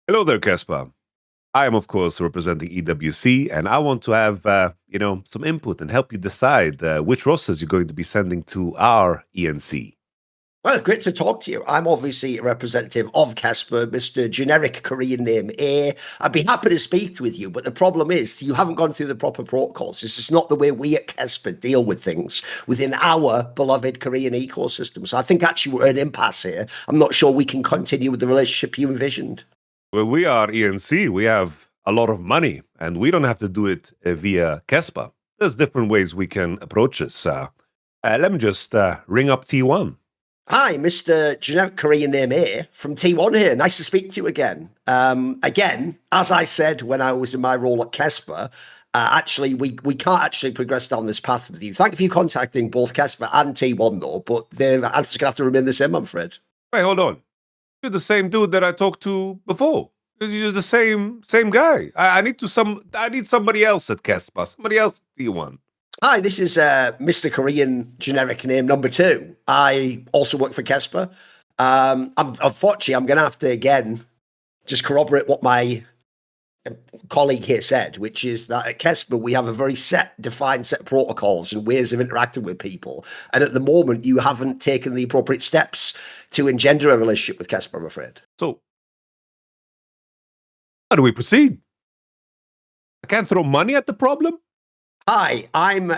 Hello there, Kespa. I am, of course, representing EWC, and I want to have, some input and help you decide which rosters you're going to be sending to our ENC. Well, great to talk to you. I'm obviously a representative of Kespa, Mr. Generic Korean name A. I'd be happy to speak with you, but the problem is you haven't gone through the proper protocols. This is not the way we at Kespa deal with things within our beloved Korean ecosystem. So I think actually we're at an impasse here. I'm not sure we can continue with the relationship you envisioned. Well, we are ENC. We have a lot of money, and we don't have to do it via Kespa. There's different ways we can approach this. Let me just ring up T1. Hi, Mr. Generic Korean name A from T1 here. Nice to speak to you again. Again, as I said when I was in my role at Kespa, actually, we can't actually progress down this path with you. Thank you for contacting both Kespa and T1, though, but the answer's going to have to remain the same, I'm afraid. Wait, hold on. You're the same dude that I talked to before. You're the same guy. I need somebody else at Kespa, somebody else at T1. Hi, this is Mr. Korean generic name number 2. I also work for Kespa. Unfortunately, I'm going to have to, again, just corroborate what my colleague here said, which is that at Kespa, we have a very defined set of protocols and ways of interacting with people. And at the moment, you haven't taken the appropriate steps to engender a relationship with Kespa, I'm afraid. So, how do we proceed? I can't throw money at the problem? Hi, I'm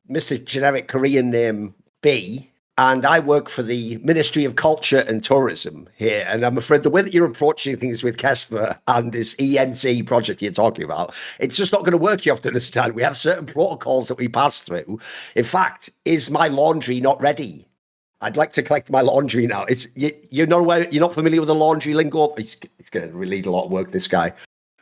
Mr. Generic Korean name B, and I work for the Ministry of Culture and Tourism here. And I'm afraid the way that you're approaching things with Kespa and this ENC project you're talking about, it's just not going to work, you have to understand. We have certain protocols that we pass through. In fact, is my laundry not ready? I'd like to collect my laundry now. You're not familiar with the laundry lingo? It's going to really need a lot of work, this guy.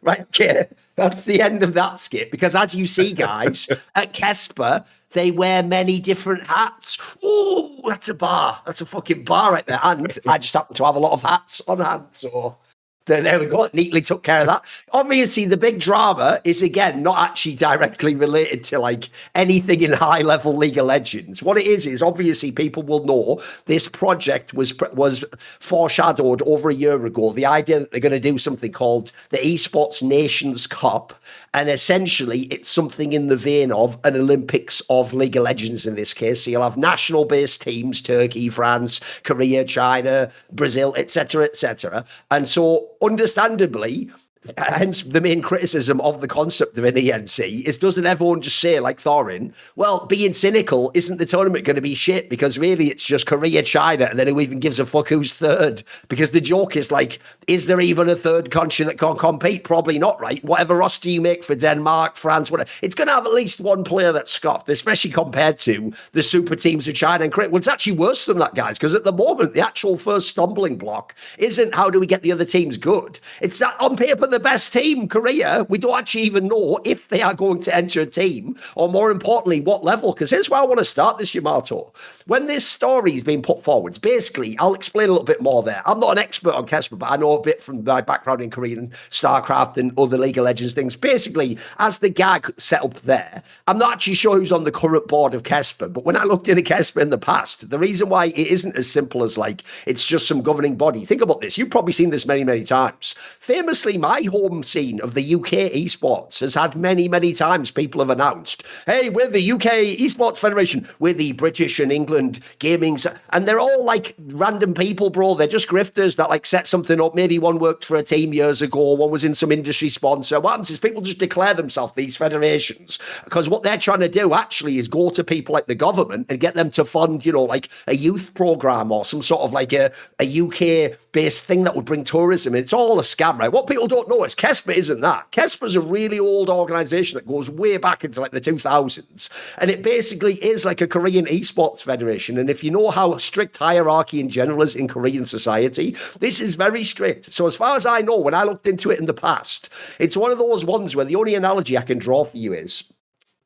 Right, okay, that's the end of that skit. Because as you see, guys, at Kespa, they wear many different hats. Oh, that's a bar. That's a fucking bar right there. And I just happen to have a lot of hats on hand, so there we go. Neatly took care of that. Obviously, the big drama is, again, not actually directly related to like anything in high-level League of Legends. What it is obviously people will know this project was foreshadowed over a year ago. The idea that they're going to do something called the Esports Nations Cup, and essentially it's something in the vein of an Olympics of League of Legends in this case. So you'll have national-based teams, Turkey, France, Korea, China, Brazil, etc., etc. And so understandably, hence the main criticism of the concept of an ENC is, doesn't everyone just say, like Thorin, well, being cynical, isn't the tournament going to be shit? Because really it's just Korea, China, and then who even gives a fuck who's third? Because the joke is like, is there even a third country that can compete? Probably not, right? Whatever roster you make for Denmark, France, whatever, it's going to have at least one player that's scoffed, especially compared to the super teams of China and Korea. Well, it's actually worse than that, guys, because at the moment, the actual first stumbling block isn't how do we get the other teams good. It's that on paper, the best team, Korea, we don't actually even know if they are going to enter a team, or more importantly, what level. Because here's where I want to start this, Yamato. When this story is being put forward, basically, I'll explain a little bit more there. I'm not an expert on Kespa, but I know a bit from my background in Korean StarCraft and other League of Legends things. Basically, as the gag set up there, I'm not actually sure who's on the current board of Kespa, but when I looked into Kespa in the past, the reason why it isn't as simple as like, it's just some governing body. Think about this. You've probably seen this many, many times. Famously, my home scene of the UK esports has had many, many times people have announced, hey, we're the UK Esports Federation, we're the British and England gaming, and they're all like random people, bro. They're just grifters that like set something up. Maybe one worked for a team years ago, one was in some industry sponsor. What happens is people just declare themselves these federations, because what they're trying to do actually is go to people like the government and get them to fund, like a youth program or some sort of like a UK-based thing that would bring tourism. It's all a scam, right? What people don't know is Kespa isn't that. Kespa's a really old organization that goes way back into like the 2000s. And it basically is like a Korean esports federation. And if you know how strict hierarchy in general is in Korean society, this is very strict. So as far as I know, when I looked into it in the past, it's one of those ones where the only analogy I can draw for you is,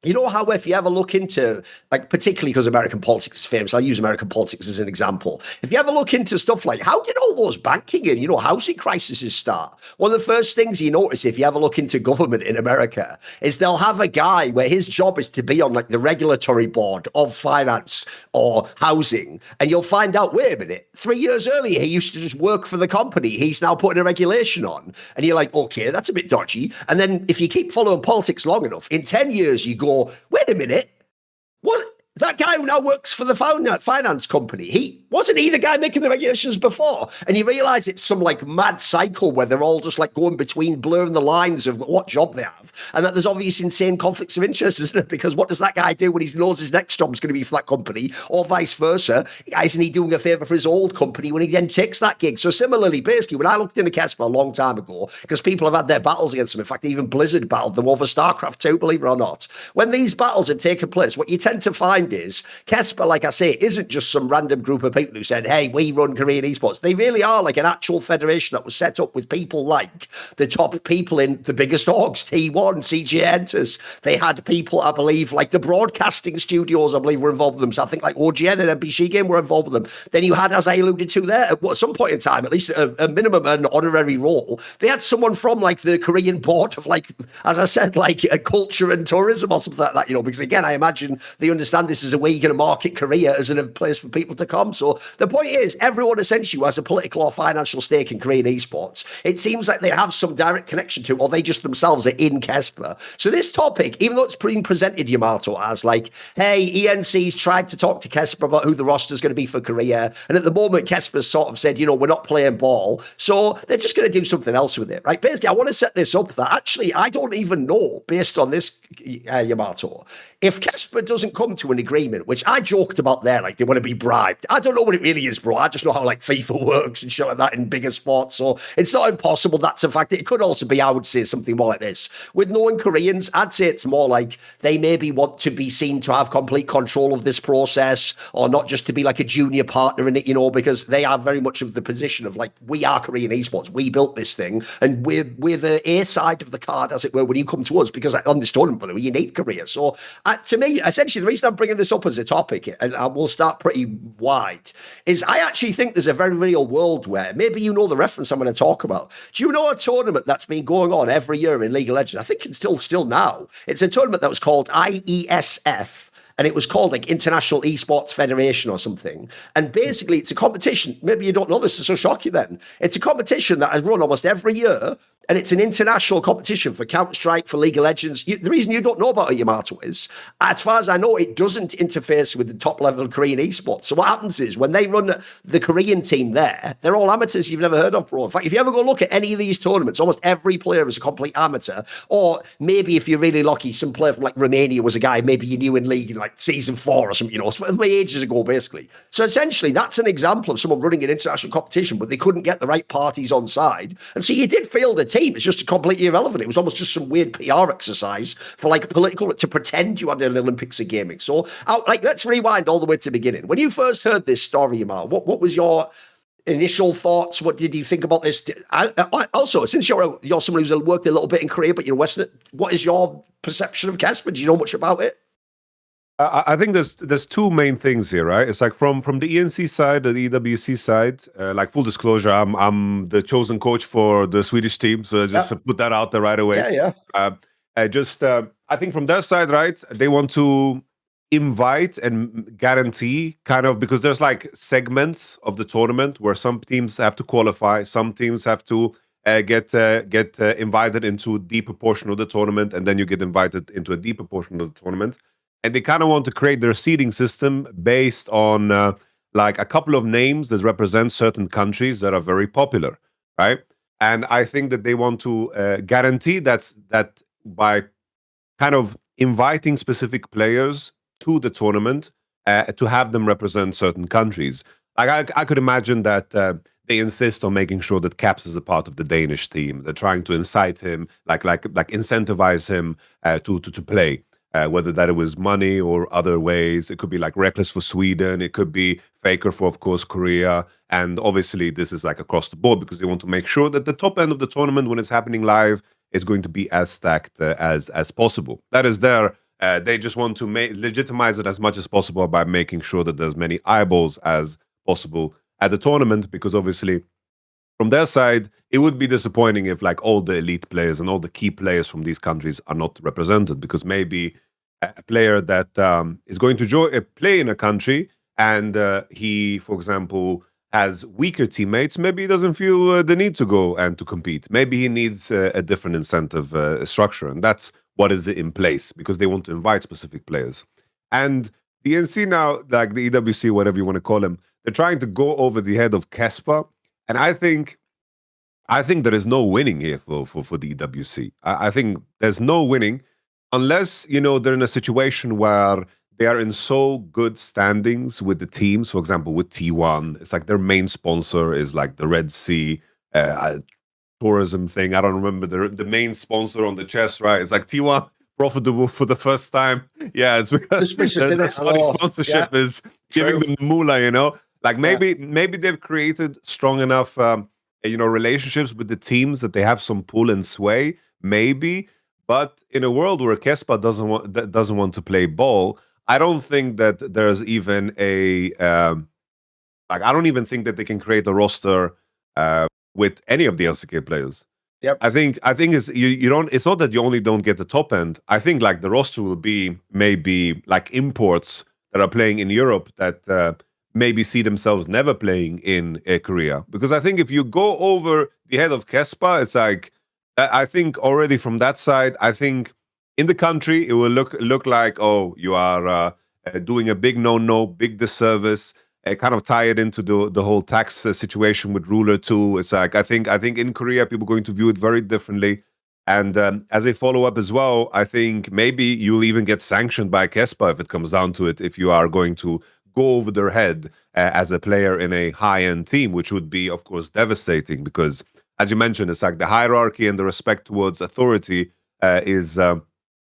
You know how if you ever look into, like, particularly because American politics is famous, I use American politics as an example. If you ever look into stuff like, how did all those banking and, housing crises start? One of the first things you notice if you ever look into government in America is they'll have a guy where his job is to be on, like, the regulatory board of finance or housing. And you'll find out, wait a minute, 3 years earlier, he used to just work for the company. He's now putting a regulation on. And you're like, okay, that's a bit dodgy. And then if you keep following politics long enough, in 10 years, you go, wait a minute, what? That guy who now works for the finance company, wasn't he the guy making the regulations before? And you realize it's some like mad cycle where they're all just like going between, blurring the lines of what job they have. And that there's obvious insane conflicts of interest, isn't it? Because what does that guy do when he knows his next job is going to be for that company, or vice versa? Isn't he doing a favor for his old company when he then takes that gig? So similarly, basically, when I looked into Kespa a long time ago, because people have had their battles against them, in fact, even Blizzard battled them over StarCraft 2, believe it or not. When these battles had taken place, what you tend to find is Kespa, like I say, isn't just some random group of people who said, hey, we run Korean esports. They really are like an actual federation that was set up with people like the top people in the biggest orgs, T1, CJ Enters. They had people, I believe, like the broadcasting studios, I believe, were involved with them. So I think like OGN and NBC Game were involved with them. Then you had, as I alluded to there, at some point in time, at least a minimum, an honorary role, they had someone from like the Korean board of, like, as I said, like a culture and tourism or something like that, because again, I imagine they understand this is a way you're going to market Korea as a place for people to come. So the point is, everyone essentially has a political or financial stake in Korean esports. It seems like they have some direct connection to, or they just themselves are in Kespa. So this topic, even though it's being presented, Yamato, as like, hey, ENC's tried to talk to Kespa about who the roster is going to be for Korea. And at the moment, Kespa's sort of said, we're not playing ball. So they're just going to do something else with it, right? Basically, I want to set this up that actually, I don't even know, based on this, Yamato, if Kespa doesn't come to an agreement, which I joked about there, like they want to be bribed. I don't know what it really is, bro. I just know how like FIFA works and shit like that in bigger sports. So it's not impossible. That's a fact. It could also be, I would say, something more like this. With knowing Koreans, I'd say it's more like they maybe want to be seen to have complete control of this process, or not just to be like a junior partner in it, because they are very much of the position of like, we are Korean esports. We built this thing, and we're the A side of the card, as it were, when you come to us, because on this tournament, by the way, you need Korea. So to me, essentially, the reason I'm bringing this up as a topic, and I will start pretty wide, is I actually think there's a very real world where, maybe you know the reference I'm going to talk about. Do you know a tournament that's been going on every year in League of Legends? I think it's still now. It's a tournament that was called IESF. And it was called like International Esports Federation or something. And basically, it's a competition. Maybe you don't know this, so shock you then. It's a competition that has run almost every year. And it's an international competition for Counter-Strike, for League of Legends. The reason you don't know about it, Yamato, is, as far as I know, it doesn't interface with the top-level Korean esports. So what happens is, when they run the Korean team there, they're all amateurs you've never heard of, bro. In fact, if you ever go look at any of these tournaments, almost every player is a complete amateur. Or maybe if you're really lucky, some player from like Romania was a guy maybe you knew in League in like season 4 or something, ages ago, basically. So essentially, that's an example of someone running an international competition, but they couldn't get the right parties on side. And so you did field a team. It's just completely irrelevant. It was almost just some weird PR exercise for like political, to pretend you had an Olympics of gaming. So let's rewind all the way to the beginning. When you first heard this story, Yamal, what was your initial thoughts? What did you think about this? Also, since you're someone who's worked a little bit in Korea, but you're Western, what is your perception of Kespa? Do you know much about it? I think there's two main things here, right? It's like from the ENC side, the EWC side. Like full disclosure, I'm the chosen coach for the Swedish team, so just to put that out there right away. I think from their side, right, they want to invite and guarantee kind of, because there's like segments of the tournament where some teams have to qualify, some teams have to get invited into a deeper portion of the tournament, and then you get invited into a deeper portion of the tournament. And they kind of want to create their seeding system based on like a couple of names that represent certain countries that are very popular, right? And I think that they want to guarantee that by kind of inviting specific players to the tournament to have them represent certain countries. Like I could imagine that they insist on making sure that Caps is a part of the Danish team. They're trying to incite him, like incentivize him to play. Whether that it was money or other ways. It could be like Reckless for Sweden. It could be Faker for, of course, Korea. And obviously, this is like across the board because they want to make sure that the top end of the tournament, when it's happening live, is going to be as stacked as possible. That is their They just want to legitimize it as much as possible by making sure that there's many eyeballs as possible at the tournament, because obviously from their side, it would be disappointing if like all the elite players and all the key players from these countries are not represented, because maybe a player that is going to play in a country and he, for example, has weaker teammates, maybe he doesn't feel the need to go and to compete. Maybe he needs a different incentive structure, and that's what is in place, because they want to invite specific players. And the NC now, like the EWC, whatever you want to call him, they're trying to go over the head of Kespa, and I think there is no winning here for the EWC. I think there's no winning unless, you know, they're in a situation where they are in so good standings with the teams. For example, with T1, it's like their main sponsor is like the Red Sea tourism thing. I don't remember the main sponsor on the chest, right? It's like T1 profitable for the first time. Yeah, it's because the Saudi sponsorship is giving them the moolah, you know? Like maybe they've created strong enough relationships with the teams that they have some pull and sway, maybe. But in a world where Kespa doesn't want to play ball, I don't think that there's even I don't even think that they can create a roster with any of the LCK players. Yep. I think it's you don't. It's not that you only don't get the top end. I think like the roster will be maybe like imports that are playing in Europe that maybe see themselves never playing in Korea. Because I think if you go over the head of Kespa, it's like I think already from that side, I think in the country it will look like, oh, you are doing a big no, big disservice. Kind of tie it into the whole tax situation with Ruler too. It's like I think in Korea people are going to view it very differently. And as a follow-up as well, I think maybe you'll even get sanctioned by Kespa if it comes down to it, if you are going to go over their head as a player in a high-end team, which would be, of course, devastating because, as you mentioned, it's like the hierarchy and the respect towards authority is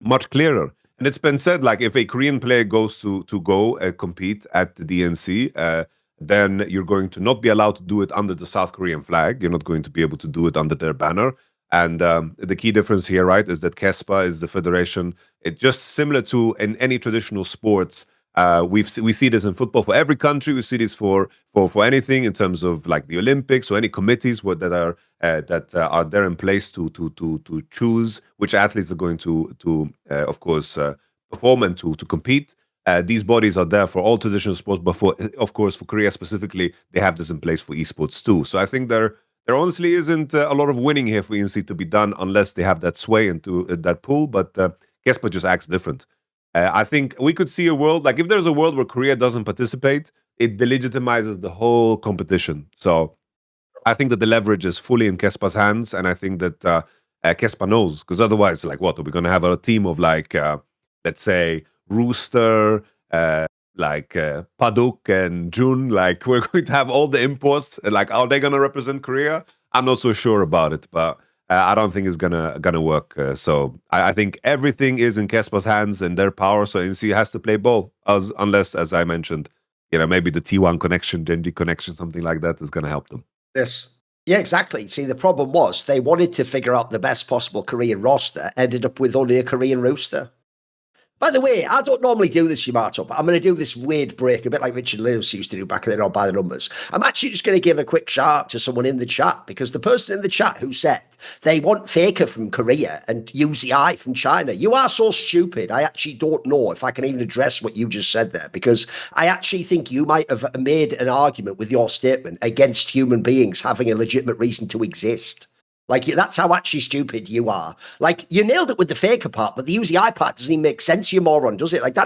much clearer. And it's been said, like, if a Korean player goes to go compete at the DNC, then you're going to not be allowed to do it under the South Korean flag. You're not going to be able to do it under their banner. And the key difference here, right, is that Kespa is the federation. It's just similar to in any traditional sports. We see this in football for every country. We see this for anything in terms of like the Olympics or any committees that are there in place to choose which athletes are going to of course perform and to compete. These bodies are there for all traditional sports, but of course for Korea specifically, they have this in place for esports too. So I think there honestly isn't a lot of winning here for ENC to be done unless they have that sway into that pool. But Kespa just acts different. I think we could see a world, like if there's a world where Korea doesn't participate, it delegitimizes the whole competition. So I think that the leverage is fully in Kespa's hands, and I think that Kespa knows, because otherwise, like, what are we going to have a team of like, let's say, Rooster, like Paduk and Jun? Like, we're going to have all the imports. Like, are they going to represent Korea? I'm not so sure about it, but I don't think it's gonna work. So I think everything is in Kespa's hands and their power. So NC has to play ball, unless, as I mentioned, maybe the T1 connection, Genji connection, something like that is gonna help them. Yes. Yeah, exactly. See, the problem was they wanted to figure out the best possible Korean roster, ended up with only a Korean roster. By the way, I don't normally do this, Yamato, but I'm going to do this weird break, a bit like Richard Lewis used to do back then on By the Numbers. I'm actually just going to give a quick shout out to someone in the chat, because the person in the chat who said they want Faker from Korea and UZI from China, you are so stupid. I actually don't know if I can even address what you just said there, because I actually think you might have made an argument with your statement against human beings having a legitimate reason to exist. Like, that's how actually stupid you are. Like, you nailed it with the Faker part, but the UZI part doesn't even make sense, you moron, does it? Like,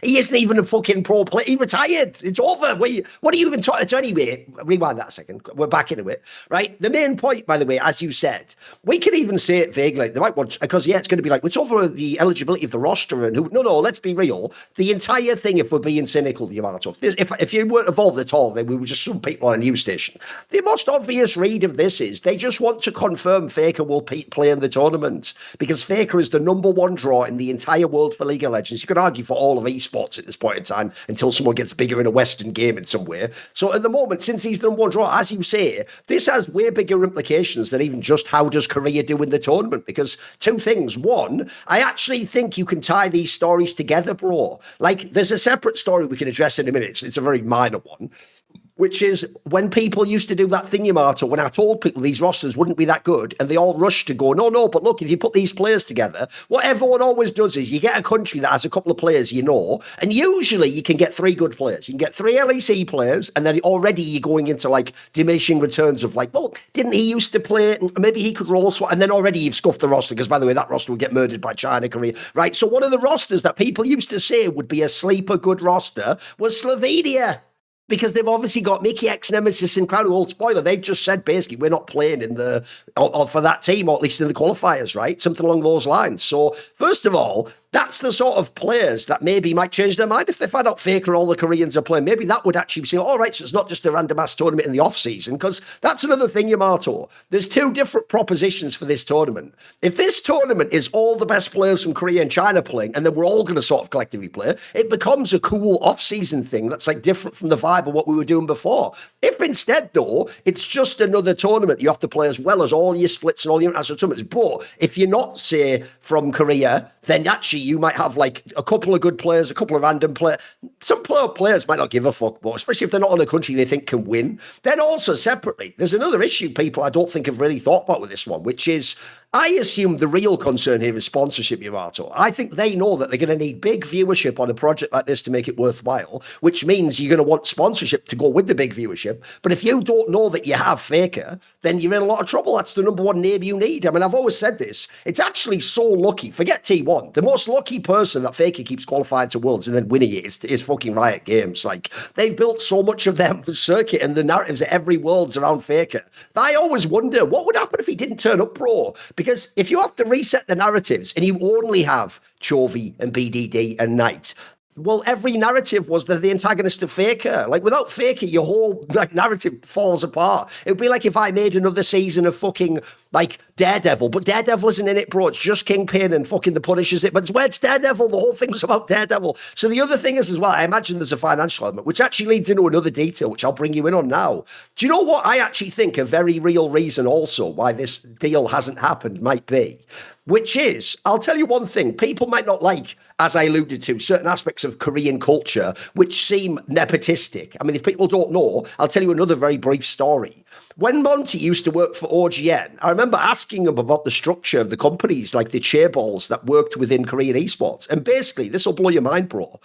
he isn't even a fucking pro player. He retired. It's over. What are you even talking? So anyway, rewind that a second. We're back into it, right? The main point, by the way, as you said, we can even say it vaguely. They might want, because it's going to be like, it's over the eligibility of the roster and no, let's be real. The entire thing, if we're being cynical, Yamato, if you weren't involved at all, then we were just some people on a news station. The most obvious read of this is they just want to confirm confirm Faker will play in the tournament because Faker is the #1 draw in the entire world for League of Legends. You could argue for all of esports at this point in time until someone gets bigger in a Western game in some way. So at the moment, since he's the #1 draw, as you say, this has way bigger implications than even just how does Keria do in the tournament. Because two things. One, I actually think you can tie these stories together, bro. Like, there's a separate story we can address in a minute. It's a very minor one, which is when people used to do that thing, Yamato, when I told people these rosters wouldn't be that good, and they all rushed to go, no, but look, if you put these players together, what everyone always does is you get a country that has a couple of players you know, and usually you can get 3 good players. You can get 3 LEC players, and then already you're going into, like, diminishing returns of, like, well, didn't he used to play, maybe he could roll, and then already you've scuffed the roster, because, by the way, that roster would get murdered by China, Korea, right? So one of the rosters that people used to say would be a sleeper good roster was Slovenia. Because they've obviously got Mickey X, Nemesis, and Crown. Old spoiler, they've just said basically we're not playing in the or for that team, or at least in the qualifiers, right? Something along those lines. So first of all, that's the sort of players that maybe might change their mind if they find out Faker all the Koreans are playing. Maybe that would actually say, all right, so it's not just a random ass tournament in the off season, because that's another thing, Yamato. There's 2 different propositions for this tournament. If this tournament is all the best players from Korea and China playing, and then we're all going to sort of collectively play, it becomes a cool off season thing that's like different from the vibe of what we were doing before. If instead, though, it's just another tournament you have to play as well as all your splits and all your international tournaments, but if you're not, say, from Korea, then actually you might have like a couple of good players, a couple of random players. Some players might not give a fuck, but especially if they're not on a country they think can win. Then also separately, there's another issue people I don't think have really thought about with this one, which is I assume the real concern here is sponsorship, Yamato. I think they know that they're going to need big viewership on a project like this to make it worthwhile, which means you're going to want sponsorship to go with the big viewership. But if you don't know that you have Faker, then you're in a lot of trouble. That's the #1 name you need. I mean, I've always said this. It's actually so lucky. Forget T1. The most lucky person that Faker keeps qualifying to Worlds and then winning it is fucking Riot Games. Like, they've built so much of them circuit and the narratives at every Worlds around Faker. I always wonder what would happen if he didn't turn up pro. Because if you have to reset the narratives and you only have Chovy and BDD and Knight, well, every narrative was the antagonist of Faker. Like, without Faker, your whole like narrative falls apart. It would be like if I made another season of fucking like Daredevil, but Daredevil isn't in it, bro. It's just Kingpin and fucking the Punisher's it. But it's where it's Daredevil. The whole thing's about Daredevil. So the other thing is as well, I imagine there's a financial element, which actually leads into another detail, which I'll bring you in on now. Do you know what I actually think a very real reason also why this deal hasn't happened might be? Which is, I'll tell you one thing, people might not like, as I alluded to, certain aspects of Korean culture which seem nepotistic. I mean, if people don't know, I'll tell you another very brief story. When Monty used to work for OGN, I remember asking him about the structure of the companies, like the chairballs that worked within Korean esports. And basically, this will blow your mind, bro.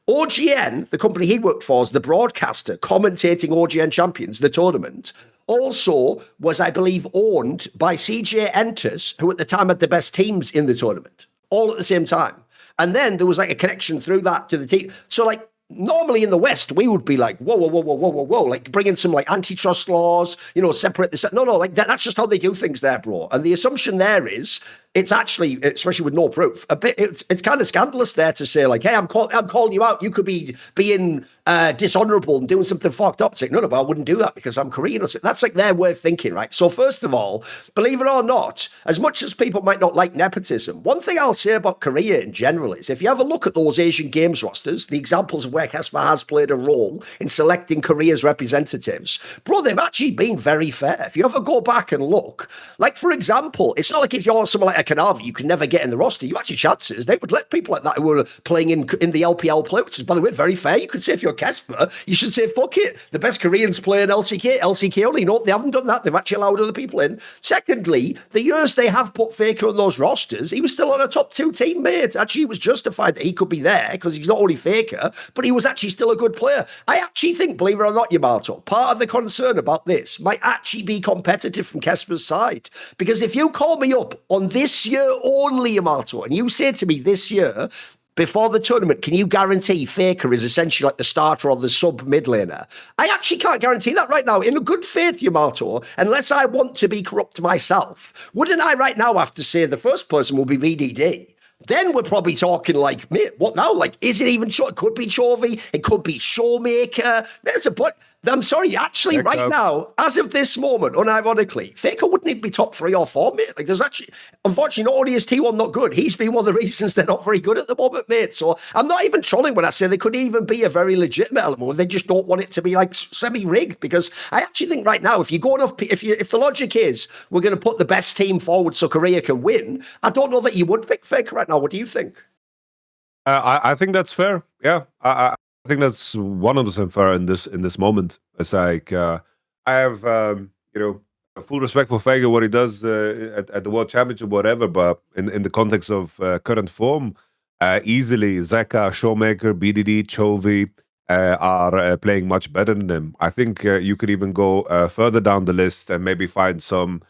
OGN, the company he worked for, is the broadcaster commentating OGN Champions, the tournament, also was, I believe, owned by CJ Enters, who at the time had the best teams in the tournament, all at the same time. And then there was like a connection through that to the team. So like normally in the West, we would be like, whoa, like bring in some like antitrust laws, you know, separate this. No, like that's just how they do things there, bro. And the assumption there is it's actually, especially with no proof, a bit. It's kind of scandalous there to say like, hey, I'm calling you out. You could be being dishonorable and doing something fucked up. It's like, no, but I wouldn't do that because I'm Korean. That's like their way of thinking, right? So first of all, believe it or not, as much as people might not like nepotism, one thing I'll say about Korea in general is if you have a look at those Asian Games rosters, the examples of where Kespa has played a role in selecting Korea's representatives, bro, they've actually been very fair. If you ever go back and look, like for example, it's not like if you're someone like a Kanavi, you can never get in the roster. You actually chances they would let people like that who were playing in the LPL play, which is by the way very fair. You could say if you're Kespa, you should say fuck it. The best Koreans play in LCK only. No, they haven't done that. They've actually allowed other people in. Secondly, the years they have put Faker on those rosters, he was still on a top 2 teammate. Actually, it was justified that he could be there because he's not only Faker, but he was actually still a good player. I actually think, believe it or not, Yamato, part of the concern about this might actually be competitive from Kespa's side. Because if you call me up on this year only, Yamato, and you say to me this year, before the tournament, can you guarantee Faker is essentially like the starter or the sub mid laner? I actually can't guarantee that right now. In a good faith, Yamato, unless I want to be corrupt myself, wouldn't I right now have to say the first person will be BDD? then we're probably talking like, mate, what now? Like, is it even It could be Chovy, it could be ShowMaker. I'm sorry, actually, right now, as of this moment, unironically, Faker wouldn't even be top 3 or 4, mate. Like, there's actually, unfortunately, not only is T1 not good, he's been one of the reasons they're not very good at the moment, mate. So I'm not even trolling when I say they could even be a very legitimate element where they just don't want it to be like semi-rigged, because I actually think right now, if you go enough, if the logic is we're going to put the best team forward so Keria can win, I don't know that you would pick Faker right now. What do you think? I think that's fair. Yeah, I think that's 100% fair in this moment. It's like I have full respect for Faker, what he does at the World Championship, whatever. But in the context of current form, easily Zeka, ShowMaker, BDD, Chovy are playing much better than him. I think you could even go further down the list and maybe find some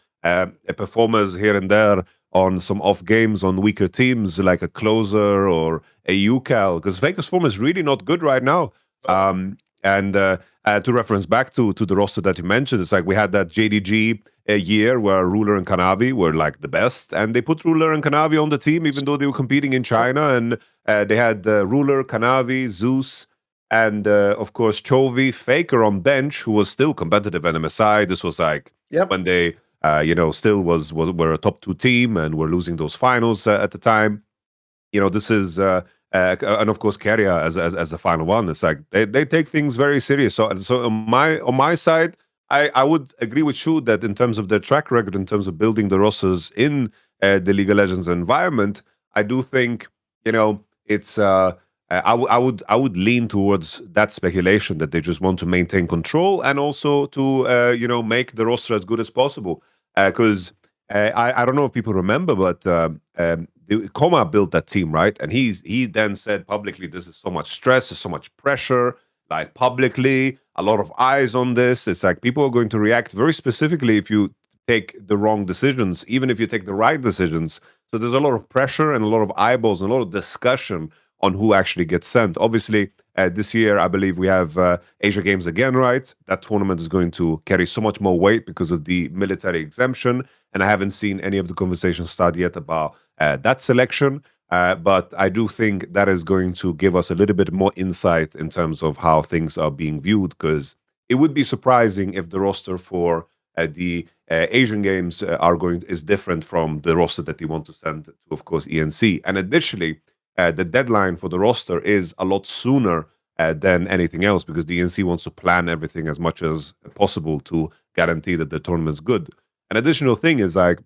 performers here and there on some off games on weaker teams, like a Closer or a UCal, because Faker's form is really not good right now. And to reference back to the roster that you mentioned, it's like we had that JDG year where Ruler and Kanavi were like the best, and they put Ruler and Kanavi on the team even though they were competing in China, and they had Ruler, Kanavi, Zeus, and of course Chovy, Faker on bench, who was still competitive at MSI. This was like when they still were a top 2 team and were losing those finals at the time. This is and of course Keria as the final one. It's like they take things very serious. So on my side, I would agree with Shu that in terms of their track record, in terms of building the rosters in the League of Legends environment, I do think it's I would lean towards that speculation that they just want to maintain control and also to make the roster as good as possible. Because I don't know if people remember, but Koma built that team, right? And he then said publicly, "This is so much stress, there's so much pressure." Like publicly, a lot of eyes on this. It's like people are going to react very specifically if you take the wrong decisions, even if you take the right decisions. So there's a lot of pressure and a lot of eyeballs and a lot of discussion on who actually gets sent. Obviously, this year, I believe we have Asia Games again, right? That tournament is going to carry so much more weight because of the military exemption. And I haven't seen any of the conversations start yet about that selection. But I do think that is going to give us a little bit more insight in terms of how things are being viewed, because it would be surprising if the roster for the Asian Games is different from the roster that they want to send to, of course, ENC. And additionally, the deadline for the roster is a lot sooner than anything else, because the ENC wants to plan everything as much as possible to guarantee that the tournament's good. An additional thing is like,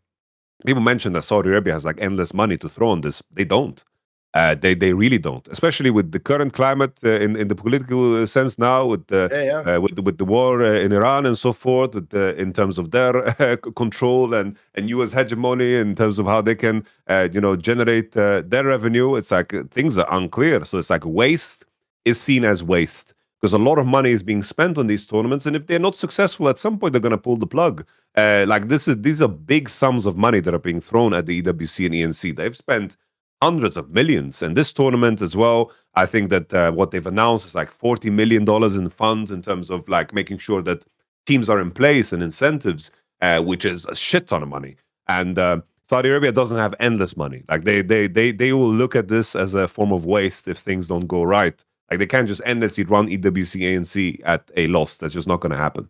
people mention that Saudi Arabia has like endless money to throw on this. They don't. They really don't, especially with the current climate in the political sense now, with the with the war in Iran and so forth, in terms of their control and U.S. hegemony, in terms of how they can generate their revenue. It's like things are unclear. So it's like waste is seen as waste, because a lot of money is being spent on these tournaments, and if they're not successful, at some point they're going to pull the plug. These are big sums of money that are being thrown at the EWC and ENC. They've spent hundreds of millions, and this tournament as well. I think that what they've announced is like $40 million in funds in terms of like making sure that teams are in place and incentives, which is a shit ton of money. And Saudi Arabia doesn't have endless money. Like they will look at this as a form of waste if things don't go right. Like they can't just endlessly run EWC ANC at a loss. That's just not going to happen.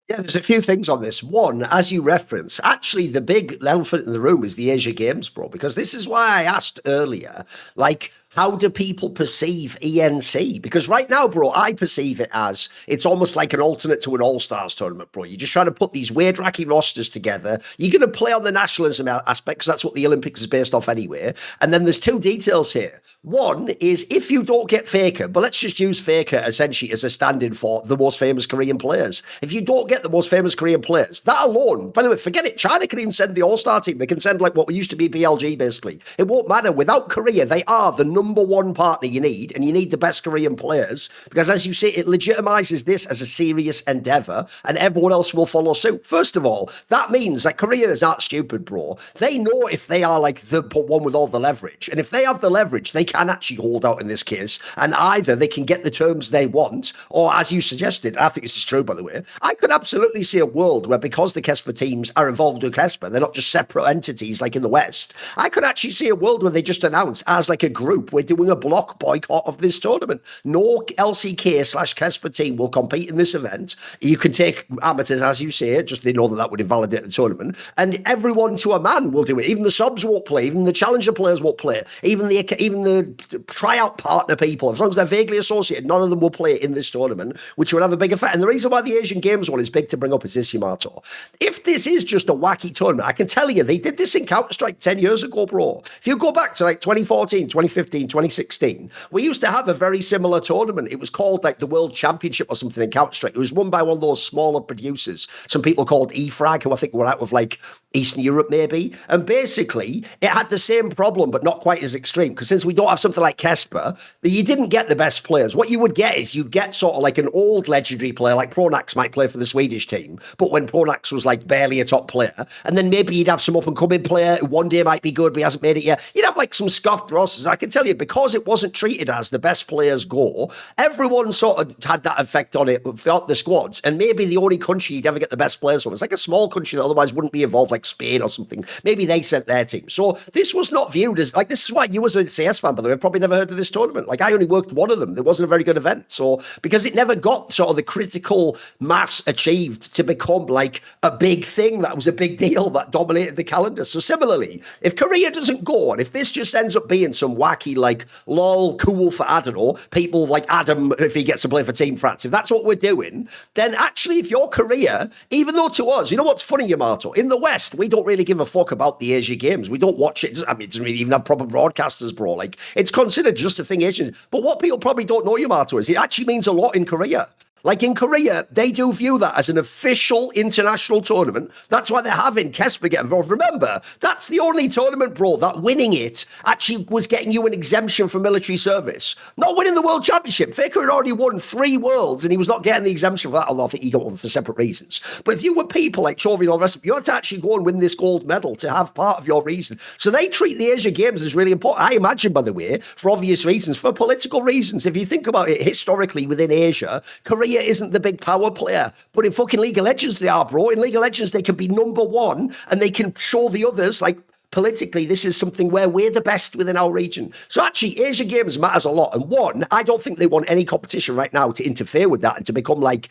Yeah, there's a few things on this. One, as you reference, actually the big elephant in the room is the Asia Games, bro, because this is why I asked earlier, like, how do people perceive ENC? Because right now, bro, I perceive it as it's almost like an alternate to an All-Stars tournament, bro. You're just trying to put these weird, wacky rosters together. You're going to play on the nationalism aspect, because that's what the Olympics is based off anyway. And then there's two details here. One is if you don't get Faker, but let's just use Faker essentially as a stand-in for the most famous Korean players. If you don't get the most famous Korean players, that alone, by the way, forget it. China can even send the All-Star team. They can send like what used to be BLG, basically. It won't matter. Without Korea, they are the number one partner you need, and you need the best Korean players, because as you say, it legitimizes this as a serious endeavor, and everyone else will follow suit. First of all, that means that Korea is not stupid, bro. They know if they are like the one with all the leverage, and if they have the leverage, they can actually hold out in this case, and either they can get the terms they want, or as you suggested, I think this is true, by the way, I could absolutely see a world where, because the Kespa teams are involved with Kespa, they're not just separate entities like in the West. I could actually see a world where they just announce as like a group, we're doing a block boycott of this tournament. No LCK/Kespa team will compete in this event. You can take amateurs, as you say, just they know that would invalidate the tournament, and everyone to a man will do it. Even the subs won't play, even the challenger players won't play, even the tryout partner people, as long as they're vaguely associated, none of them will play in this tournament, which would have a big effect. And the reason why the Asian Games one is big to bring up is this, Yamato. If this is just a wacky tournament, I can tell you, they did this in Counter-Strike 10 years ago, bro. If you go back to like 2014, 2015, 2016, we used to have a very similar tournament. It was called like the World Championship or something in Counter-Strike. It was run by one of those smaller producers, some people called EFrag, who I think were out of like Eastern Europe maybe. And basically, it had the same problem, but not quite as extreme, because since we don't have something like Kespa, you didn't get the best players. What you would get is you'd get sort of like an old legendary player, like Pronax might play for the Swedish team, but when Pronax was like barely a top player, and then maybe you'd have some up-and-coming player who one day might be good, but he hasn't made it yet. You'd have like some scuffed rosters. I can tell you, because it wasn't treated as the best players go, everyone sort of had that effect on it throughout the squads, and maybe the only country you'd ever get the best players from is like a small country that otherwise wouldn't be involved, like Spain or something. Maybe they sent their team. So this was not viewed as, like, this is why you as a CS fan, by the way, have probably never heard of this tournament. Like, I only worked one of them. It wasn't a very good event. So, because it never got sort of the critical mass achieved to become like a big thing that was a big deal that dominated the calendar. So similarly, if Korea doesn't go, and if this just ends up being some wacky, like, lol, cool for, I don't know, people like Adam, if he gets to play for Team France, if that's what we're doing, then actually, if you're Korea, even though to us, you know what's funny, Yamato? In the West, we don't really give a fuck about the Asia Games. We don't watch it. I mean, it doesn't really even have proper broadcasters, bro. Like, it's considered just a thing Asian. But what people probably don't know, Yamato, is it actually means a lot in Korea. Like in Korea, they do view that as an official international tournament. That's why they're having Kespa get involved. Remember, that's the only tournament, bro, that winning it actually was getting you an exemption from military service. Not winning the World Championship. Faker had already won 3 worlds and he was not getting the exemption for that, although I think he got one for separate reasons. But if you were people like Chovy and all the rest of them, you had to actually go and win this gold medal to have part of your reason. So they treat the Asia Games as really important. I imagine, by the way, for obvious reasons, for political reasons. If you think about it historically within Asia, Korea isn't the big power player, but in fucking League of Legends they are, bro. In League of Legends they can be number one and they can show the others, like, politically, this is something where we're the best within our region. So actually, Asia Games matters a lot. And one, I don't think they want any competition right now to interfere with that and to become like,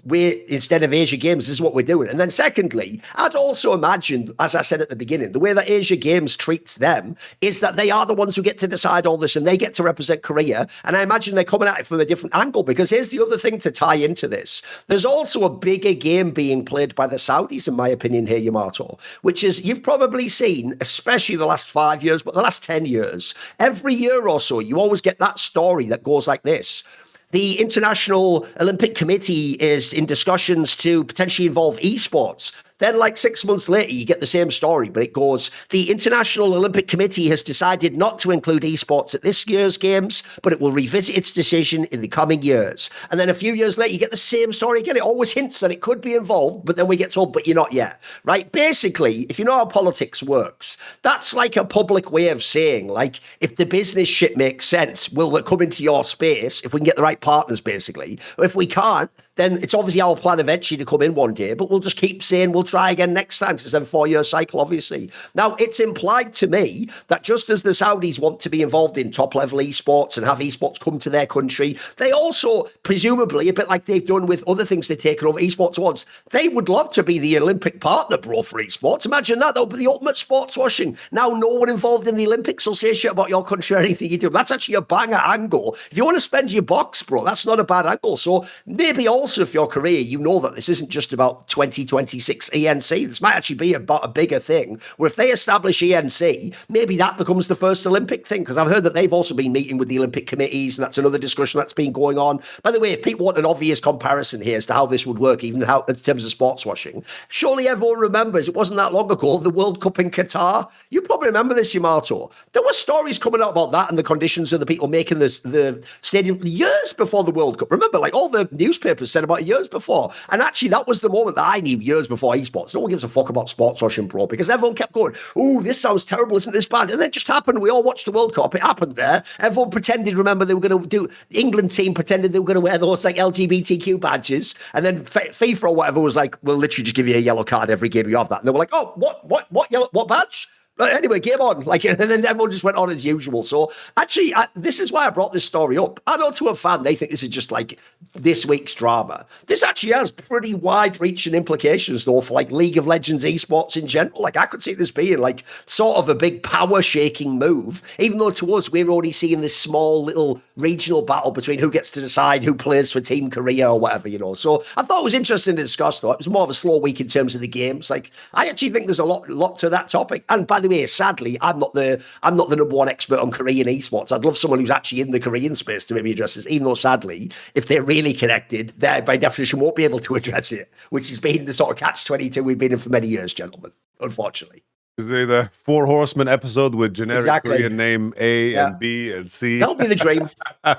instead of Asia Games, this is what we're doing. And then secondly, I'd also imagine, as I said at the beginning, the way that Asia Games treats them is that they are the ones who get to decide all this and they get to represent Korea. And I imagine they're coming at it from a different angle, because here's the other thing to tie into this. There's also a bigger game being played by the Saudis, in my opinion here, Yamato, which is, you've probably seen, especially the last 5 years, but the last 10 years, every year or so, you always get that story that goes like this. The International Olympic Committee is in discussions to potentially involve esports. Then, like 6 months later, you get the same story, but it goes, the International Olympic Committee has decided not to include esports at this year's games, but it will revisit its decision in the coming years. And then a few years later, you get the same story again. It always hints that it could be involved, but then we get told, but you're not yet, right? Basically, if you know how politics works, that's like a public way of saying, like, if the business shit makes sense, will it come into your space if we can get the right partners, basically? Or if we can't, then it's obviously our plan eventually to come in one day, but we'll just keep saying we'll try again next time, because it's a 4-year cycle, obviously. Now, it's implied to me that just as the Saudis want to be involved in top-level esports and have esports come to their country, they also, presumably, a bit like they've done with other things they've taken over esports once, they would love to be the Olympic partner, bro, for esports. Imagine that. That would be the ultimate sports washing. Now, no one involved in the Olympics will say shit about your country or anything you do. That's actually a banger angle. If you want to spend your bucks, bro, that's not a bad angle. So maybe also, if you're Korea, you know that this isn't just about 2026 ENC. This might actually be about a bigger thing, where if they establish ENC, maybe that becomes the first Olympic thing, because I've heard that they've also been meeting with the Olympic committees, and that's another discussion that's been going on. By the way, if people want an obvious comparison here as to how this would work, even how in terms of sports washing, surely everyone remembers it wasn't that long ago, the World Cup in Qatar. You probably remember this, Yamato. There were stories coming out about that and the conditions of the people making the stadium years before the World Cup. Remember, like all the newspapers said about it years before. And actually, that was the moment that I knew years before esports. No one gives a fuck about sports washing, bro, because everyone kept going, oh, this sounds terrible, isn't this bad? And then it just happened. We all watched the World Cup. It happened there. Everyone pretended, remember, they were going to do, the England team pretended they were going to wear those like LGBTQ badges. And then FIFA or whatever was like, we'll literally just give you a yellow card every game you have that. And they were like, oh, what badge? But anyway, game on. Like, and then everyone just went on as usual. So actually, this is why I brought this story up. I know to a fan, they think this is just like this week's drama. This actually has pretty wide-reaching implications, though, for like League of Legends esports in general. Like, I could see this being like sort of a big power-shaking move, even though to us, we're already seeing this small little regional battle between who gets to decide who plays for Team Korea or whatever, you know. So I thought it was interesting to discuss, though. It was more of a slow week in terms of the games. Like, I actually think there's a lot to that topic. And by the way, sadly, I'm not the number one expert on Korean esports. I'd love someone who's actually in the Korean space to maybe address this, even though sadly, if they're really connected, they by definition won't be able to address it, which has been the sort of catch-22 we've been in for many years, gentlemen, unfortunately. The Four Horsemen episode with generic Korean name A and B and C. That'll be the dream.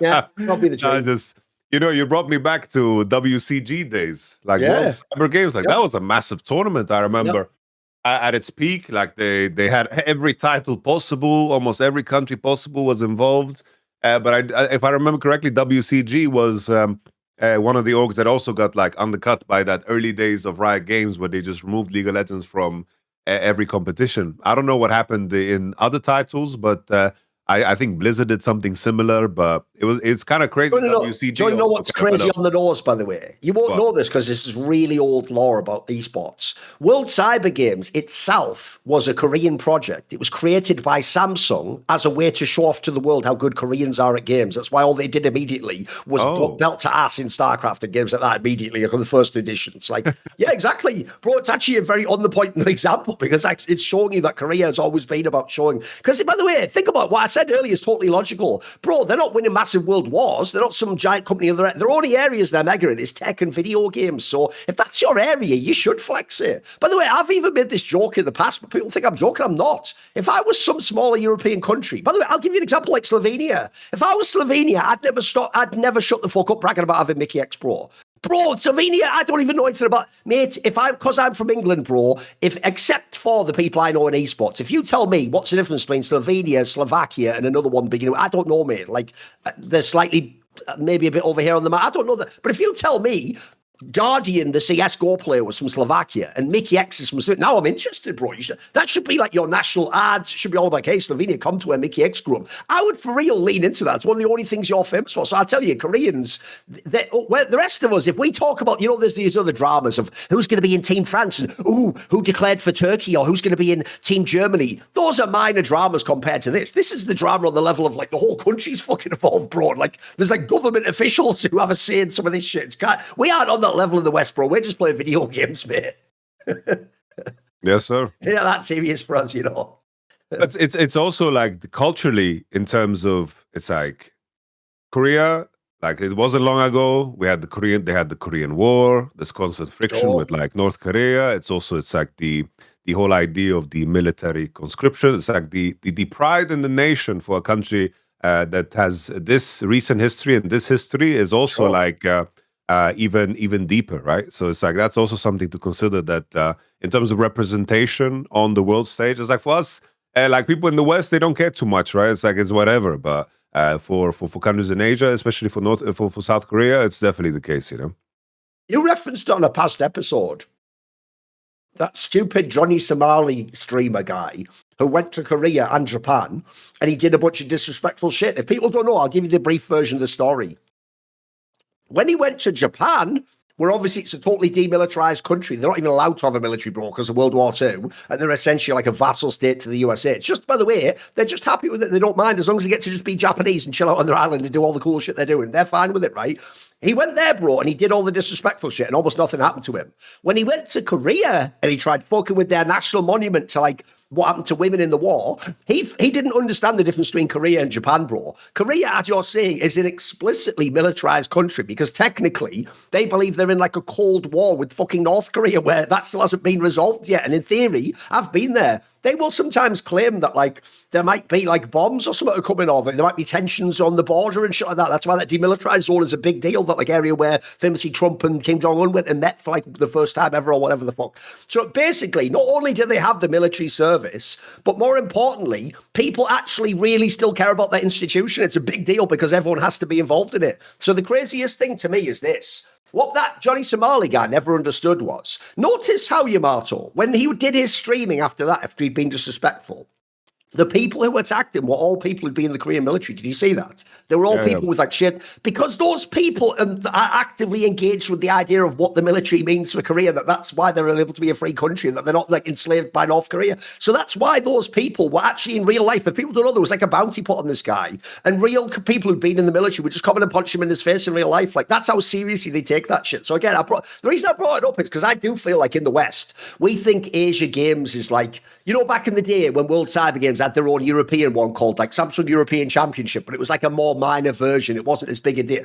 Yeah, that'll be the dream. You brought me back to WCG days, like World Cyber Games. Like that was a massive tournament. I remember at its peak, like they had every title possible, almost every country possible was involved. But if I remember correctly, WCG was one of the orgs that also got like undercut by that early days of Riot Games, where they just removed League of Legends from every competition. I don't know what happened in other titles, but I think Blizzard did something similar, but it's kind of crazy. Do you know what's crazy on the nose, by the way? You won't know this because this is really old lore about esports. World Cyber Games itself was a Korean project. It was created by Samsung as a way to show off to the world how good Koreans are at games. That's why all they did immediately was belt to ass in StarCraft and games like that immediately on the first editions. Like, yeah, exactly. Bro, it's actually a very on the point example because it's showing you that Korea has always been about showing. Because, by the way, think about what I said earlier is totally logical. Bro, they're not winning massive world wars. They're not some giant company of their only areas they're mega in is tech and video games. So if that's your area, you should flex it. By the way, I've even made this joke in the past, but people think I'm joking. I'm not. If I was some smaller European country, by the way, I'll give you an example like Slovenia. If I was Slovenia, I'd never shut the fuck up bragging about having Mickey X Pro. Bro, Slovenia, I don't even know anything about. Mate, because I'm from England, bro, except for the people I know in esports, if you tell me what's the difference between Slovenia, Slovakia, and another one beginning, I don't know, mate. Like, they're slightly, maybe a bit over here on the map. I don't know that. But if you tell me Guardian, the CSGO player, was from Slovakia, and Mickey X is from Slovenia. Now I'm interested, bro. That should be like your national ads. It should be all about, hey, Slovenia, come to where Mickey X grew up. I would for real lean into that. It's one of the only things you're famous for. So I'll tell you, Koreans, the rest of us, if we talk about, there's these other dramas of who's going to be in Team France and who declared for Turkey or who's going to be in Team Germany. Those are minor dramas compared to this. This is the drama on the level of like the whole country's fucking involved, bro. Like there's like government officials who have a say in some of this shit. We aren't on that level in the West, bro. We're just playing video games, mate. Yes, sir. Yeah, that's serious for us, It's also like culturally in terms of it's like Korea. Like it wasn't long ago. They had the Korean War. This constant friction with like North Korea. It's like the whole idea of the military conscription. It's like the pride in the nation for a country that has this recent history, and this history is also like. Even deeper, right? So it's like that's also something to consider that in terms of representation on the world stage. It's like for us, like people in the West, they don't care too much, right? It's like it's whatever. But for countries in Asia, especially for South Korea, it's definitely the case, You referenced on a past episode that stupid Johnny Somali streamer guy who went to Korea and Japan, and he did a bunch of disrespectful shit. If people don't know, I'll give you the brief version of the story. When he went to Japan, where obviously it's a totally demilitarized country, they're not even allowed to have a military, bro, because of World War II, and they're essentially like a vassal state to the USA. It's just, by the way, they're just happy with it. They don't mind as long as they get to just be Japanese and chill out on their island and do all the cool shit they're doing. They're fine with it, right? He went there, bro, and he did all the disrespectful shit, and almost nothing happened to him. When he went to Korea and he tried fucking with their national monument to like what happened to women in the war, he didn't understand the difference between Korea and Japan, bro. Korea, as you're saying, is an explicitly militarized country because technically they believe they're in like a Cold War with fucking North Korea where that still hasn't been resolved yet. And in theory, I've been there. They will sometimes claim that like there might be like bombs or something coming over. There might be tensions on the border and shit like that. That's why that demilitarized zone is a big deal. That like area where famously Trump and Kim Jong-un went and met for like the first time ever or whatever the fuck. So basically, not only do they have the military service, but more importantly, people actually really still care about that institution. It's a big deal because everyone has to be involved in it. So the craziest thing to me is this. What that Johnny Somali guy never understood was, notice how Yamato, when he did his streaming after that, after he'd been disrespectful, the people who attacked him were all people who'd been in the Korean military. Did you see that? They were all people with like shit. Because those people are actively engaged with the idea of what the military means for Korea, that's why they're able to be a free country, and that they're not like enslaved by North Korea. So that's why those people were actually in real life. If people don't know, there was like a bounty put on this guy, and real people who'd been in the military would just come in and punch him in his face in real life. Like that's how seriously they take that shit. So again, the reason I brought it up is because I do feel like in the West, we think Asia Games is like, you know, back in the day when World Cyber Games had their own European one called like Samsung European Championship, but it was like a more minor version. It wasn't as big a deal.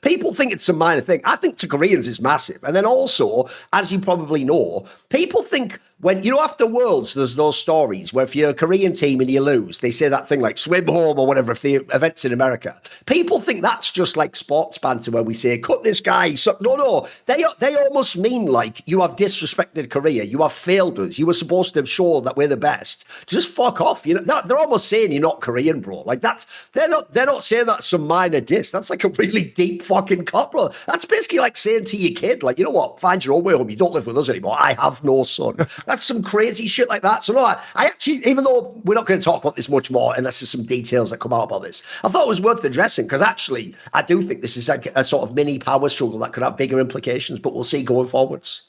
People think it's a minor thing. I think to Koreans it's massive. And then also, as you probably know, people think when, you know, after Worlds, there's those stories where if you're a Korean team and you lose, they say that thing like swim home or whatever if the event's in America. People think that's just like sports banter where we say, cut this guy. So, no. They almost mean like you have disrespected Korea. You have failed us. You were supposed to show that we're the best. Just fuck off. You know, they're almost saying you're not Korean, bro. Like they're not saying that's some minor diss. That's like a really deep fucking cut, bro. That's basically like saying to your kid, like, you know what, find your own way home. You don't live with us anymore. I have no son. That's some crazy shit like that. So no, I actually, even though we're not going to talk about this much more unless there's some details that come out about this, I thought it was worth addressing because actually I do think this is a sort of mini power struggle that could have bigger implications, but we'll see going forwards.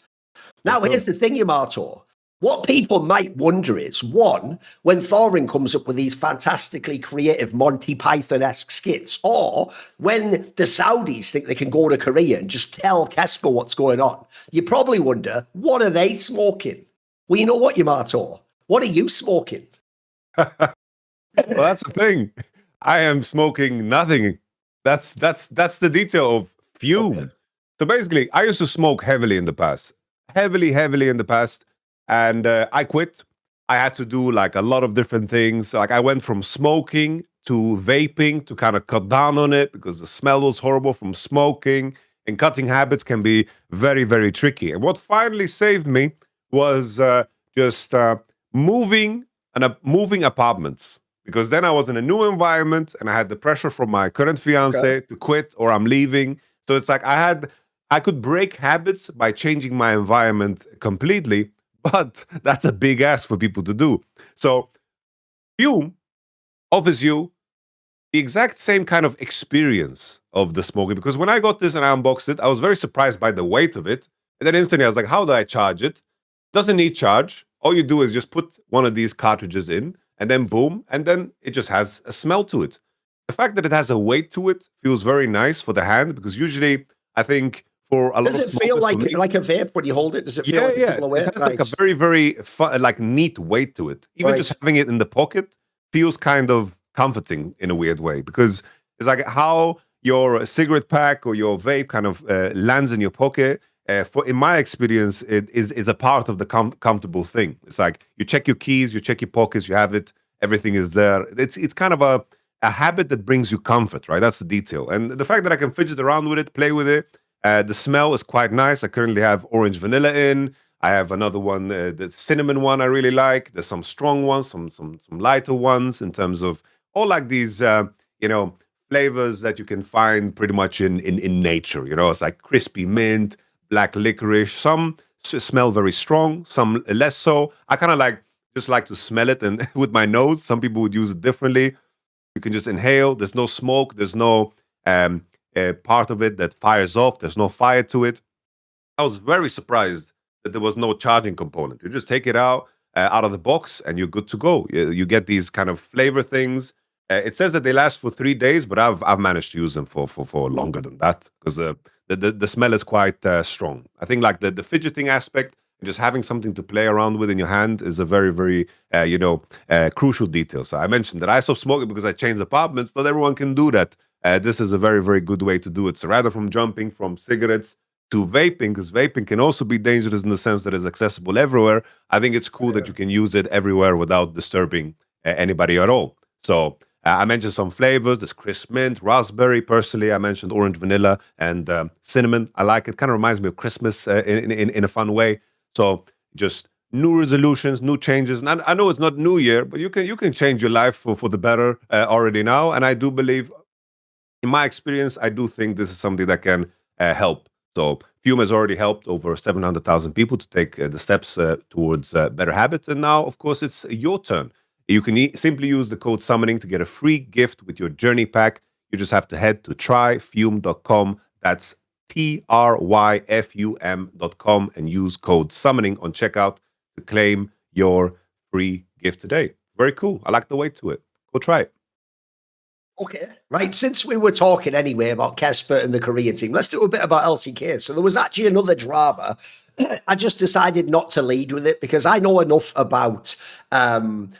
Now, here's the thing, Yamato. What people might wonder is, one, when Thorin comes up with these fantastically creative Monty Python-esque skits, or when the Saudis think they can go to Korea and just tell Kespa what's going on, you probably wonder, what are they smoking? Well, you know what, Yamato? What are you smoking? Well, that's the thing. I am smoking nothing. That's the detail of fume. Okay. So basically, I used to smoke heavily in the past. Heavily in the past. And I quit. I had to do like a lot of different things. Like I went from smoking to vaping to kind of cut down on it because the smell was horrible from smoking, and cutting habits can be very, very tricky. And what finally saved me was just moving apartments, because then I was in a new environment and I had the pressure from my current fiance to quit or I'm leaving. So it's like I could break habits by changing my environment completely, but that's a big ask for people to do. So Fume offers you the exact same kind of experience of the smoking, because when I got this and I unboxed it, I was very surprised by the weight of it. And then instantly I was like, how do I charge it? Doesn't need charge. All you do is just put one of these cartridges in and then boom, and then it just has a smell to it. The fact that it has a weight to it feels very nice for the hand, because usually I think for a lot does it feel like a vape when you hold it? Does it feel like a similar weight? It has like a very, very fun, like neat weight to it. Even just having it in the pocket feels kind of comforting in a weird way, because it's like how your cigarette pack or your vape kind of lands in your pocket. In my experience, it is a part of the comfortable thing. It's like you check your keys, you check your pockets, you have it, everything is there. It's kind of a habit that brings you comfort, right? That's the detail. And the fact that I can fidget around with it, play with it, the smell is quite nice. I currently have orange vanilla in. I have another one, the cinnamon one I really like. There's some strong ones, some lighter ones, in terms of all like these, flavors that you can find pretty much in nature. You know, it's like crispy mint, black licorice. Some smell very strong, some less so. I kind of just like to smell it and with my nose. Some people would use it differently. You can just inhale. There's no smoke. There's no part of it that fires off. There's no fire to it. I was very surprised that there was no charging component. You just take it out of the box and you're good to go. You get these kind of flavor things. It says that they last for 3 days, but I've managed to use them for longer than that because the smell is quite strong. I think like the fidgeting aspect and just having something to play around with in your hand is a very very crucial detail. So I mentioned that I stopped smoking because I changed apartments. Not everyone can do that. This is a very very good way to do it. So rather from jumping from cigarettes to vaping, because vaping can also be dangerous in the sense that it's accessible everywhere. I think it's cool that you can use it everywhere without disturbing anybody at all. So I mentioned some flavors. There's crisp mint, raspberry. Personally, I mentioned orange vanilla and cinnamon. I like it. Kind of reminds me of Christmas in a fun way. So just new resolutions, new changes. And I know it's not New Year, but you can change your life for the better already now. And I do believe, in my experience, I do think this is something that can help. So Fume has already helped over 700,000 people to take the steps towards better habits. And now, of course, it's your turn. You can simply use the code summoning to get a free gift with your journey pack. You just have to head to tryfume.com. That's tryfum.com and use code summoning on checkout to claim your free gift today. Very cool. I like the way to it. Go try it. Okay, right. Since we were talking anyway about Kespa and the Korea team, let's do a bit about LCK. So there was actually another drama. I just decided not to lead with it because I know enough about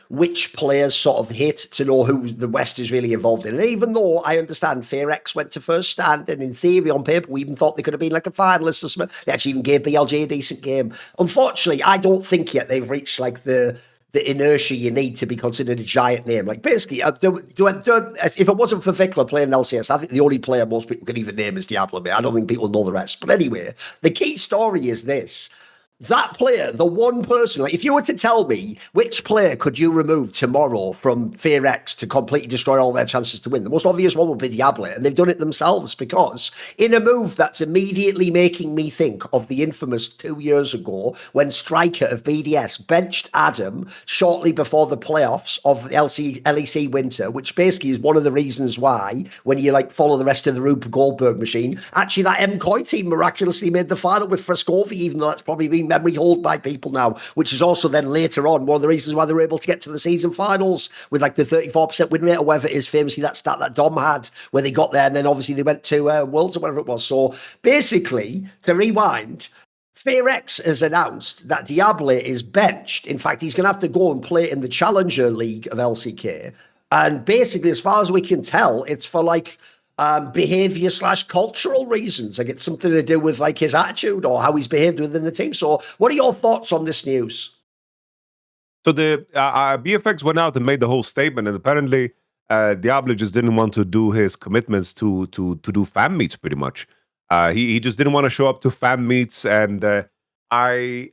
which players sort of hit to know who the West is really involved in. And even though I understand FearX went to first stand, and in theory, on paper, we even thought they could have been like a finalist or something. They actually even gave BLG a decent game. Unfortunately, I don't think yet they've reached like the inertia you need to be considered a giant name. Like basically, if it wasn't for Vikla playing LCS, I think the only player most people can even name is Diable. I don't think people know the rest. But anyway, the key story is this. That player, the one person, like if you were to tell me which player could you remove tomorrow from FearX to completely destroy all their chances to win, the most obvious one would be Diable, and they've done it themselves because in a move that's immediately making me think of the infamous 2 years ago when Striker of BDS benched Adam shortly before the playoffs of LEC Winter, which basically is one of the reasons why when you like follow the rest of the Rupert Goldberg machine, actually that MCOY team miraculously made the final with Frescovi, even though that's probably been memory hold by people now, which is also then later on one of the reasons why they were able to get to the season finals with like the 34% win rate or whatever it is, famously that stat that Dom had where they got there, and then obviously they went to Worlds or whatever it was. So basically, to rewind, FearX has announced that Diable is benched. In fact, he's going to have to go and play in the Challenger League of LCK. And basically, as far as we can tell, it's for like behavior/cultural reasons. Like it's something to do with like his attitude or how he's behaved within the team. So what are your thoughts on this news? So the BFX went out and made the whole statement, and apparently Diable just didn't want to do his commitments to do fan meets pretty much. He just didn't want to show up to fan meets, and I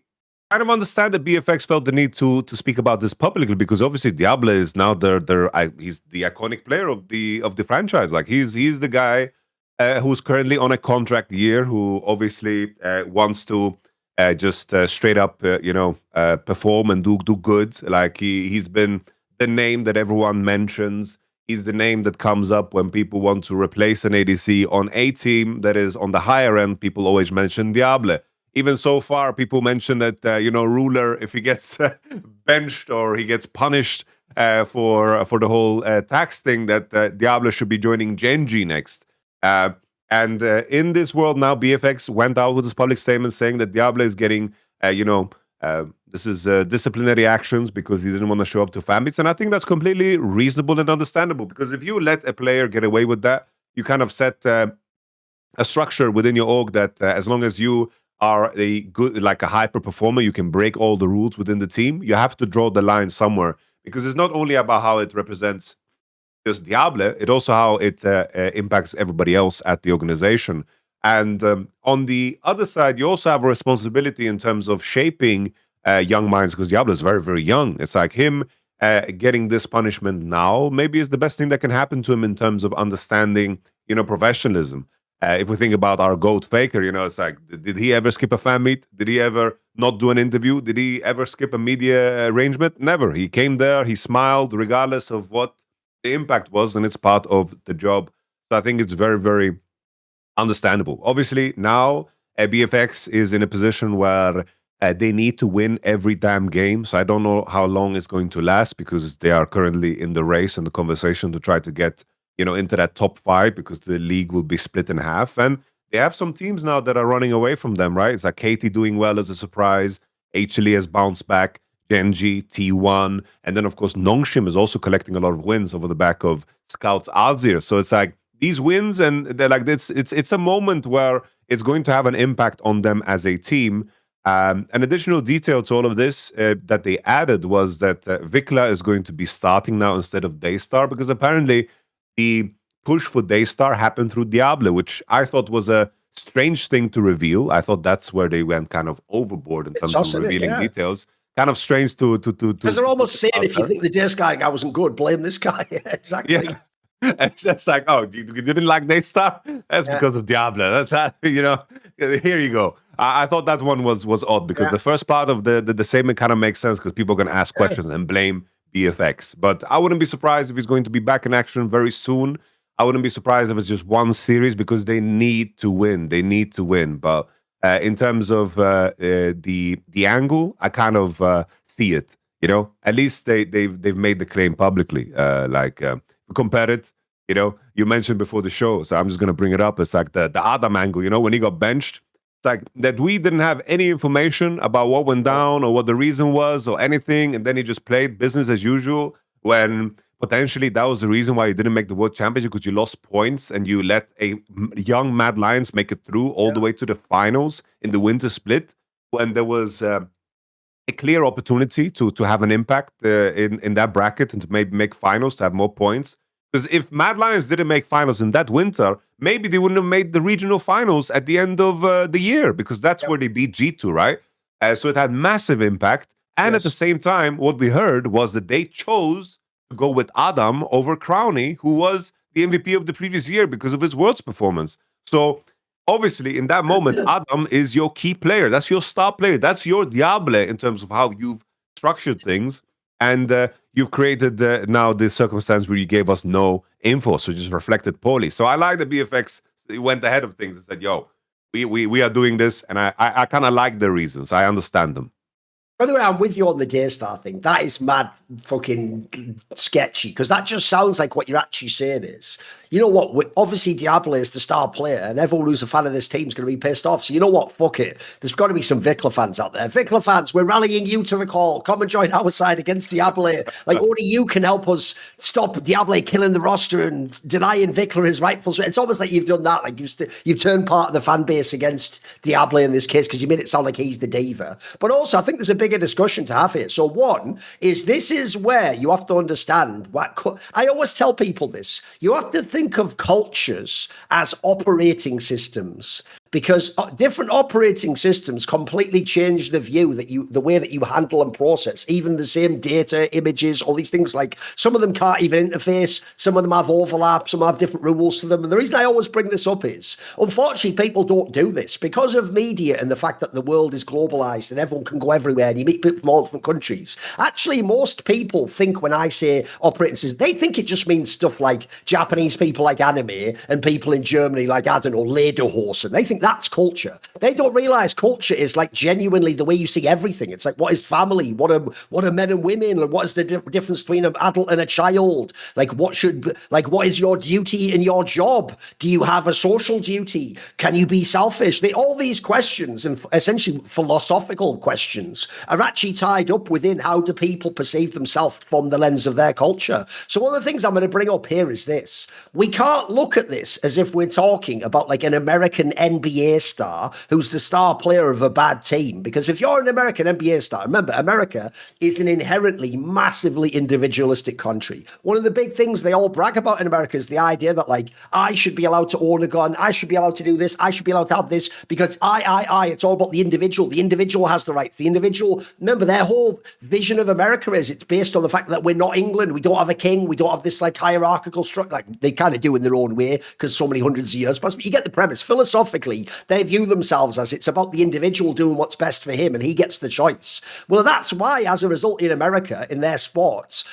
kind of understand that BFX felt the need to speak about this publicly because obviously Diable is now he's the iconic player of the franchise. Like he's the guy who's currently on a contract year, who obviously wants to just straight up perform and do good. Like he's been the name that everyone mentions. He's the name that comes up when people want to replace an ADC on a team that is on the higher end. People always mention Diable. Even so far, people mention that Ruler, if he gets benched or he gets punished for the whole tax thing, that Diable should be joining Genji next. And in this world now, BFX went out with this public statement saying that Diable is getting, this is disciplinary actions because he didn't want to show up to fan meets. And I think that's completely reasonable and understandable because if you let a player get away with that, you kind of set a structure within your org that as long as you are a good, like a hyper performer, you can break all the rules within the team. You have to draw the line somewhere because it's not only about how it represents just Diable, it also how it impacts everybody else at the organization. And on the other side, you also have a responsibility in terms of shaping young minds because Diable is very, very young. It's like him getting this punishment now maybe is the best thing that can happen to him in terms of understanding, professionalism. If we think about our GOAT Faker, it's like, did he ever skip a fan meet? Did he ever not do an interview? Did he ever skip a media arrangement? Never. He came there, he smiled, regardless of what the impact was, and it's part of the job. So I think it's very, very understandable. Obviously, now BFX is in a position where They need to win every damn game. So I don't know how long it's going to last because they are currently in the race and the conversation to try to get, into that top 5 because the league will be split in half. And they have some teams now that are running away from them, right? It's like KT doing well as a surprise. HLE has bounced back. Genji, T1, and then of course Nongshim is also collecting a lot of wins over the back of Scouts Alzir. So it's like these wins, and they're like it's a moment where it's going to have an impact on them as a team. An additional detail to all of this that they added was that Vikla is going to be starting now instead of Daystar, because apparently the push for Daystar happened through Diable, which I thought was a strange thing to reveal. I thought that's where they went kind of overboard in terms of revealing details. Kind of strange to because they're almost saying if you think the Daystar guy wasn't good, blame this guy. Exactly. Yeah. It's just like, oh, you didn't like Daystar? That's because of Diable. Here you go. I thought that one was odd because the first part of the statement kind of makes sense because people are going to ask questions and blame BFX. But I wouldn't be surprised if he's going to be back in action very soon. I wouldn't be surprised if it's just one series because they need to win. They need to win. But in terms of the angle, I kind of see it. At least they've made the claim publicly. Compare it. You mentioned before the show, so I'm just gonna bring it up. It's like the Adam angle. When he got benched, it's like that we didn't have any information about what went down or what the reason was or anything, and then he just played business as usual. When potentially that was the reason why you didn't make the World Championship, because you lost points and you let a young Mad Lions make it through all the way to the finals in the winter split, when there was a clear opportunity to have an impact in that bracket and to maybe make finals to have more points. Because if Mad Lions didn't make finals in that winter, maybe they wouldn't have made the regional finals at the end of the year, because that's where they beat G2, right? So it had massive impact. And at the same time, what we heard was that they chose to go with Adam over Crownie, who was the MVP of the previous year because of his Worlds performance. So obviously, in that moment, Adam is your key player. That's your star player. That's your Diable in terms of how you've structured things. And you've created now this circumstance where you gave us no info, so just reflected poorly. So I like the BFX went ahead of things and said, yo, we are doing this. And I kind of like the reasons. I understand them. By the way, I'm with you on the Daystar thing. That is mad fucking sketchy, because that just sounds like what you're actually saying is, you know what, obviously Diable is the star player and everyone who's a fan of this team is going to be pissed off. So you know what, fuck it. There's got to be some Vikla fans out there. Vikla fans, we're rallying you to the call. Come and join our side against Diable. Like, only you can help us stop Diable killing the roster and denying Vikla his rightful. It's almost like you've done that. Like you've turned part of the fan base against Diable in this case because you made it sound like he's the diva. But also, I think there's a bigger discussion to have here. So one is, this is where you have to understand what I always tell people this. You have to think of cultures as operating systems, because different operating systems completely change the way that you handle and process even the same data, images, all these things. Like, some of them can't even interface, some of them have overlap, some have different rules to them. And the reason I always bring this up is, unfortunately, people don't do this because of media and the fact that the world is globalized and everyone can go everywhere and you meet people from all different countries. Actually, most people think when I say operating systems, they think it just means stuff like Japanese people like anime and people in Germany like, I don't know, Lederhosen. They think that's culture. They don't realize culture is like genuinely the way you see everything. It's like, what is family? What are men and women? Like, what is the difference between an adult and a child? Like, what is your duty in your job? Do you have a social duty? Can you be selfish? All these questions, and essentially philosophical questions, are actually tied up within how do people perceive themselves from the lens of their culture. So one of the things I'm going to bring up here is this. We can't look at this as if we're talking about like an American NBA star who's the star player of a bad team. Because if you're an American NBA star, remember, America is an inherently massively individualistic country. One of the big things they all brag about in America is the idea that, like, I should be allowed to own a gun, I should be allowed to do this, I should be allowed to have this, because it's all about the individual. The individual has the rights. The individual, remember, their whole vision of America is it's based on the fact that we're not England. We don't have a king. We don't have this like hierarchical structure. Like, they kind of do in their own way because so many hundreds of years past. But you get the premise. Philosophically, Chovy, they view themselves as it's about the individual doing what's best for him and he gets the choice. Well, that's why, as a result, in America, in their sports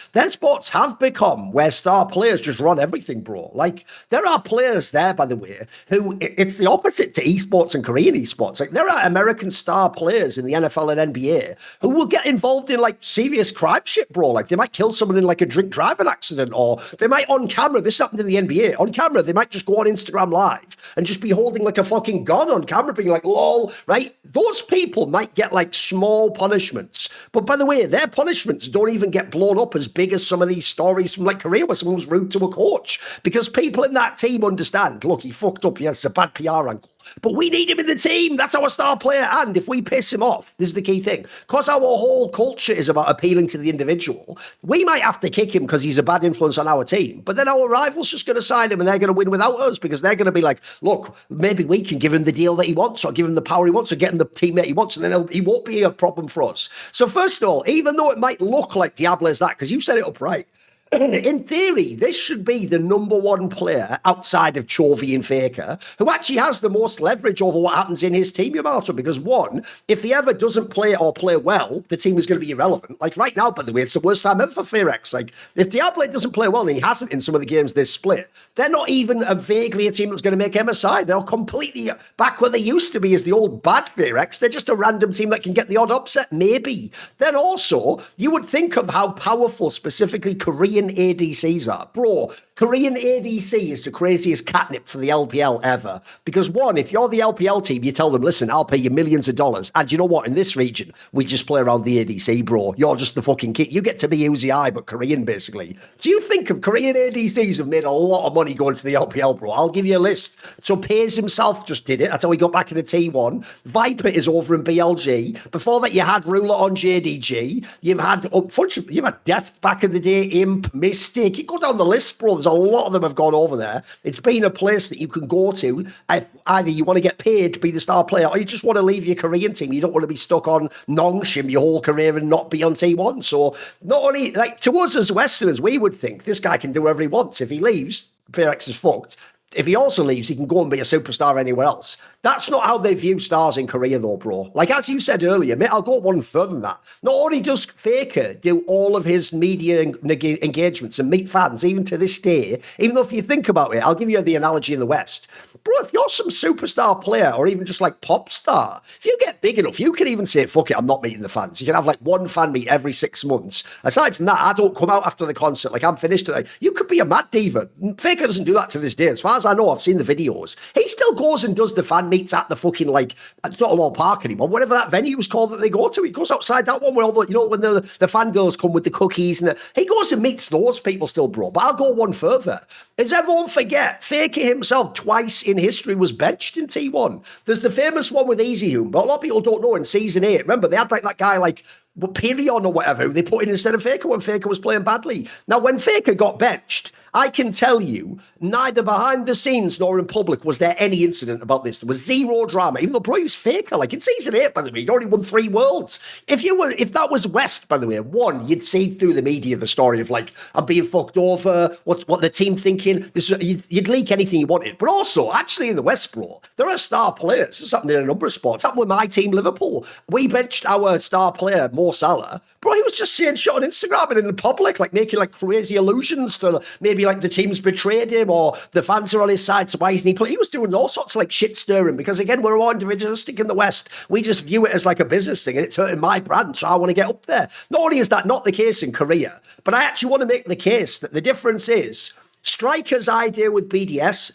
have become where star players just run everything, bro. Like, there are players there, by the way, who it's the opposite to esports and Korean esports. Like, there are American star players in the NFL and NBA who will get involved in like serious crime shit, bro. Like, they might kill someone in like a drink driving accident, or they might on camera, this happened in the NBA, on camera, they might just go on Instagram Live and just be holding like a fucking gun on camera, being like, lol, right? Those people might get like small punishments. But by the way, their punishments don't even get blown up as big as some of these stories from like Korea where someone was rude to a coach, because people in that team understand, look, he fucked up, he has a bad PR angle, but we need him in the team. That's our star player. And if we piss him off, this is the key thing, because our whole culture is about appealing to the individual, we might have to kick him because he's a bad influence on our team. But then our rival's just going to sign him and they're going to win without us, because they're going to be like, look, maybe we can give him the deal that he wants, or give him the power he wants, or get him the teammate he wants, and then he won't be a problem for us. So first of all, even though it might look like Diable is that, because you set it up right, in theory, this should be the number one player outside of Chovy and Faker who actually has the most leverage over what happens in his team, Yamato, because one, if he ever doesn't play or play well, the team is going to be irrelevant. Like right now, by the way, it's the worst time ever for FearX. Like, if Diable doesn't play well, and he hasn't in some of the games this split, they're not even vaguely a team that's going to make MSI. They're completely back where they used to be as the old bad FearX. They're just a random team that can get the odd upset, maybe. Then also, you would think of how powerful specifically Korean ADCs are. Bro, Korean ADC is the craziest catnip for the LPL ever. Because one, if you're the LPL team, you tell them, listen, I'll pay you millions of dollars. And you know what? In this region, we just play around the ADC, bro. You're just the fucking kid. You get to be Uzi, but Korean, basically. Do you think of Korean ADCs have made a lot of money going to the LPL, bro? I'll give you a list. So Pays himself just did it. That's how he got back in the T1. Viper is over in BLG. Before that, you had Ruler on JDG. You've had Death back in the day, Imp, Mystic. You go down the list, bro. There's a lot of them have gone over there. It's been a place that you can go to. Either you want to get paid to be the star player, or you just want to leave your Korean team. You don't want to be stuck on Nongshim your whole career and not be on T1. So not only, like, to us as Westerners, we would think this guy can do whatever he wants. If he leaves, FearX is fucked. If he also leaves, he can go and be a superstar anywhere else. That's not how they view stars in Korea, though, bro. Like, as you said earlier, mate, I'll go one further than that. Not only does Faker do all of his media engagements and meet fans, even to this day, even though if you think about it, I'll give you the analogy in the West. Bro, if you're some superstar player or even just like pop star, if you get big enough, you can even say, fuck it, I'm not meeting the fans. You can have like one fan meet every 6 months. Aside from that, I don't come out after the concert. Like, I'm finished today. You could be a mad diva. Faker doesn't do that to this day. As far as I know, I've seen the videos. He still goes and does the fan meets at the fucking, like, it's not a Law Park anymore, whatever that venue is called that they go to. He goes outside that one where all the, you know, when the fangirls come with the cookies and he goes and meets those people still, bro. But I'll go one further. As everyone forget, Faker himself twice in history was benched in T1. There's the famous one with EasyHoom, but a lot of people don't know in season 8. Remember, they had like that guy like Perion or whatever, who they put in instead of Faker when Faker was playing badly. Now, when Faker got benched, I can tell you, neither behind the scenes nor in public was there any incident about this. There was zero drama, even though bro, he was Faker. Like in season 8, by the way, he'd already won 3 worlds. If that was West, by the way, one, you'd see through the media the story of like, I'm being fucked over, what the team thinking. You'd leak anything you wanted. But also, actually in the West, bro, there are star players. It's happened in a number of sports. It's happened with my team, Liverpool. We benched our star player, Mo Salah. Bro, he was just saying shit on Instagram and in the public, like making like crazy allusions to maybe like the team's betrayed him or the fans are on his side, so why isn't he playing? He was doing all sorts of like shit stirring because again, we're all individualistic in the West. We just view it as like a business thing and it's hurting my brand, so I want to get up there. Not only is that not the case in Korea, but I actually want to make the case that the difference is Striker's idea with BDS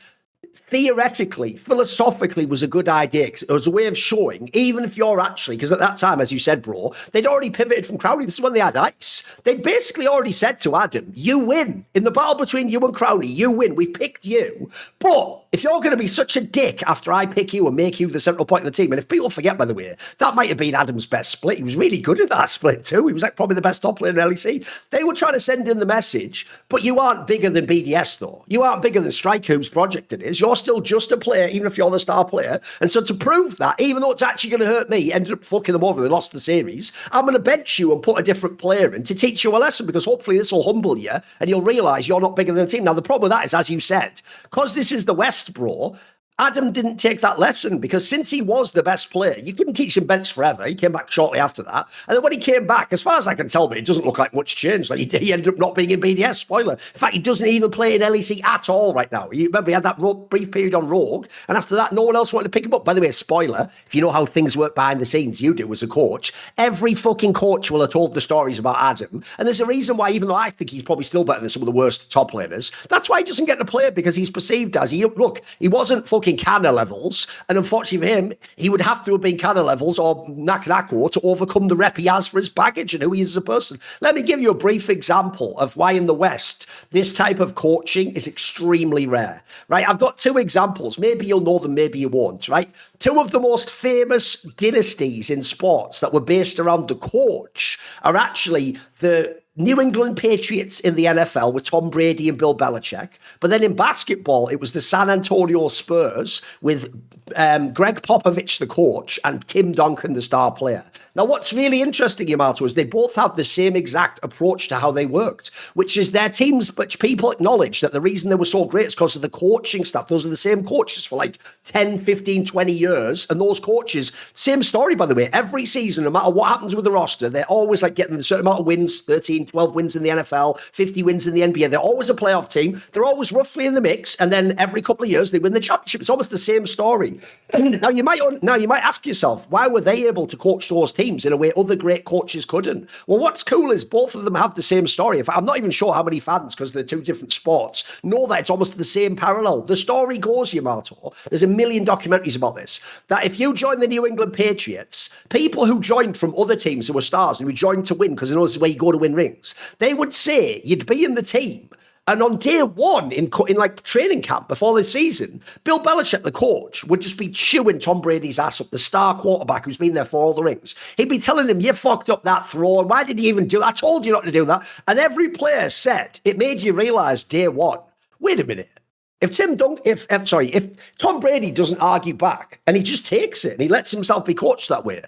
theoretically, philosophically was a good idea. It was a way of showing, even if you're actually, because at that time, as you said, bro, they'd already pivoted from Crowley. This is when they had Ice. They'd basically already said to Adam, you win. In the battle between you and Crowley, you win. We picked you. But if you're going to be such a dick after I pick you and make you the central point of the team, and if people forget, by the way, that might have been Adam's best split. He was really good at that split too. He was like probably the best top player in LEC. They were trying to send in the message, but you aren't bigger than BDS though. You aren't bigger than Strike, whose project it is. You're still just a player, even if you're the star player. And so to prove that, even though it's actually going to hurt me, ended up fucking them over. They lost the series. I'm going to bench you and put a different player in to teach you a lesson, because hopefully this will humble you and you'll realize you're not bigger than the team. Now, the problem with that is, as you said, because this is the West, bro, Adam didn't take that lesson because since he was the best player, you couldn't keep him benched forever. He came back shortly after that. And then when he came back, as far as I can tell, it doesn't look like much change. Like he ended up not being in BDS, spoiler. In fact, he doesn't even play in LEC at all right now. You remember he had that brief period on Rogue, and after that, no one else wanted to pick him up. By the way, spoiler, if you know how things work behind the scenes, you do as a coach, every fucking coach will have told the stories about Adam. And there's a reason why, even though I think he's probably still better than some of the worst top laners, that's why he doesn't get to play, because he's perceived as, he wasn't fucking Canna levels. And unfortunately for him, he would have to have been Canna levels or Nakanako to overcome the rep he has for his baggage and who he is as a person. Let me give you a brief example of why in the West, this type of coaching is extremely rare, right? I've got two examples. Maybe you'll know them, maybe you won't, right? Two of the most famous dynasties in sports that were based around the coach are actually the New England Patriots in the NFL with Tom Brady and Bill Belichick. But then in basketball, it was the San Antonio Spurs with Greg Popovich, the coach, and Tim Duncan, the star player. Now, what's really interesting, Yamato, is they both have the same exact approach to how they worked, which is their teams, which people acknowledge that the reason they were so great is because of the coaching stuff. Those are the same coaches for like 10, 15, 20 years. And those coaches, same story, by the way, every season, no matter what happens with the roster, they're always like getting a certain amount of wins, 13, 12 wins in the NFL, 50 wins in the NBA. They're always a playoff team. They're always roughly in the mix. And then every couple of years, they win the championship. It's almost the same story. Now you might ask yourself, why were they able to coach those teams in a way other great coaches couldn't? Well, what's cool is both of them have the same story. I'm not even sure how many fans, because they're two different sports, know that it's almost the same parallel. The story goes, Yamato, there's a million documentaries about this, that if you join the New England Patriots, people who joined from other teams who were stars and who joined to win, because they know this is where you go to win rings, they would say you'd be in the team. And on day one, in like training camp before the season, Bill Belichick, the coach, would just be chewing Tom Brady's ass up, the star quarterback who's been there for all the rings. He'd be telling him, you fucked up that throw. Why did you even do that? I told you not to do that. And every player said, it made you realize day one, wait a minute. If Tom Brady doesn't argue back and he just takes it and he lets himself be coached that way,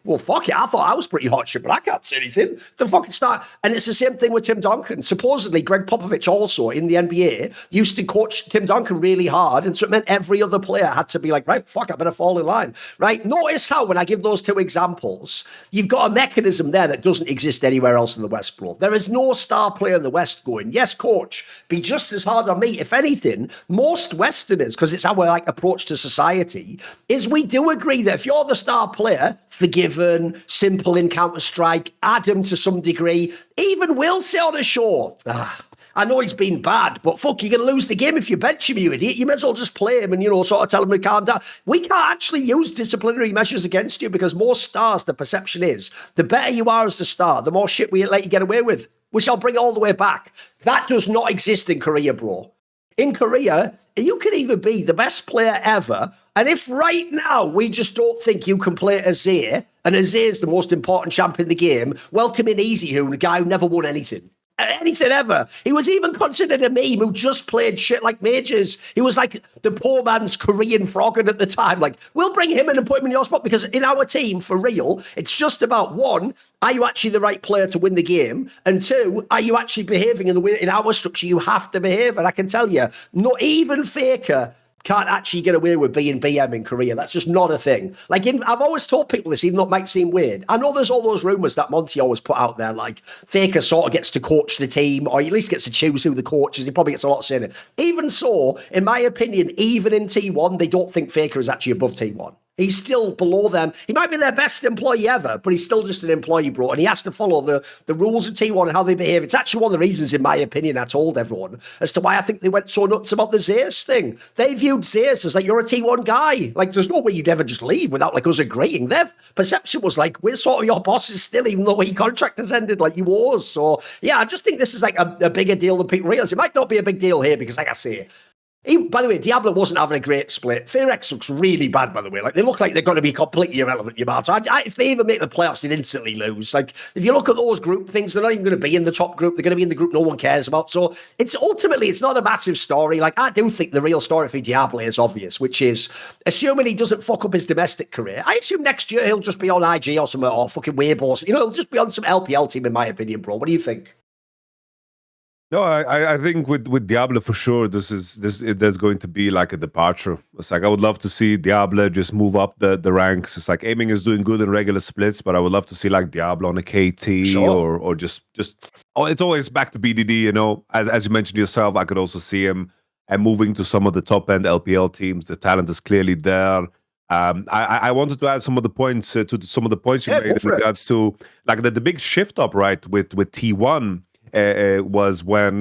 well, fuck it. I thought I was pretty hot shit, but I can't say anything. The fucking start. And it's the same thing with Tim Duncan. Supposedly, Greg Popovich also in the NBA used to coach Tim Duncan really hard. And so it meant every other player had to be like, right, fuck, I better fall in line, right? Notice how when I give those two examples, you've got a mechanism there that doesn't exist anywhere else in the West, bro. There is no star player in the West going, yes, coach, be just as hard on me. If anything, most Westerners, because it's our approach to society, is we do agree that if you're the star player, Forgiven, Simple in Counter-Strike, Adam to some degree, even Will say on a show, I know he's been bad, but fuck, you're going to lose the game if you bench him, you idiot. You may as well just play him and, sort of tell him to calm down. We can't actually use disciplinary measures against you because most stars, the perception is, the better you are as a star, the more shit we let you get away with, which I'll bring all the way back. That does not exist in Korea, bro. In Korea, you can even be the best player ever, and if right now we just don't think you can play Azir, and Azir is the most important champ in the game, welcome in EasyHoon, a guy who never won anything ever. He was even considered a meme who just played shit like mages. He was like the poor man's Korean Froggen at the time. Like, we'll bring him in and put him in your spot because in our team, for real, it's just about one, are you actually the right player to win the game? And two, are you actually behaving in the way in our structure you have to behave? And I can tell you, not even Faker can't actually get away with being BM in Korea. That's just not a thing. Like, I've always told people this, even though it might seem weird. I know there's all those rumors that Monty always put out there, like Faker sort of gets to coach the team, or at least gets to choose who the coach is. He probably gets a lot saying it. Even so, in my opinion, even in T1, they don't think Faker is actually above T1. He's still below them. He might be their best employee ever, but he's still just an employee, bro. And he has to follow the rules of T1 and how they behave. It's actually one of the reasons, in my opinion, I told everyone as to why I think they went so nuts about the Zeus thing. They viewed Zeus as like, you're a T1 guy. Like, there's no way you'd ever just leave without like us agreeing. Their perception was like, we're sort of your bosses still, even though your contract has ended, like you was. So, yeah, I just think this is like a bigger deal than people realize. It might not be a big deal here because, like I say, by the way, Diable wasn't having a great split. FearX looks really bad, by the way. Like, they look like they're going to be completely irrelevant, Yamato. If they even make the playoffs, they'd instantly lose. Like, if you look at those group things, they're not even going to be in the top group. They're going to be in the group no one cares about. So, it's not a massive story. Like, I do think the real story for Diable is obvious, which is, assuming he doesn't fuck up his domestic career, I assume next year he'll just be on IG or something, or fucking Weibo. He'll just be on some LPL team, in my opinion, bro. What do you think? No, I think with Diable for sure, there's going to be like a departure. It's like I would love to see Diable just move up the ranks. It's like aiming is doing good in regular splits, but I would love to see like Diable on a KT Sure. or just oh, it's always back to BDD. You know, as you mentioned yourself, I could also see him and moving to some of the top end LPL teams. The talent is clearly there. I wanted to add some of the points to some of the points you Yeah, made go in for it. regards to like the big shift up right with T1 was when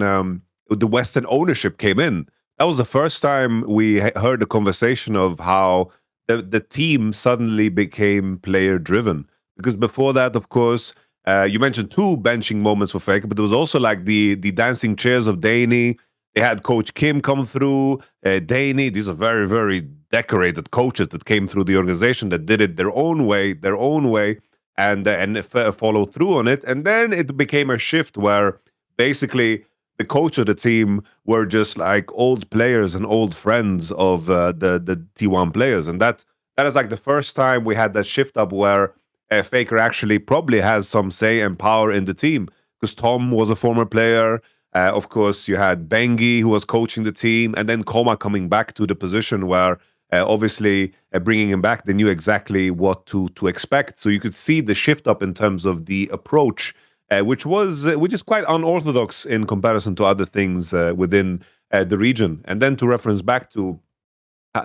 the Western ownership came in. That was the first time we heard the conversation of how the team suddenly became player driven. Because before that, of course, you mentioned two benching moments for Faker, but there was also like the dancing chairs of Danny. They had Coach Kim come through, Danny. These are very, very decorated coaches that came through the organization that did it their own way, and follow through on it. And then it became a shift where basically the coach of the team were just like old players and old friends of the T1 players, and that is like the first time we had that shift up where Faker actually probably has some say and power in the team because Tom was a former player. Of course, you had Bengi who was coaching the team, and then Koma coming back to the position where obviously bringing him back, they knew exactly what to expect. So you could see the shift up in terms of the approach, which is quite unorthodox in comparison to other things within the region. And then to reference back to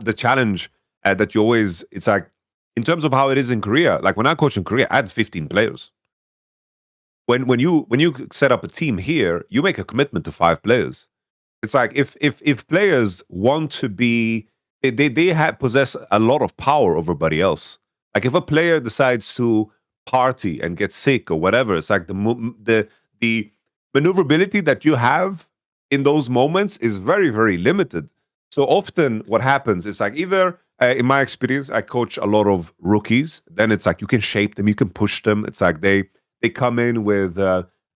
the challenge that you always, it's like in terms of how it is in Korea. Like when I coach in Korea, I had 15 players. When you set up a team here, you make a commitment to 5 players. It's like if players want to be, possess a lot of power over everybody else. Like if a player decides to party and get sick or whatever, it's like the maneuverability that you have in those moments is very, very limited. So often what happens is like either in my experience, I coach a lot of rookies. Then it's like you can shape them, you can push them. It's like they come in with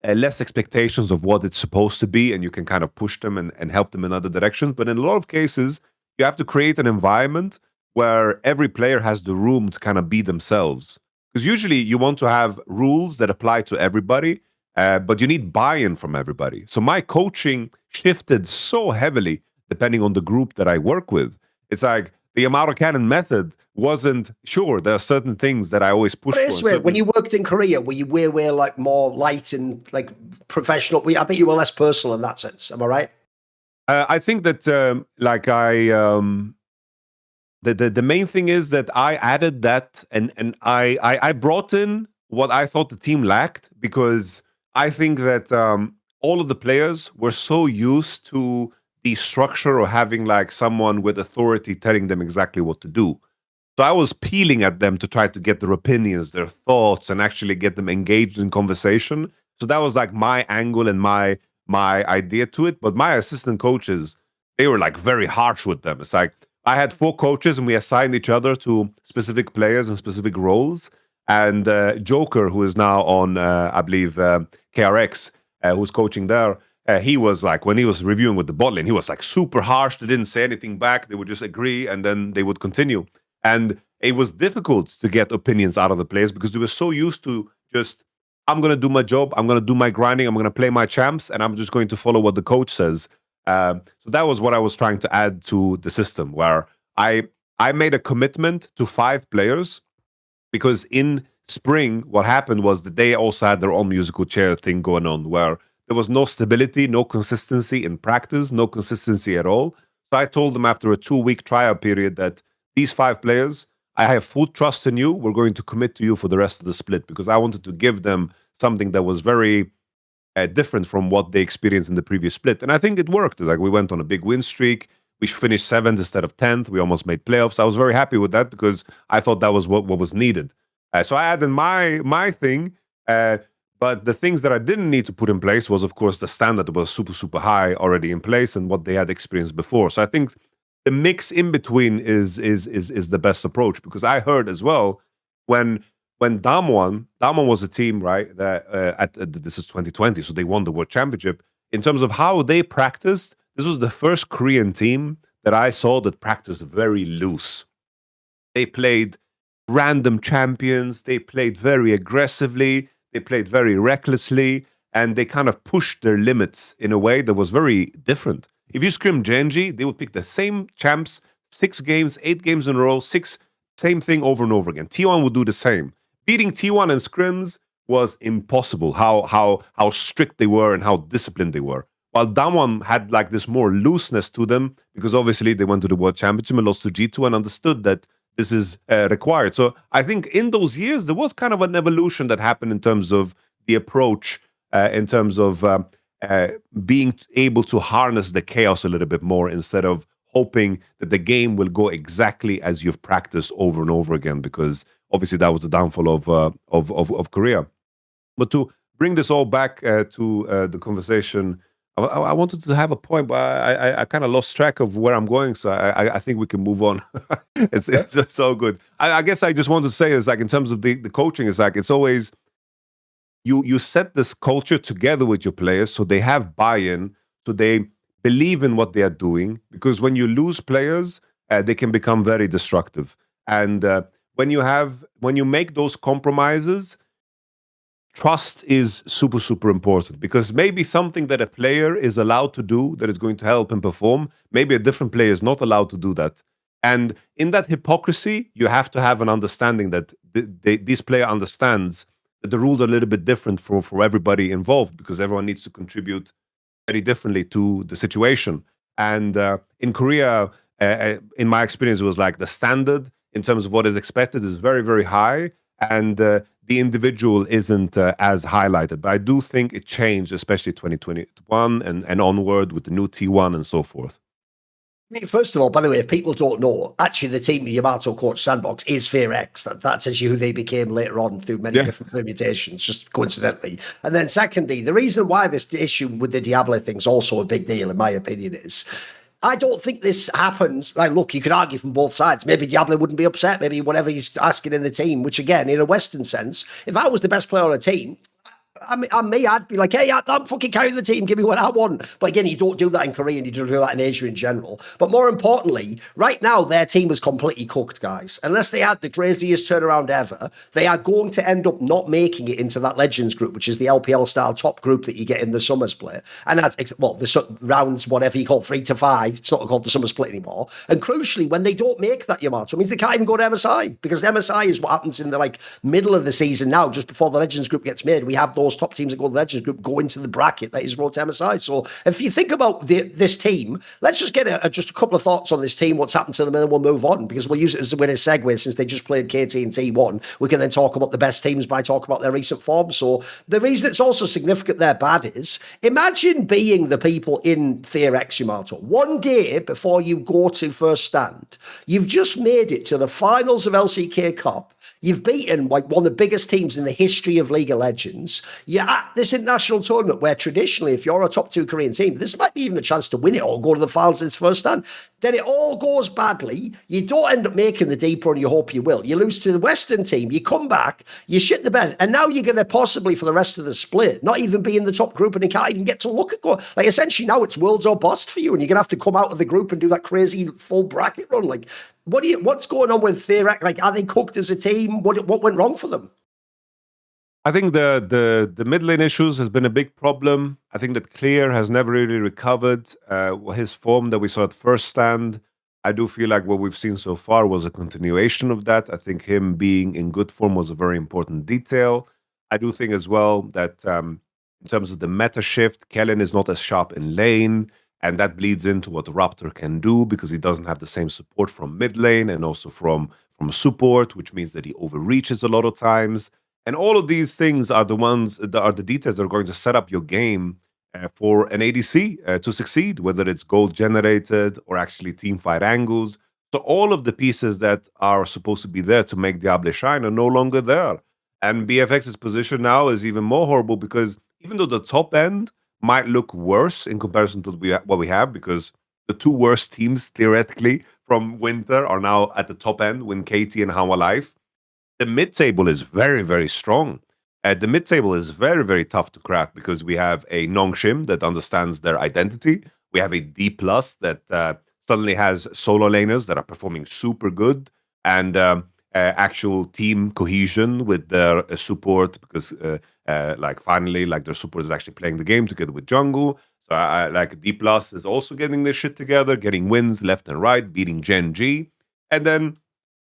less expectations of what it's supposed to be, and you can kind of push them and help them in other directions. But in a lot of cases, you have to create an environment where every player has the room to kind of be themselves. Because usually you want to have rules that apply to everybody, but you need buy-in from everybody. So my coaching shifted so heavily depending on the group that I work with. It's like the YamatoCannon method wasn't sure. There are certain things that I always push But for. this way, when you worked in Korea, were you way like more light and like professional? I bet you were less personal in that sense. Am I right? I think that the main thing is that I added that and I brought in what I thought the team lacked because I think that all of the players were so used to the structure or having like someone with authority telling them exactly what to do. So I was peeling at them to try to get their opinions, their thoughts, and actually get them engaged in conversation. So that was like my angle and my idea to it. But my assistant coaches, they were like very harsh with them. It's like I had 4 coaches and we assigned each other to specific players and specific roles. And Joker, who is now on, I believe, KRX, who's coaching there, he was like, when he was reviewing with the bot lane, he was like super harsh. They didn't say anything back. They would just agree and then they would continue. And it was difficult to get opinions out of the players because they were so used to just, I'm going to do my job. I'm going to do my grinding. I'm going to play my champs and I'm just going to follow what the coach says. So that was what I was trying to add to the system where I made a commitment to 5 players because in spring, what happened was that they also had their own musical chair thing going on where there was no stability, no consistency in practice, no consistency at all. So I told them after a 2-week trial period that these 5 players, I have full trust in you. We're going to commit to you for the rest of the split because I wanted to give them something that was very different from what they experienced in the previous split. And I think it worked. Like we went on a big win streak. We finished 7th instead of 10th. We almost made playoffs. I was very happy with that because I thought that was what was needed. So I added my thing. But the things that I didn't need to put in place was, of course, the standard was super, super high already in place and what they had experienced before. So I think the mix in between is the best approach because I heard as well when Damwon was a team, right, that this is 2020, so they won the World Championship. In terms of how they practiced, this was the first Korean team that I saw that practiced very loose. They played random champions. They played very aggressively. They played very recklessly. and they kind of pushed their limits in a way that was very different. If you scrim Genji, they would pick the same champs, 6 games, 8 games in a row, same thing over and over again. T1 would do the same. Beating T1 in scrims was impossible. How strict they were and how disciplined they were. While Damwon had like this more looseness to them, because obviously they went to the World Championship and lost to G2 and understood that this is required. So I think in those years, there was kind of an evolution that happened in terms of the approach, in terms of being able to harness the chaos a little bit more instead of hoping that the game will go exactly as you've practiced over and over again, because obviously that was the downfall of Korea. But to bring this all back to the conversation, I wanted to have a point, but I kind of lost track of where I'm going, so I think we can move on. it's so good. I guess I just want to say is like in terms of the coaching, it's like it's always you set this culture together with your players so they have buy-in, so they believe in what they are doing. Because when you lose players, they can become very destructive. And when you make those compromises, trust is super important, because maybe something that a player is allowed to do that is going to help him perform, maybe a different player is not allowed to do that. And in that hypocrisy, you have to have an understanding that this player understands that the rules are a little bit different for everybody involved, because everyone needs to contribute very differently to the situation. And in Korea, in my experience, it was like the standard in terms of what is expected is very high, and the individual isn't as highlighted. But I do think it changed, especially 2021 and onward with the new T1 and so forth. I mean, first of all, by the way, if people don't know, actually the team Yamato coach Sandbox is FearX. That's actually who they became later on through many different permutations, just coincidentally. And then secondly, the reason why this issue with the Diable thing is also a big deal, in my opinion, is I don't think this happens. Like, look, you could argue from both sides. Maybe Diable wouldn't be upset. Maybe whatever he's asking in the team, which again, in a Western sense, if I was the best player on a team, I'd be like, hey, I'm fucking carrying the team. Give me what I want. But again, you don't do that in Korea, and you don't do that in Asia in general. But more importantly, right now, their team is completely cooked, guys. Unless they had the craziest turnaround ever, they are going to end up not making it into that Legends group, which is the LPL-style top group that you get in the summer split. And that's, well, the rounds, whatever you call 3 to 5, it's not called the summer split anymore. And crucially, when they don't make that Yamato, it means they can't even go to MSI, because the MSI is what happens in the middle of the season now, just before the Legends group gets made. We have those top teams that go to the Legends group go into the bracket that is road to MSI. So if you think about this team, let's just get just a couple of thoughts on this team, what's happened to them, and then we'll move on, because we'll use it as a segue. Since they just played KT and T1, we can then talk about the best teams by talking about their recent form. So the reason it's also significant they're bad is, imagine being the people in FearX Yamato. One day before you go to first stand, you've just made it to the finals of LCK Cup. You've beaten one of the biggest teams in the history of League of Legends. You're at this international tournament where traditionally, if you're a top 2 Korean team, this might be even a chance to win it or go to the finals its first stand. Then it all goes badly. You don't end up making the deep run you hope you will. You lose to the Western team. You come back, you shit the bed, and now you're going to possibly, for the rest of the split, not even be in the top group, and you can't even get to look at go. Essentially now it's worlds or bust for you, and you're going to have to come out of the group and do that crazy full bracket run. What's going on with FearX? Are they cooked as a team? What went wrong for them? I think the mid lane issues has been a big problem. I think that Clear has never really recovered his form that we saw at first stand. I do feel like what we've seen so far was a continuation of that. I think him being in good form was a very important detail. I do think as well that in terms of the meta shift, Kellen is not as sharp in lane, and that bleeds into what Raptor can do, because he doesn't have the same support from mid lane and also from support, which means that he overreaches a lot of times. And all of these things are the ones that are the details that are going to set up your game for an ADC to succeed, whether it's gold generated or actually team fight angles. So all of the pieces that are supposed to be there to make Diable shine are no longer there. And BFX's position now is even more horrible, because even though the top end might look worse in comparison to what we have, because the 2 worst teams theoretically from Winter are now at the top end with KT and Hanwha Life. The mid-table is very strong. The mid-table is very tough to crack, because we have a Nongshim that understands their identity. We have a D+ that suddenly has solo laners that are performing super good. And actual team cohesion with their support, because like finally, like their support is actually playing the game together with jungle. So I like D Plus is also getting their shit together, getting wins left and right, beating Gen G, and then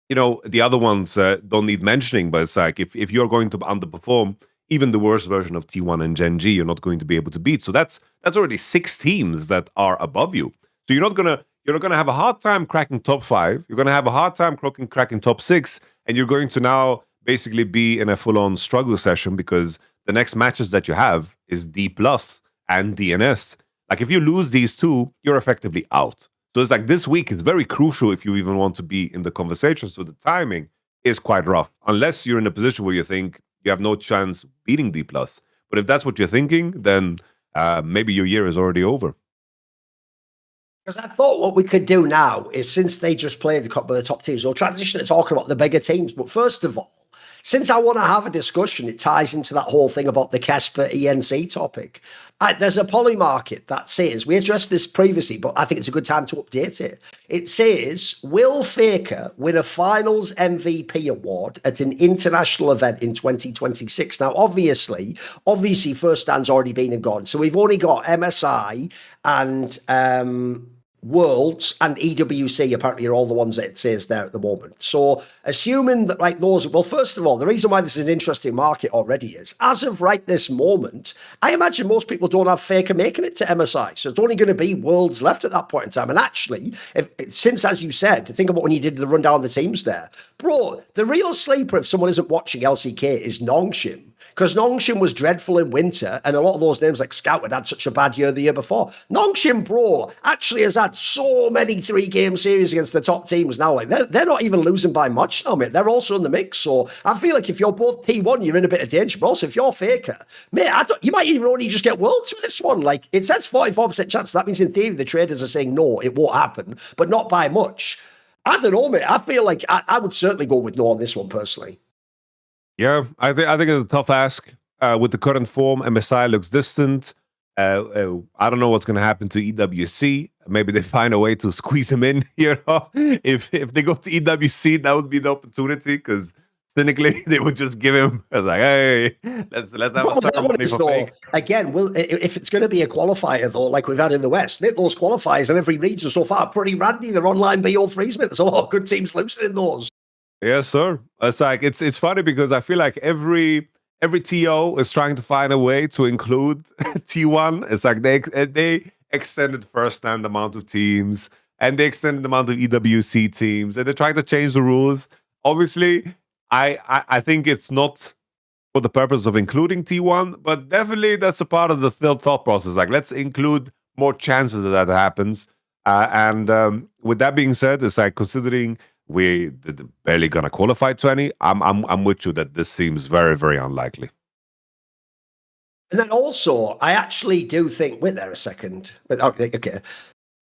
the other ones don't need mentioning. But it's like if you're going to underperform, even the worst version of T1 and Gen G, you're not going to be able to beat. So that's already 6 teams that are above you. So you're not gonna have a hard time cracking top 5. You're gonna have a hard time cracking top 6, and you're going to now basically be in a full-on struggle session, because the next matches that you have is D plus and DNS. Like if you lose these two, you're effectively out. So it's like this week is very crucial if you even want to be in the conversation. So the timing is quite rough, unless you're in a position where you think you have no chance beating D plus. But if that's what you're thinking, then maybe your year is already over. Because I thought what we could do now is, since they just played a couple of the top teams, we'll transition to talking about the bigger teams. But first of all, since I want to have a discussion, it ties into that whole thing about the Kespa ENC topic. There's a poly market that says, we addressed this previously, but I think it's a good time to update it. It says, will Faker win a finals MVP award at an international event in 2026? Now, obviously, first stand's already been and gone. So we've only got MSI and Worlds and EWC apparently are all the ones that it says there at the moment. So assuming that those, well, first of all, the reason why this is an interesting market already is, as of right this moment, I imagine most people don't have Faker making it to MSI. So it's only going to be Worlds left at that point in time. And actually, since, as you said, to think about when you did the rundown of the teams there, bro, the real sleeper, if someone isn't watching LCK, is Nongshim. Because Nongshim was dreadful in winter, and a lot of those names like Scout had such a bad year the year before. Nongshim, bro, actually has had so many 3-game series against the top teams now. Like they're not even losing by much now, mate. They're also in the mix. So I feel like if you're both T1, you're in a bit of danger. But also, if you're Faker, mate, you might even only just get Worlds with this one. Like it says 44% chance. That means in theory the traders are saying no, it won't happen, but not by much. I don't know, mate. I feel like I would certainly go with no on this one personally. Yeah, I think it's a tough ask. With the current form, MSI looks distant. I don't know what's going to happen to EWC. Maybe they find a way to squeeze him in. If they go to EWC, that would be the opportunity, because cynically they would just give him like, hey, let's have a ceremony for Fake. Again, if it's going to be a qualifier though, like we've had in the West, mate, those qualifiers in every region so far pretty randy. They're online BO3s, mate. There's a lot of good teams losing in those. Yes, sir. It's like it's funny because I feel like every TO is trying to find a way to include T1. It's like they extended first stand amount of teams, and they extended the amount of EWC teams, and they're trying to change the rules. Obviously, I think it's not for the purpose of including T1, but definitely that's a part of the thought process. Like, let's include more chances that happens. And with that being said, it's like, considering we barely gonna qualify 20, I'm with you that this seems very, very unlikely. And then also, I actually do think, wait there a second. Okay.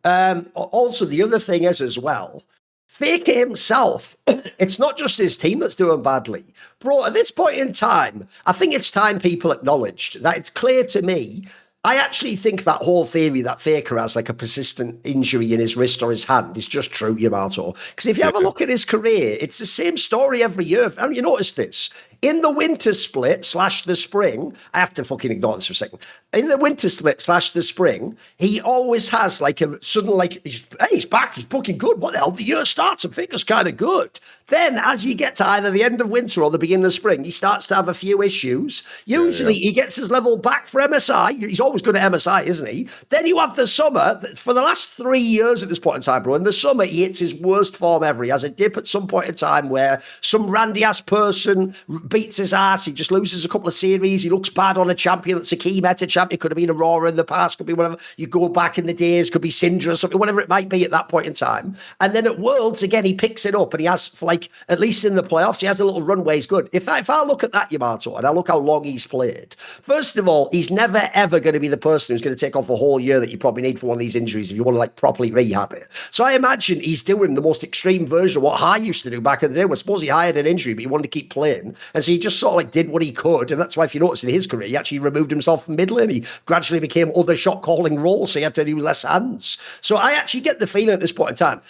Also, the other thing is as well, Faker himself, it's not just his team that's doing badly. Bro, at this point in time, I think it's time people acknowledged that it's clear to me. I actually think that whole theory that Faker has like a persistent injury in his wrist or his hand is just true, Yamato. Because if you have a look at his career, it's the same story every year. Haven't you noticed this? In the winter split / the spring, I have to fucking ignore this for a second. In the winter split / the spring, he always has like a sudden, like, he's back, he's fucking good. What the hell? The year starts and Faker's kind of good. Then as you get to either the end of winter or the beginning of spring, he starts to have a few issues. Usually he gets his level back for MSI. He's always good at MSI, isn't he? Then you have the summer. For the last 3 years at this point in time, bro, in the summer, he hits his worst form ever. He has a dip at some point in time where some randy-ass person beats his ass. He just loses a couple of series. He looks bad on a champion that's a key meta champion. Could have been Aurora in the past, could be whatever. You go back in the days, could be Syndra or something, whatever it might be at that point in time. And then at Worlds, again, he picks it up and he has, for like, at least in the playoffs, he has a little runway. He's good. If I look at that, Yamato, and I look how long he's played, first of all, he's never, ever going to be the person who's going to take off a whole year that you probably need for one of these injuries if you want to like properly rehab it. So I imagine he's doing the most extreme version of what High used to do back in the day, where suppose he hired an injury, but he wanted to keep playing. And so he just sort of like did what he could. And that's why, if you notice in his career, he actually removed himself from mid lane. He gradually became other shot calling roles, so he had to do less hands. So I actually get the feeling at this point in time,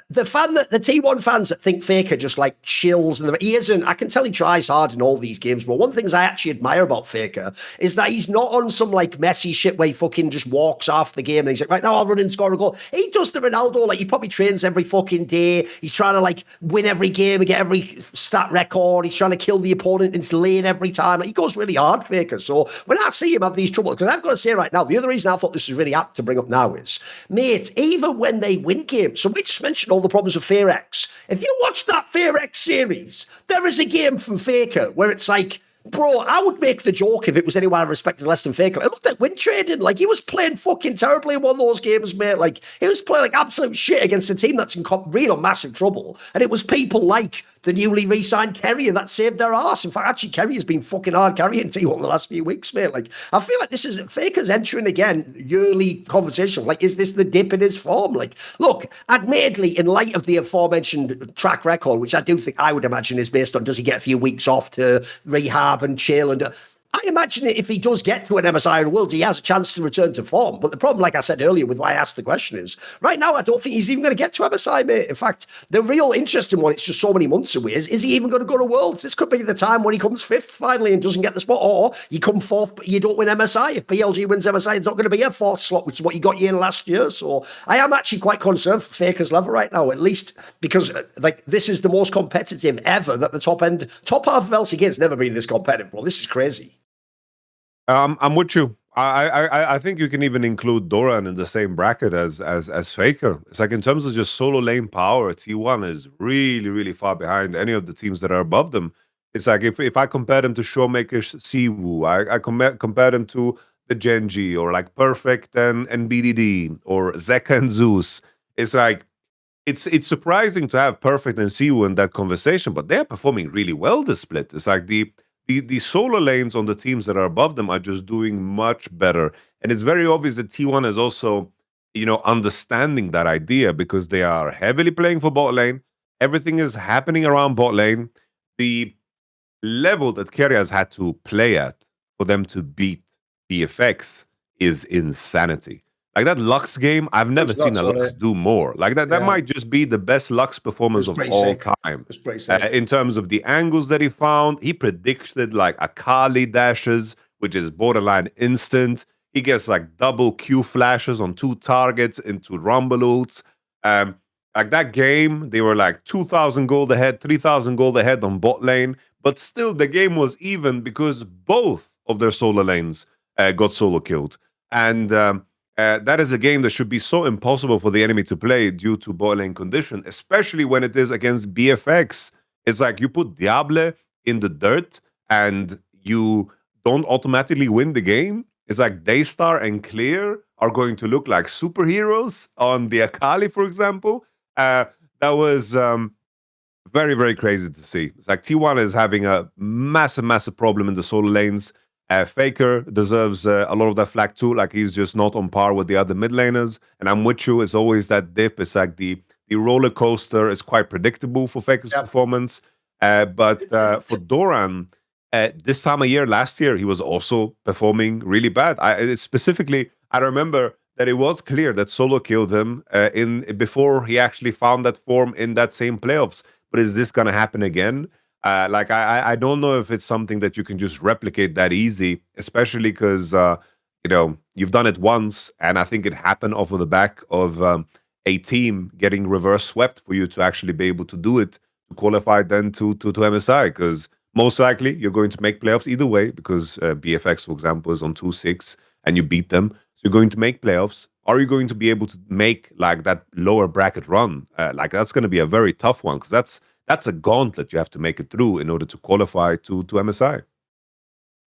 the T1 fans that think Faker just like chills, and he isn't. I can tell he tries hard in all these games, but one of the things I actually admire about Faker is that he's not on some like messy shit where he fucking just walks off the game and he's like, right now I'll run and score a goal. He does the Ronaldo, like he probably trains every fucking day. He's trying to like win every game and get every stat record. He's trying to kill the opponent in his lane every time. Like, he goes really hard, Faker. So when I see him have these troubles, because I've got to say right now, the other reason I thought this was really apt to bring up now is, mate, even when they win games, so we just mentioned all the problems with FearX. If you watch that FearX series, there is a game from Faker where it's like, bro, I would make the joke if it was anyone I respected less than Faker. It looked like win trading. Like, he was playing fucking terribly in one of those games, mate. Like, he was playing like absolute shit against a team that's in real massive trouble. And it was people like the newly re-signed Keria that saved their arse. In fact, actually, Keria's been fucking hard carrying T1 the last few weeks, mate. Like, I feel like this is Faker's entering again yearly conversation. Like, is this the dip in his form? Like, look, admittedly, in light of the aforementioned track record, which I do think I would imagine is based on, does he get a few weeks off to rehab and chill, and I imagine that if he does get to an MSI in Worlds, he has a chance to return to form. But the problem, like I said earlier, with why I asked the question is, right now, I don't think he's even going to get to MSI, mate. In fact, the real interesting one, it's just so many months away, is he even going to go to Worlds? This could be the time when he comes fifth finally and doesn't get the spot, or you come fourth, but you don't win MSI. If PLG wins MSI, it's not going to be a fourth slot, which is what you got you in last year. So I am actually quite concerned for Faker's level right now, at least because like this is the most competitive ever that the top half of LCK has never been this competitive, bro. This is crazy. I'm with you. I think you can even include Doran in the same bracket as Faker. It's like in terms of just solo lane power, T1 is really, really far behind any of the teams that are above them. It's like if I compare them to ShowMaker, Siwu, I compare them to the Genji, or like Perfect and BDD, or Zeka and Zeus. It's like it's surprising to have Perfect and Siwu in that conversation, but they're performing really well this split. It's like the solo lanes on the teams that are above them are just doing much better. And it's very obvious that T1 is also, understanding that idea, because they are heavily playing for bot lane. Everything is happening around bot lane. The level that Keria has had to play at for them to beat BFX is insanity. Like that Lux game, I've never seen a Lux do more. Like that might just be the best Lux performance of all time. In terms of the angles that he found, he predicted like Akali dashes, which is borderline instant. He gets like double Q flashes on 2 targets into Rumble ults. Like that game, they were like 2,000 gold ahead, 3,000 gold ahead on bot lane. But still, the game was even because both of their solo lanes got solo killed. And that is a game that should be so impossible for the enemy to play due to bot lane condition, especially when it is against BFX. It's like you put Diable in the dirt and you don't automatically win the game. It's like Daystar and Clear are going to look like superheroes on the Akali, for example. That was very, very crazy to see. It's like T1 is having a massive problem in the solo lanes. Faker deserves a lot of that flack too. Like, he's just not on par with the other mid laners. And I'm with you. It's always that dip. It's like the roller coaster is quite predictable for Faker's performance. But for Doran, this time of year, last year, he was also performing really bad. I remember that it was clear that solo killed him before he actually found that form in that same playoffs. But is this going to happen again? I don't know if it's something that you can just replicate that easy, especially because, you've done it once, and I think it happened off of the back of a team getting reverse swept for you to actually be able to do it, to qualify then to MSI, because most likely you're going to make playoffs either way, because BFX, for example, is on 2-6 and you beat them. So you're going to make playoffs. Are you going to be able to make like that lower bracket run? That's going to be a very tough one, because that's a gauntlet you have to make it through in order to qualify to MSI.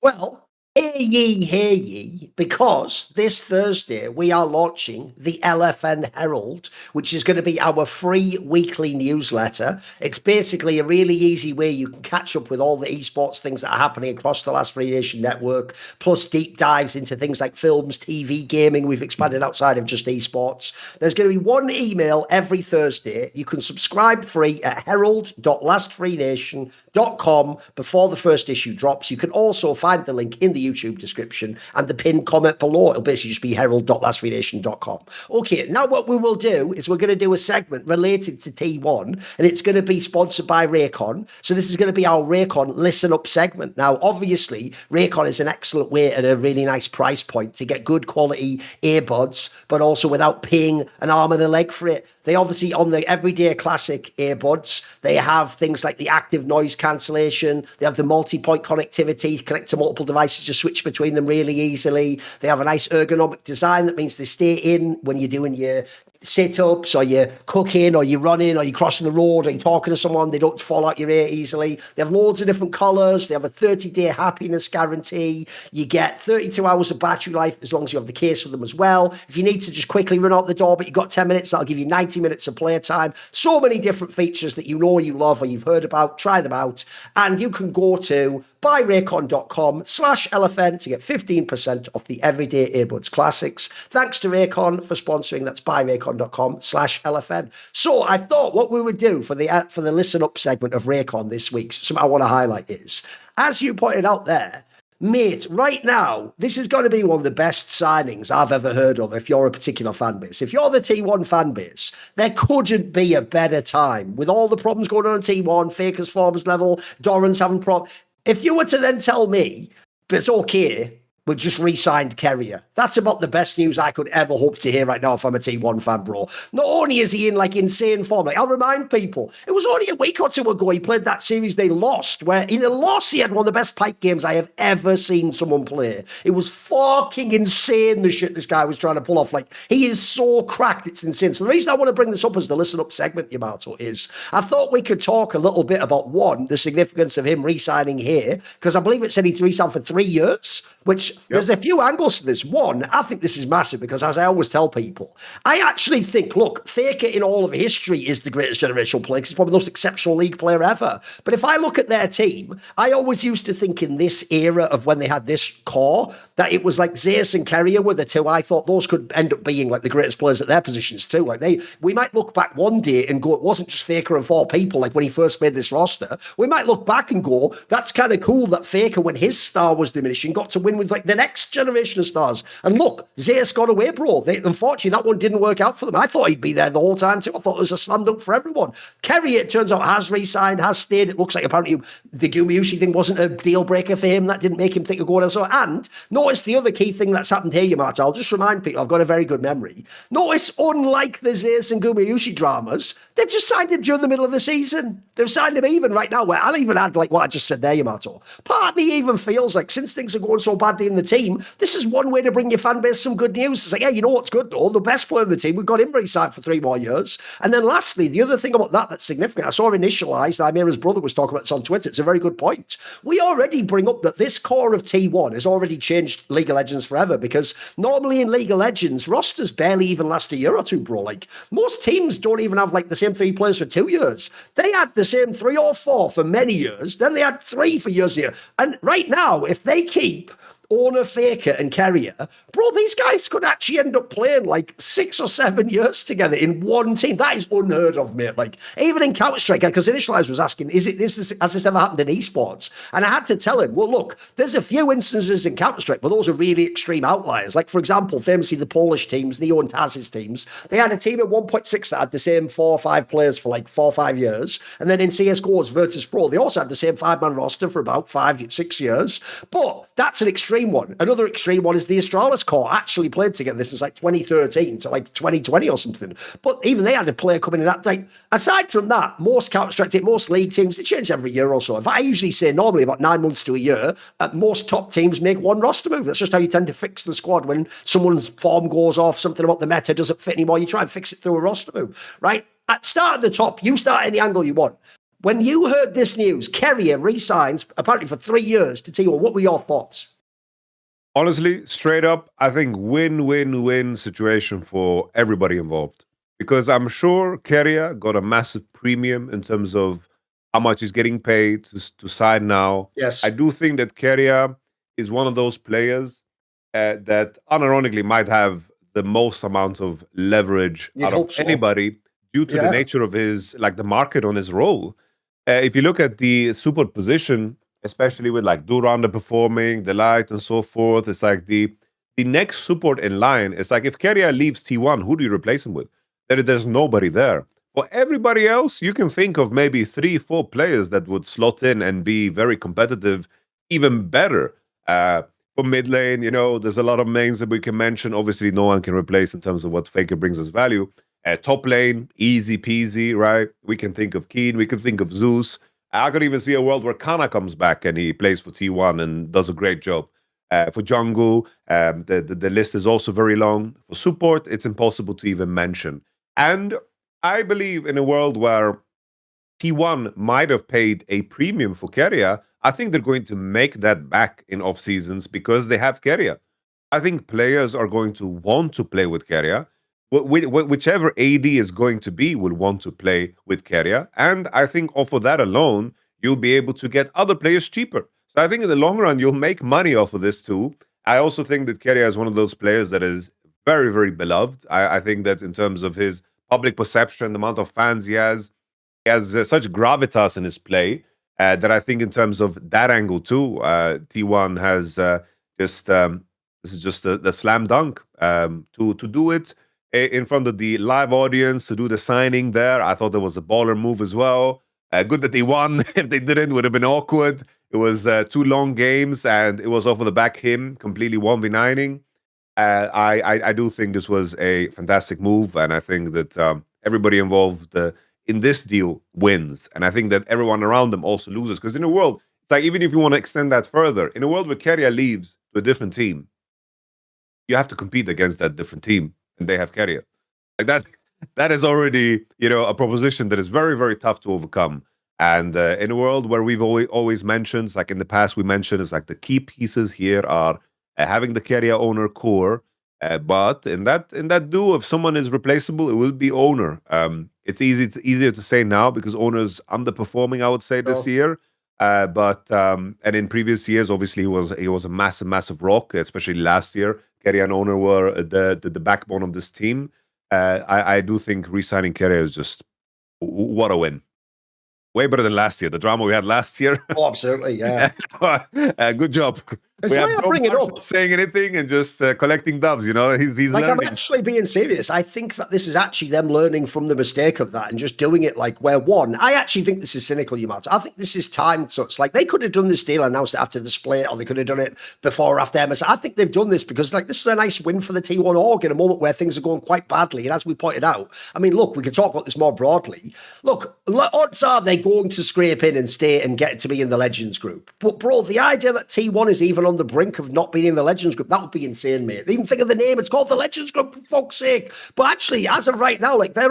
Well, hear ye, because this Thursday we are launching the LFN Herald, which is going to be our free weekly newsletter. It's basically a really easy way you can catch up with all the esports things that are happening across the last Free Nation network, plus deep dives into things like films, TV, gaming. We've expanded outside of just esports. There's going to be one email every Thursday. You can subscribe free at herald.lastfreenation.com before the first issue drops. You can also find the link in the YouTube description and the pinned comment below. It'll basically just be herald.lastfreenation.com. Okay, now what we will do is we're going to do a segment related to T1, and it's going to be sponsored by Raycon. So this is going to be our Raycon Listen Up segment. Now, obviously, Raycon is an excellent way at a really nice price point to get good quality earbuds, but also without paying an arm and a leg for it. They obviously, on the everyday classic earbuds, they have things like the active noise cancellation. They have the multi-point connectivity, connect to multiple devices, just switch between them really easily. They have a nice ergonomic design that means they stay in when you're doing your sit-ups, or you're cooking, or you're running, or you're crossing the road, or you're talking to someone. They don't fall out your ear easily. They have loads of different colors. They have a 30-day happiness guarantee. You get 32 hours of battery life as long as you have the case with them as well. If you need to just quickly run out the door, but you've got 10 minutes, that'll give you 90 minutes of playtime. So many different features that you know you love or you've heard about. Try them out. And you can go to buyraycon.com/LFN to get 15% off the Everyday Earbuds Classics. Thanks to Raycon for sponsoring. That's buyraycon.com/LFN. So I thought what we would do for the Listen Up segment of Raycon this week, something I want to highlight is, as you pointed out there, mate, right now, this is going to be one of the best signings I've ever heard of if you're a particular fan base. If you're the T1 fan base, there couldn't be a better time. With all the problems going on in T1, Faker's forms level, Doran's having problems. If you were to then tell me, but it's okay, we just re-signed Keria. That's about the best news I could ever hope to hear right now if I'm a T1 fan, bro. Not only is he in like insane form, like I'll remind people, it was only a week or two ago he played that series they lost, where in a loss he had one of the best pipe games I have ever seen someone play. It was fucking insane the shit this guy was trying to pull off. Like, he is so cracked, it's insane. So the reason I want to bring this up as the Listen Up segment, Yamato, is I thought we could talk a little bit about, one, the significance of him re-signing here, because I believe it said he re-signed for 3 years, which there's a few angles to this. One, I think this is massive because, as I always tell people, I actually think, look, Faker in all of history is the greatest generational player because he's probably the most exceptional league player ever. But if I look at their team, I always used to think in this era of when they had this core that it was like Zeus and Keria were the two. I thought those could end up being like the greatest players at their positions too. Like we might look back one day and go, it wasn't just Faker and 4 people like when he first made this roster. We might look back and go, that's kind of cool that Faker, when his star was diminishing, got to win with like the next generation of stars. And look, Zeus got away, bro. Unfortunately, that one didn't work out for them. I thought he'd be there the whole time too. I thought it was a slam dunk for everyone. Keria, it turns out, has re-signed, has stayed. It looks like apparently the Gumayusi thing wasn't a deal breaker for him. That didn't make him think of going elsewhere. And notice the other key thing that's happened here, Yamato. I'll just remind people, I've got a very good memory. Notice, unlike the Zeus and Gumayusi dramas, they've just signed him during the middle of the season. They've signed him even right now, where I'll even add like what I just said there, Yamato. Part of me even feels like, since things are going so badly in the team, this is one way to bring your fan base some good news. It's like, yeah, you know what's good though? The best player in the team, we've got him re-signed for 3 more years. And then lastly, the other thing about that that's significant, I saw initialized, Amira's brother was talking about this on Twitter. It's a very good point. We already bring up that this core of T1 has already changed League of Legends forever, because normally in League of Legends, rosters barely even last a year or two, bro. Like, most teams don't even have like the same 3 players for 2 years. They had the same 3 or 4 for many years. Then they had 3 for years here. And right now, if they keep Owner, Faker, and Keria, bro, these guys could actually end up playing like 6 or 7 years together in one team. That is unheard of, mate. Like, even in Counter-Strike, because Initialize was asking, has this ever happened in esports? And I had to tell him, well, look, there's a few instances in Counter-Strike, but those are really extreme outliers. Like, for example, famously, the Polish teams, Neo and Taz's teams, they had a team at 1.6 that had the same 4 or 5 players for like 4 or 5 years. And then in CSGO's Virtus Pro, they also had the same 5-man roster for about 5, 6 years. But that's an extreme one. Another extreme one is the Astralis core actually played together. This is like 2013 to like 2020 or something. But even they had a player coming in that. Like, aside from that, most Counter-Strike, most league teams, they change every year or so. If I usually say normally about 9 months to a year, most top teams make one roster move. That's just how you tend to fix the squad. When someone's form goes off, something about the meta doesn't fit anymore, you try and fix it through a roster move, right? Start at the top. You start any angle you want. When you heard this news, Keria re-signs apparently for 3 years to T1. What were your thoughts? Honestly, straight up, I think win-win-win situation for everybody involved. Because I'm sure Keria got a massive premium in terms of how much he's getting paid to sign now. Yes. I do think that Keria is one of those players that unironically might have the most amount of leverage out of anybody due to the nature of his, like the market on his role. If you look at the support position, especially with like Dura underperforming, Delight, and so forth. It's like the next support in line. It's like if Keria leaves T1, who do you replace him with? There's nobody there. For everybody else, you can think of maybe 3-4 players that would slot in and be very competitive, even better. For mid lane, there's a lot of names that we can mention. Obviously, no one can replace in terms of what Faker brings as value. Top lane, easy peasy, right? We can think of Keen, we can think of Zeus. I could even see a world where Kana comes back and he plays for T1 and does a great job. For jungle, the list is also very long. For support, it's impossible to even mention. And I believe in a world where T1 might have paid a premium for Keria, I think they're going to make that back in off seasons because they have Keria. I think players are going to want to play with Keria. Whichever AD is going to be will want to play with Keria. And I think off of that alone, you'll be able to get other players cheaper. So I think in the long run, you'll make money off of this too. I also think that Keria is one of those players that is very, very beloved. I think that in terms of his public perception, the amount of fans he has such gravitas in his play that I think in terms of that angle too, T1 has this is just the slam dunk to do it in front of the live audience, to do the signing there. I thought that was a baller move as well. Good that they won. If they didn't, it would have been awkward. It was 2 long games, and it was off of the back him, completely 1v9ing. I do think this was a fantastic move, and I think that everybody involved in this deal wins. And I think that everyone around them also loses. Because in a world, it's like, even if you want to extend that further, in a world where Keria leaves to a different team, you have to compete against that different team. And they have Keria. Like that is already, a proposition that is very, very tough to overcome. And in a world where we've always mentioned, like in the past we mentioned, it's like the key pieces here are having the Keria owner core. But in that duo, if someone is replaceable, it will be owner. It's easier to say now because owner's underperforming, I would say, this year. And in previous years, obviously, he was a massive rock, especially last year. Keria and owner were the backbone of this team. I do think re-signing Keria is just what a win. Way better than last year. The drama we had last year. Oh, absolutely, yeah. Good job. That's why I bring it up. Not saying anything and just collecting dubs, He's like, learning. I'm actually being serious. I think that this is actually them learning from the mistake of that and just doing it like where one. I actually think this is cynical, Yamato. I think this is timed. So it's like they could have done this deal, announced it after the split, or they could have done it before or after MS. I think they've done this because this is a nice win for the T1 org in a moment where things are going quite badly. And as we pointed out, I mean, look, we can talk about this more broadly. Look, odds are they're going to scrape in and stay and get to be in the Legends group. But bro, the idea that T1 is even on the brink of not being in the Legends group, that would be insane, mate. Even think of the name, it's called the Legends group, for fuck's sake. But actually, as of right now, they're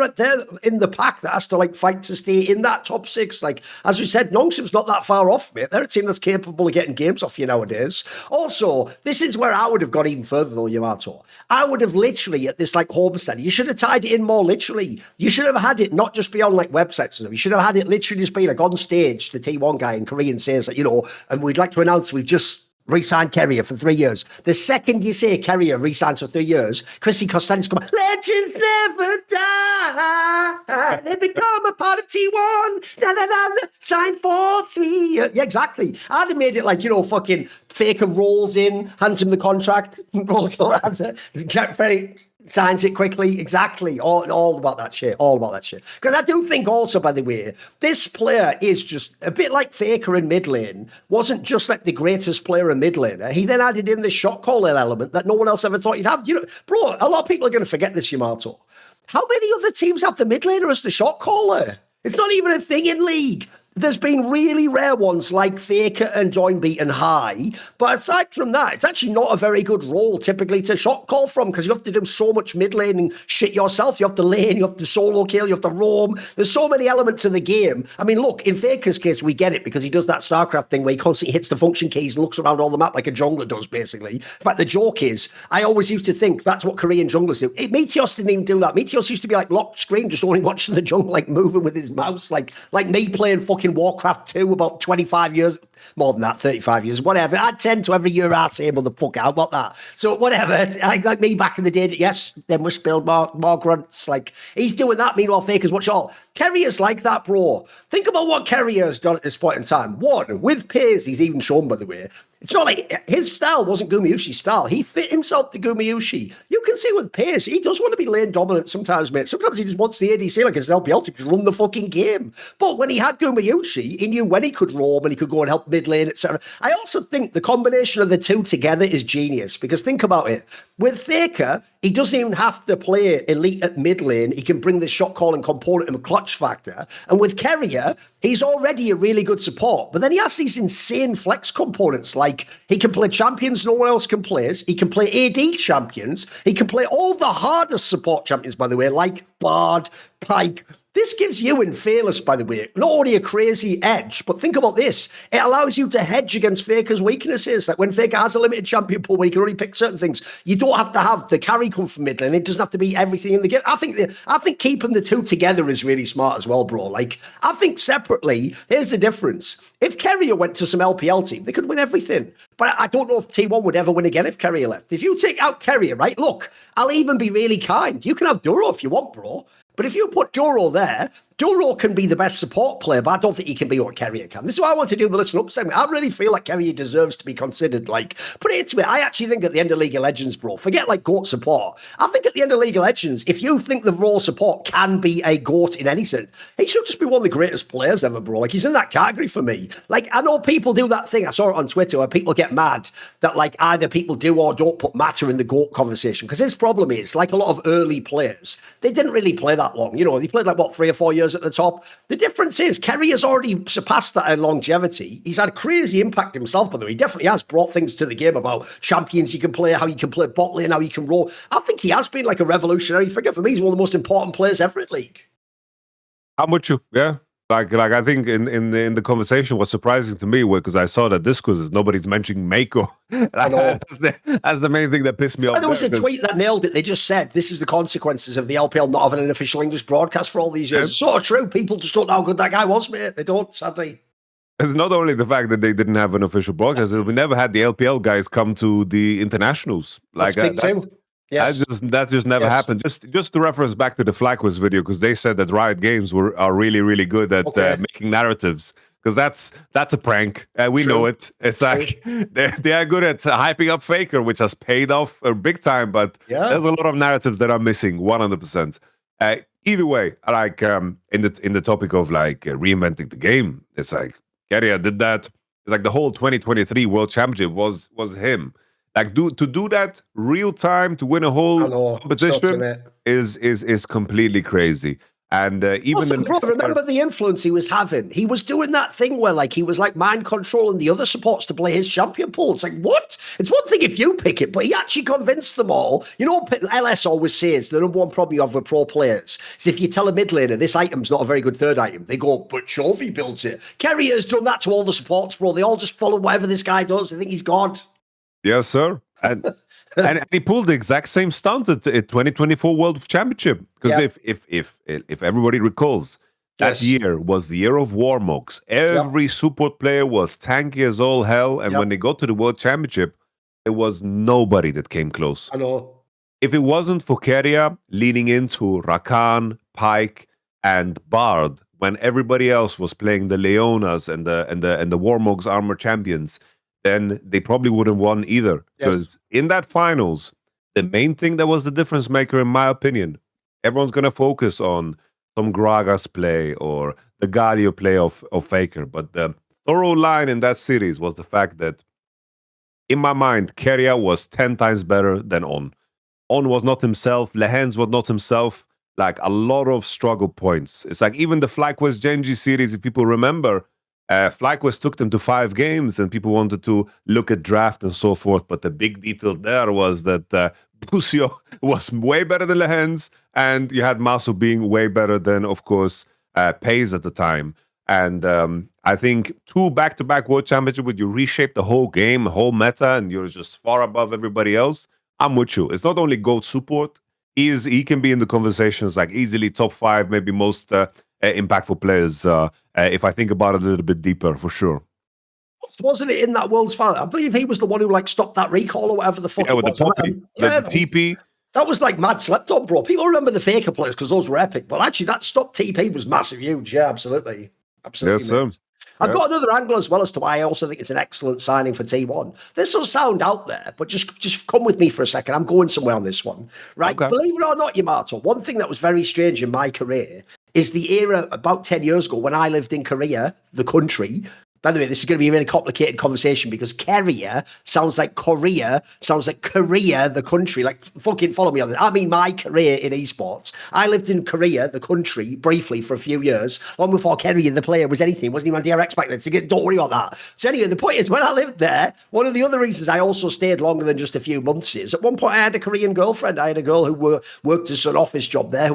in the pack that has to fight to stay in that top 6. As we said, Nongsim's not that far off, mate. They're a team that's capable of getting games off you nowadays. Also, this is where I would have gone even further though, Yamato. I would have literally at this homestand, you should have tied it in more literally. You should have had it not just be on websites. You should have had it literally just be on stage, the T1 guy in Korean says and we'd like to announce we've just re-signed Keria for 3 years. The second you say Keria re-signs for 3 years, Chrissy Costanza come, legends never die. They become a part of T1. Sign for 3 years. Yeah, exactly. I'd have made it fucking Faker rolls in, hands him the contract, rolls all very signs it quickly. Exactly. All about that shit. All about that shit. Because I do think also, by the way, this player is just a bit like Faker in mid lane. Wasn't just the greatest player in mid lane. He then added in this shot calling element that no one else ever thought you'd have. Bro, a lot of people are going to forget this, Yamato. How many other teams have the mid laner as the shot caller? It's not even a thing in League. There's been really rare ones like Faker and Doinbeat and High, but aside from that, it's actually not a very good role typically to shot call from because you have to do so much mid laning shit yourself. You have to lane, you have to solo kill, you have to roam. There's so many elements of the game. I mean, look, in Faker's case, we get it because he does that StarCraft thing where he constantly hits the function keys and looks around all the map like a jungler does, basically. In fact, the joke is, I always used to think that's what Korean junglers do. Meteos didn't even do that. Meteos used to be locked screen, just only watching the jungle, moving with his mouse, like me playing fucking Warcraft 2 about 25 years, more than that, 35 years, whatever. Add 10 to every year I say, motherfucker, how about that? So whatever, like me back in the day, yes, then we spilled more grunts. Like, he's doing that, meanwhile Faker's watch all. Keria's like that, bro. Think about what Keria has done at this point in time. One, with pace, he's even shown, by the way. It's not like his style wasn't Gumayusi's style. He fit himself to Gumayusi. You can see with pace, he does want to be lane dominant sometimes, mate. Sometimes he just wants the ADC like his LPL to just run the fucking game. But when he had Gumayusi, he knew when he could roam and he could go and help mid lane, etc. I also think the combination of the two together is genius, because think about it. With Faker, he doesn't even have to play elite at mid lane. He can bring the shot calling component and a clutch factor. And with Keria, he's already a really good support. But then he has these insane flex components, like he can play champions no one else can play. He can play AD champions. He can play all the hardest support champions, by the way, like Bard, Pike. This gives you in Fearless, by the way, not only a crazy edge, but think about this. It allows you to hedge against Faker's weaknesses. Like when Faker has a limited champion pool where you can only pick certain things, you don't have to have the carry come from mid lane. It doesn't have to be everything in the game. I think keeping the two together is really smart as well, bro. Like, I think separately, here's the difference. If Keria went to some LPL team, they could win everything. But I don't know if T1 would ever win again if Keria left. If you take out Keria, right, look, I'll even be really kind. You can have Duro if you want, bro. But if you put Duro there, Duro can be the best support player, but I don't think he can be what Keria can. This is why I want to do the listen up segment. I really feel like Keria deserves to be considered. Like, put it into it. I actually think at the end of League of Legends, bro, forget like GOAT support. I think at the end of League of Legends, if you think the raw support can be a GOAT in any sense, he should just be one of the greatest players ever, bro. Like, he's in that category for me. Like, I know people do that thing. I saw it on Twitter where people get mad that like either people do or don't put Matter in the GOAT conversation. Because his problem is, like a lot of early players, they didn't really play that long. You know, they played like, what, 3 or 4 years at the top. The difference is Keria has already surpassed that in longevity. He's had crazy impact himself, by the way. He definitely has brought things to the game about champions you can play, how you can play bot lane, how you can roll. I think he has been like a revolutionary figure. For me, he's one of the most important players ever in League. I'm with you, yeah. Like I think in the conversation, what's surprising to me was because I saw that Discourse is nobody's mentioning Mako. That's the main thing that pissed me off. There was a tweet that nailed it. They just said this is the consequences of the LPL not having an official English broadcast for all these years. It's sort of true. People just don't know how good that guy was, mate. They don't, sadly. It's not only the fact that they didn't have an official broadcast; we never had the LPL guys come to the internationals. Like Yes. That just never happened. Just to reference back to the FlyQuest video, because they said that Riot Games are really, really good at making narratives. Because that's a prank. We know it. It's like they are good at hyping up Faker, which has paid off big time. But there's a lot of narratives that are missing, 100%. Either way, like in the topic of like reinventing the game, it's like Keria did that. It's like the whole 2023 World Championship was him. Like to do that real time to win a whole competition is completely crazy. And even remember the influence he was having. He was doing that thing where like he was like mind controlling the other supports to play his champion pool. It's like, what? It's one thing if you pick it, but he actually convinced them all. You know what LS always says, the number one problem you have with pro players is if you tell a mid laner this item's not a very good third item, they go, but Chovy builds it. Keria has done that to all the supports, bro. They all just follow whatever this guy does. They think he's God. Yes, sir. And he pulled the exact same stunt at 2024 World Championship. Because if everybody recalls, that year was the year of Warmogs. Every support player was tanky as all hell. And when they got to the World Championship, there was nobody that came close. I know. If it wasn't for Keria leaning into Rakan, Pike, and Bard, when everybody else was playing the Leonas and the Warmogs armor champions, then they probably wouldn't have won either. Because in that finals, the main thing that was the difference maker, in my opinion, everyone's going to focus on some Gragas play or the Galio play of Faker. But the thorough line in that series was the fact that, in my mind, Keria was 10 times better than On. On was not himself. Lehens was not himself. Like a lot of struggle points. It's like even the FlyQuest Genji series, if people remember, FlyQuest took them to 5 games and people wanted to look at draft and so forth. But the big detail there was that Busio was way better than Lehens, and you had Masu being way better than, of course, Pays at the time. And I think 2 back-to-back World Championship, where you reshape the whole game, the whole meta, and you're just far above everybody else. I'm with you. It's not only GOAT support. He can be in the conversations like easily top 5, maybe most impactful players, if I think about it a little bit deeper, for sure. Wasn't it in that World's Final? I believe he was the one who like stopped that recall or whatever the fuck Yeah, it with the was. poppy, the TP. That was like mad slept on, bro. People remember the Faker players because those were epic, but actually that stop TP was massive, huge. Yeah, absolutely. Absolutely. Yes, sir. I've got another angle as well as to why I also think it's an excellent signing for T1. This will sound out there, but just come with me for a second. I'm going somewhere on this one. Right. Okay. Believe it or not, Yamato, one thing that was very strange in my career is the era about 10 years ago when I lived in Korea, the country. By the way, this is going to be a really complicated conversation because Keria sounds like Korea, sounds like Korea, the country. Like, fucking follow me on this. I mean, my career in esports. I lived in Korea, the country, briefly for a few years, long before Keria, the player, was anything. Wasn't even on DRX back then, so don't worry about that. So anyway, the point is, when I lived there, one of the other reasons I also stayed longer than just a few months is, at one point I had a Korean girlfriend. I had a girl who worked as an office job there,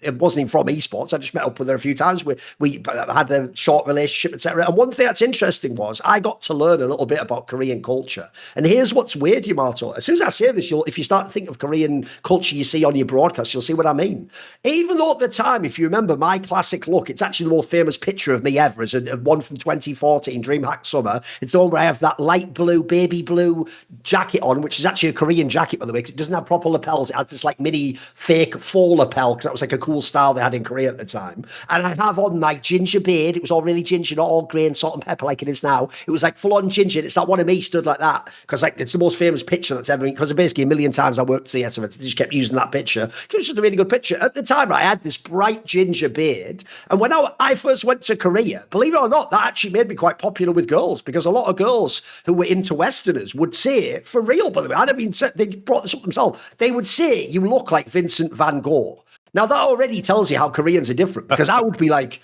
it wasn't even from esports. I just met up with her a few times. We had a short relationship, etc. And one thing that's interesting was I got to learn a little bit about Korean culture. And here's what's weird, Yamato. As soon as I say this, if you start to think of Korean culture you see on your broadcast, you'll see what I mean. Even though at the time, if you remember my classic look, it's actually the most famous picture of me ever, is a one from 2014, DreamHack Summer. It's the one where I have that light blue, baby blue jacket on, which is actually a Korean jacket, by the way, because it doesn't have proper lapels. It has this like mini fake faux lapel, because that was like a cool style they had in Korea at the time. And I have on my ginger beard. It was all really ginger, not all grey and salt and pepper like it is now. It was like full on ginger. It's not one of me stood like that, because like it's the most famous picture that's ever been, because basically a million times I worked CS events, they just kept using that picture. It was just a really good picture. At the time, I had this bright ginger beard. And when I first went to Korea, believe it or not, that actually made me quite popular with girls, because a lot of girls who were into Westerners would say, for real, by the way, I never even said, they brought this up themselves, they would say, you look like Vincent van Gogh. Now, that already tells you how Koreans are different, because I would be like,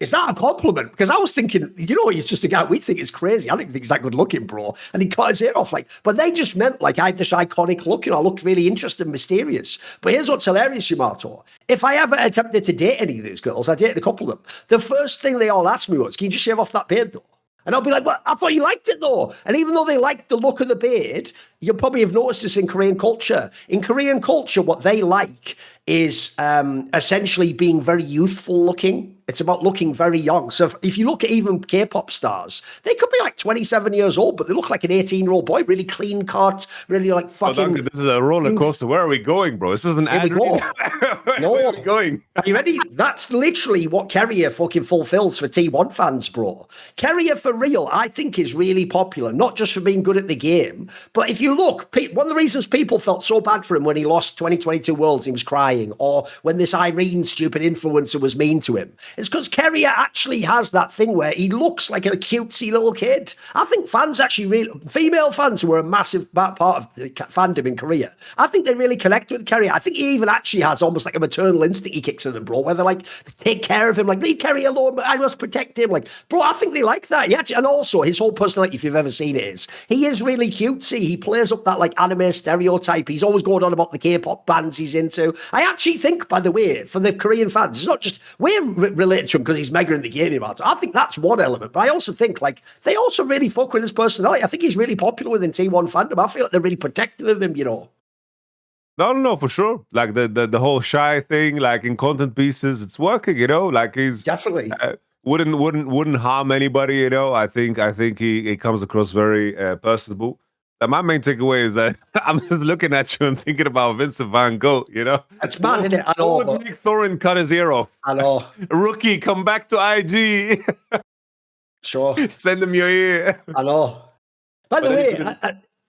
is that a compliment? Because I was thinking, he's just a guy we think is crazy. I don't think he's that good looking, bro. And he cut his hair off, but they just meant like I had this iconic look, I looked really interesting and mysterious. But here's what's hilarious, Yamato. If I ever attempted to date any of these girls, I dated a couple of them. The first thing they all asked me was, can you just shave off that beard though? And I'll be like, well, I thought you liked it though. And even though they liked the look of the beard, you'll probably have noticed this in Korean culture. In Korean culture, what they like is essentially being very youthful looking. It's about looking very young. So if you look at even K-pop stars, they could be like 27 years old, but they look like an 18-year-old boy, really clean cut, really like fucking... Duncan, this is a roller coaster. Where are we going, bro? This is an ad. No. Where are we going? Are you ready? That's literally what Keria fucking fulfills for T1 fans, bro. Keria, for real, I think is really popular, not just for being good at the game, but if you look, one of the reasons people felt so bad for him when he lost 2022 Worlds, he was crying, or when this Irene stupid influencer was mean to him, it's because Keria actually has that thing where he looks like a cutesy little kid. I think fans actually female fans who are a massive part of the fandom in Korea, I think they really connect with Keria. I think he even actually has almost like a maternal instinct he kicks in them, bro, where they're like, take care of him, like, leave Keria alone, I must protect him. Like, bro, I think they like that. And also his whole personality, if you've ever seen it, he is really cutesy. He plays up that like anime stereotype. He's always going on about the K-pop bands he's into. I actually think, by the way, for the Korean fans, it's not just we're related to him because he's mega in the game. I think that's one element, but I also think like they also really fuck with his personality. I think he's really popular within T1 fandom. I feel like they're really protective of him, No, for sure. Like the whole shy thing, like in content pieces, it's working. Like he's definitely wouldn't harm anybody. I think he comes across very personable. My main takeaway is that I'm just looking at you and thinking about Vincent van Gogh, It's mad, isn't it? I know. What would make Thorin cut his ear off? I know. Rookie, come back to IG. Sure. Send him your ear. I know. By the way,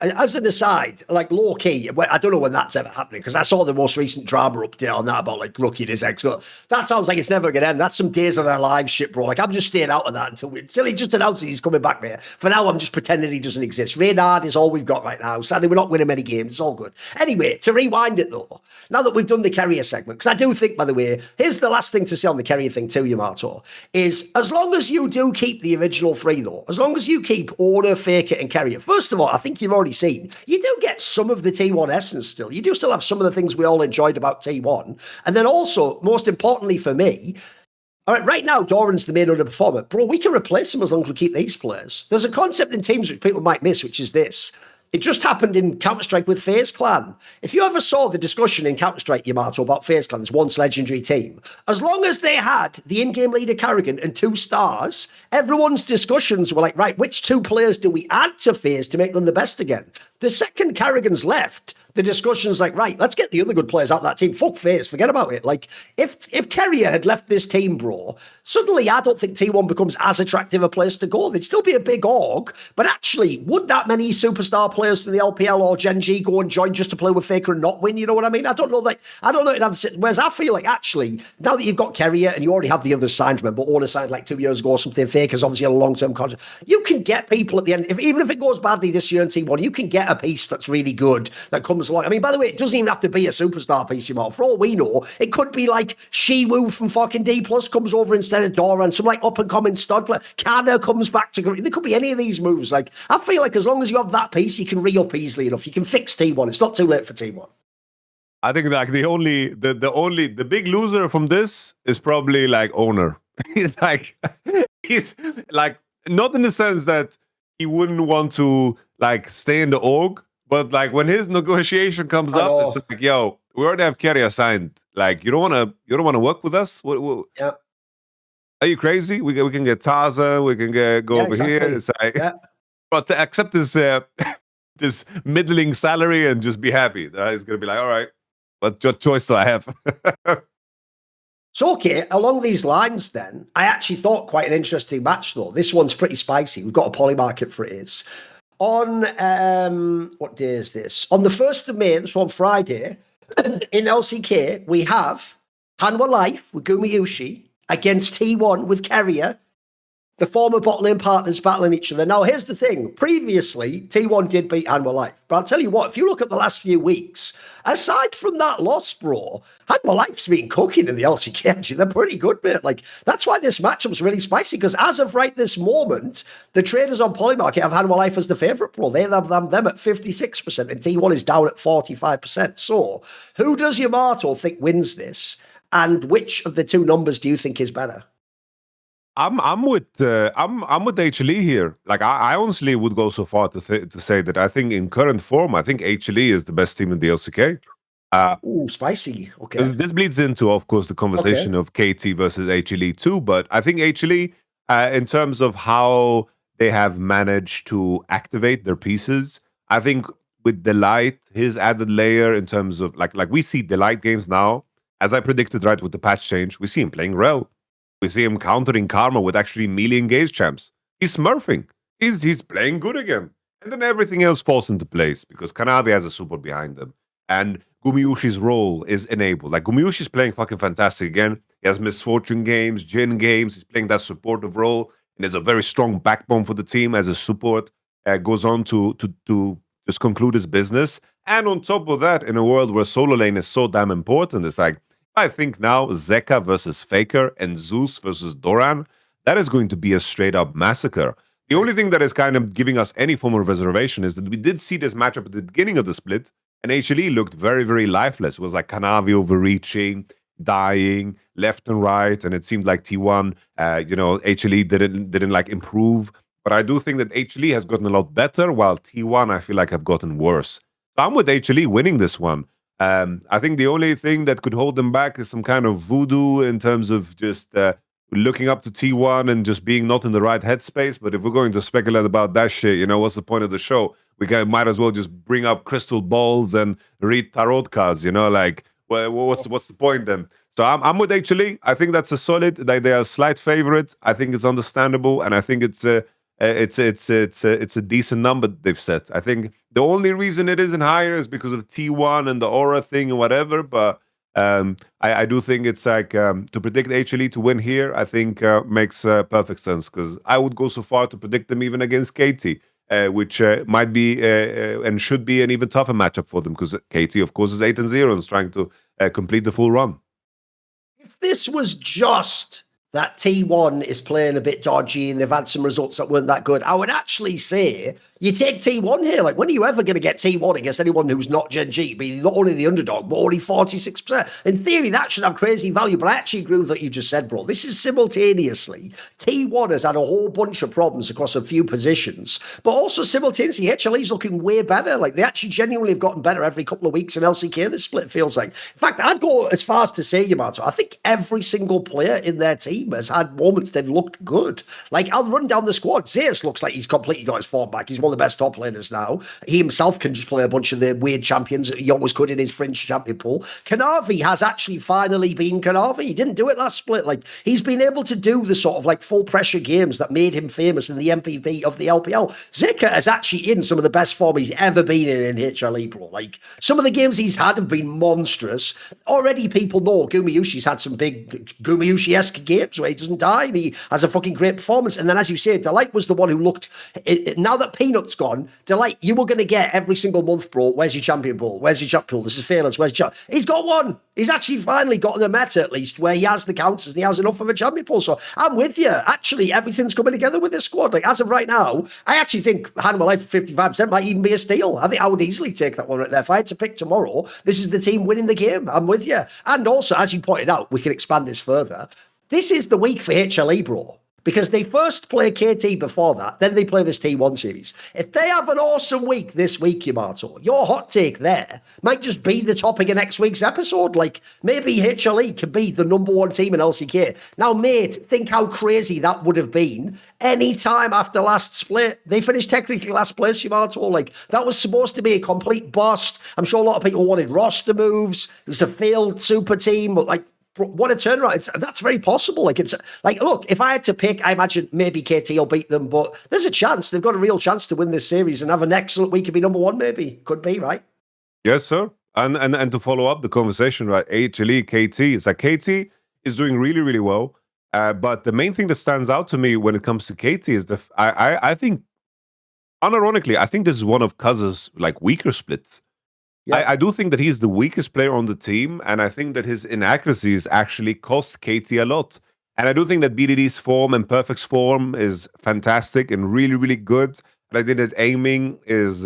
as an aside, like low key, I don't know when that's ever happening, because I saw the most recent drama update on that about like Rookie and his ex. That sounds like it's never going to end. That's some days of their lives shit, bro. Like I'm just staying out of that until he just announces he's coming back there. For now, I'm just pretending he doesn't exist. Reynard is all we've got right now. Sadly, we're not winning many games. It's all good. Anyway, to rewind it though, now that we've done the Keria segment, because I do think, by the way, here's the last thing to say on the Keria thing too, Yamato, is as long as you do keep the original three though, as long as you keep Order, Faker and Keria, first of all, I think you've already seen, you do get some of the T1 essence still. You do still have some of the things we all enjoyed about T1. And then also, most importantly for me, all right now, Doran's the main underperformer. Bro, we can replace him as long as we keep these players. There's a concept in teams which people might miss, which is this. It just happened in Counter-Strike with FaZe Clan. If you ever saw the discussion in Counter-Strike, Yamato, about FaZe Clan, this once legendary team, as long as they had the in-game leader Karrigan and 2 stars, everyone's discussions were like, right, which 2 players do we add to FaZe to make them the best again? The second Karrigan's left, the discussion's like, right, let's get the other good players out of that team. Fuck FaZe, forget about it. Like, if Keria had left this team, bro, suddenly I don't think T1 becomes as attractive a place to go. They'd still be a big org, but actually, would that many superstar players from the LPL or Gen G go and join just to play with Faker and not win? You know what I mean? I don't know. Whereas I feel like, actually, now that you've got Keria and you already have the others signed, remember, Orna signed like 2 years ago or something, Faker's obviously a long-term contract, you can get people at the end, even if it goes badly this year in T1, you can get a piece that's really good that comes along. I mean, by the way, it doesn't even have to be a superstar piece, you know. For all we know, it could be like Shiwu from fucking D Plus comes over instead of Dora, and some like up and coming stud player. Kana comes back to. There could be any of these moves. Like, I feel like as long as you have that piece, you can re-up easily enough. You can fix T1. It's not too late for T1. I think like the big loser from this is probably like Owner. he's like not in the sense that he wouldn't want to like stay in the org, but like when his negotiation comes up, it's like, yo, we already have Keria signed. Like, you don't want to work with us? Yeah. Are you crazy? We can get Taza. We can go over here. It's like, but to accept this this middling salary and just be happy. Right? It's gonna be like, all right, what choice do I have? So, okay, along these lines then, I actually thought quite an interesting match, though. This one's pretty spicy. We've got a poly market for it. On, what day is this? On the 1st of May, so on Friday, in LCK, we have Hanwha Life with Gumayusi against T1 with Keria, the former bot lane partners battling each other. Now, here's the thing. Previously, T1 did beat Hanwha Life. But I'll tell you what, if you look at the last few weeks, aside from that loss, bro, Hanwha Life's been cooking in the LCK, actually. They're pretty good, mate. Like, that's why this matchup's really spicy, because as of right this moment, the traders on Polymarket have Hanwha Life as the favourite, bro. They have them at 56%, and T1 is down at 45%. So, who does Yamato think wins this? And which of the 2 numbers do you think is better? I'm with HLE here. Like, I honestly would go so far to say that I think in current form, I think HLE is the best team in the LCK. Ooh, spicy. Okay. This bleeds into, of course, the conversation of KT versus HLE too. But I think HLE, in terms of how they have managed to activate their pieces, I think with Delight, his added layer in terms of like we see Delight games now, as I predicted, right, with the patch change, we see him playing Rel. We see him countering Karma with actually melee engaged champs. He's smurfing. He's playing good again. And then everything else falls into place because Kanavi has a support behind them. And Gumayusi's role is enabled. Like, Gumayusi's playing fucking fantastic again. He has Misfortune games, Jin games. He's playing that supportive role. And there's a very strong backbone for the team as a support goes on to just conclude his business. And on top of that, in a world where solo lane is so damn important, it's like, I think now Zeka versus Faker and Zeus versus Doran, that is going to be a straight-up massacre. The only thing that is kind of giving us any form of reservation is that we did see this matchup at the beginning of the split, and HLE looked very, very lifeless. It was like Kanavi overreaching, dying left and right, and it seemed like T1, HLE didn't like improve. But I do think that HLE has gotten a lot better, while T1, I feel like, have gotten worse. So I'm with HLE winning this one. I think the only thing that could hold them back is some kind of voodoo in terms of just looking up to T1 and just being not in the right headspace. But if we're going to speculate about that shit, what's the point of the show? We might as well just bring up crystal balls and read tarot cards, like, well, what's the point then? So I'm with HLE. I think that's a solid. They are a slight favorite. I think it's understandable, and I think it's a decent number they've set. I think the only reason it isn't higher is because of T1 and the aura thing and whatever. But I do think it's like to predict HLE to win here, I think makes perfect sense, because I would go so far to predict them even against KT, which might be and should be an even tougher matchup for them, because KT, of course, is 8-0 and is trying to complete the full run. If this was just that T1 is playing a bit dodgy and they've had some results that weren't that good, I would actually say you take T1 here. Like, when are you ever going to get T1 against anyone who's not Gen G? Be not only the underdog, but only 46%. In theory, that should have crazy value, but I actually agree with what you just said, bro. This is simultaneously, T1 has had a whole bunch of problems across a few positions, but also simultaneously, HLE's looking way better. Like, they actually genuinely have gotten better every couple of weeks in LCK, this split feels like. In fact, I'd go as far as to say, Yamato, I think every single player in their team has had moments they've looked good. Like, I'll run down the squad. Zeus looks like he's completely got his form back. He's one of the best top laners now. He himself can just play a bunch of the weird champions he always could in his fringe champion pool. Kanavi has actually finally been Kanavi. He didn't do it last split. Like, he's been able to do the sort of like full pressure games that made him famous in the MVP of the LPL. Zeka is actually in some of the best form he's ever been in HLE, bro. Like, some of the games he's had have been monstrous. Already people know Gumayushi's had some big Gumayushi-esque games where he doesn't die and he has a fucking great performance. And then, as you say, Delight was the one who looked, now that Peanut's gone, Delight, you were going to get every single month, bro, where's your champion pool? Where's your champion pool? This is fearless. Where's your He's got one. He's actually finally got the meta, at least, where he has the counters and he has enough of a champion pool. So I'm with you. Actually, everything's coming together with this squad. Like, as of right now, I actually think Hand My Life for 55% might even be a steal. I think I would easily take that one right there. If I had to pick tomorrow, this is the team winning the game. I'm with you. And also, as you pointed out, we can expand this further. This is the week for HLE, bro. Because they first play KT before that, then they play this T1 series. If they have an awesome week this week, Yamato, your hot take there might just be the topic of next week's episode. Like, maybe HLE could be the #1 team in LCK. Now, mate, think how crazy that would have been any time after last split. They finished technically last place, Yamato. Like, that was supposed to be a complete bust. I'm sure a lot of people wanted roster moves. It was a failed super team, but like, what a turnaround. That's very possible. Like, it's like, look, if I had to pick, I imagine maybe KT will beat them, but there's a chance. They've got a real chance to win this series and have an excellent week and be #1, maybe. Could be, right? Yes, sir. And to follow up the conversation, right? HLE, KT, it's like KT is doing really, really well. But the main thing that stands out to me when it comes to KT is I think, unironically, I think this is one of Cuz's like weaker splits. Yeah. I do think that he's the weakest player on the team, and I think that his inaccuracies actually cost KT a lot. And I do think that BDD's form and Perfect's form is fantastic and really, really good. But I think that aiming is,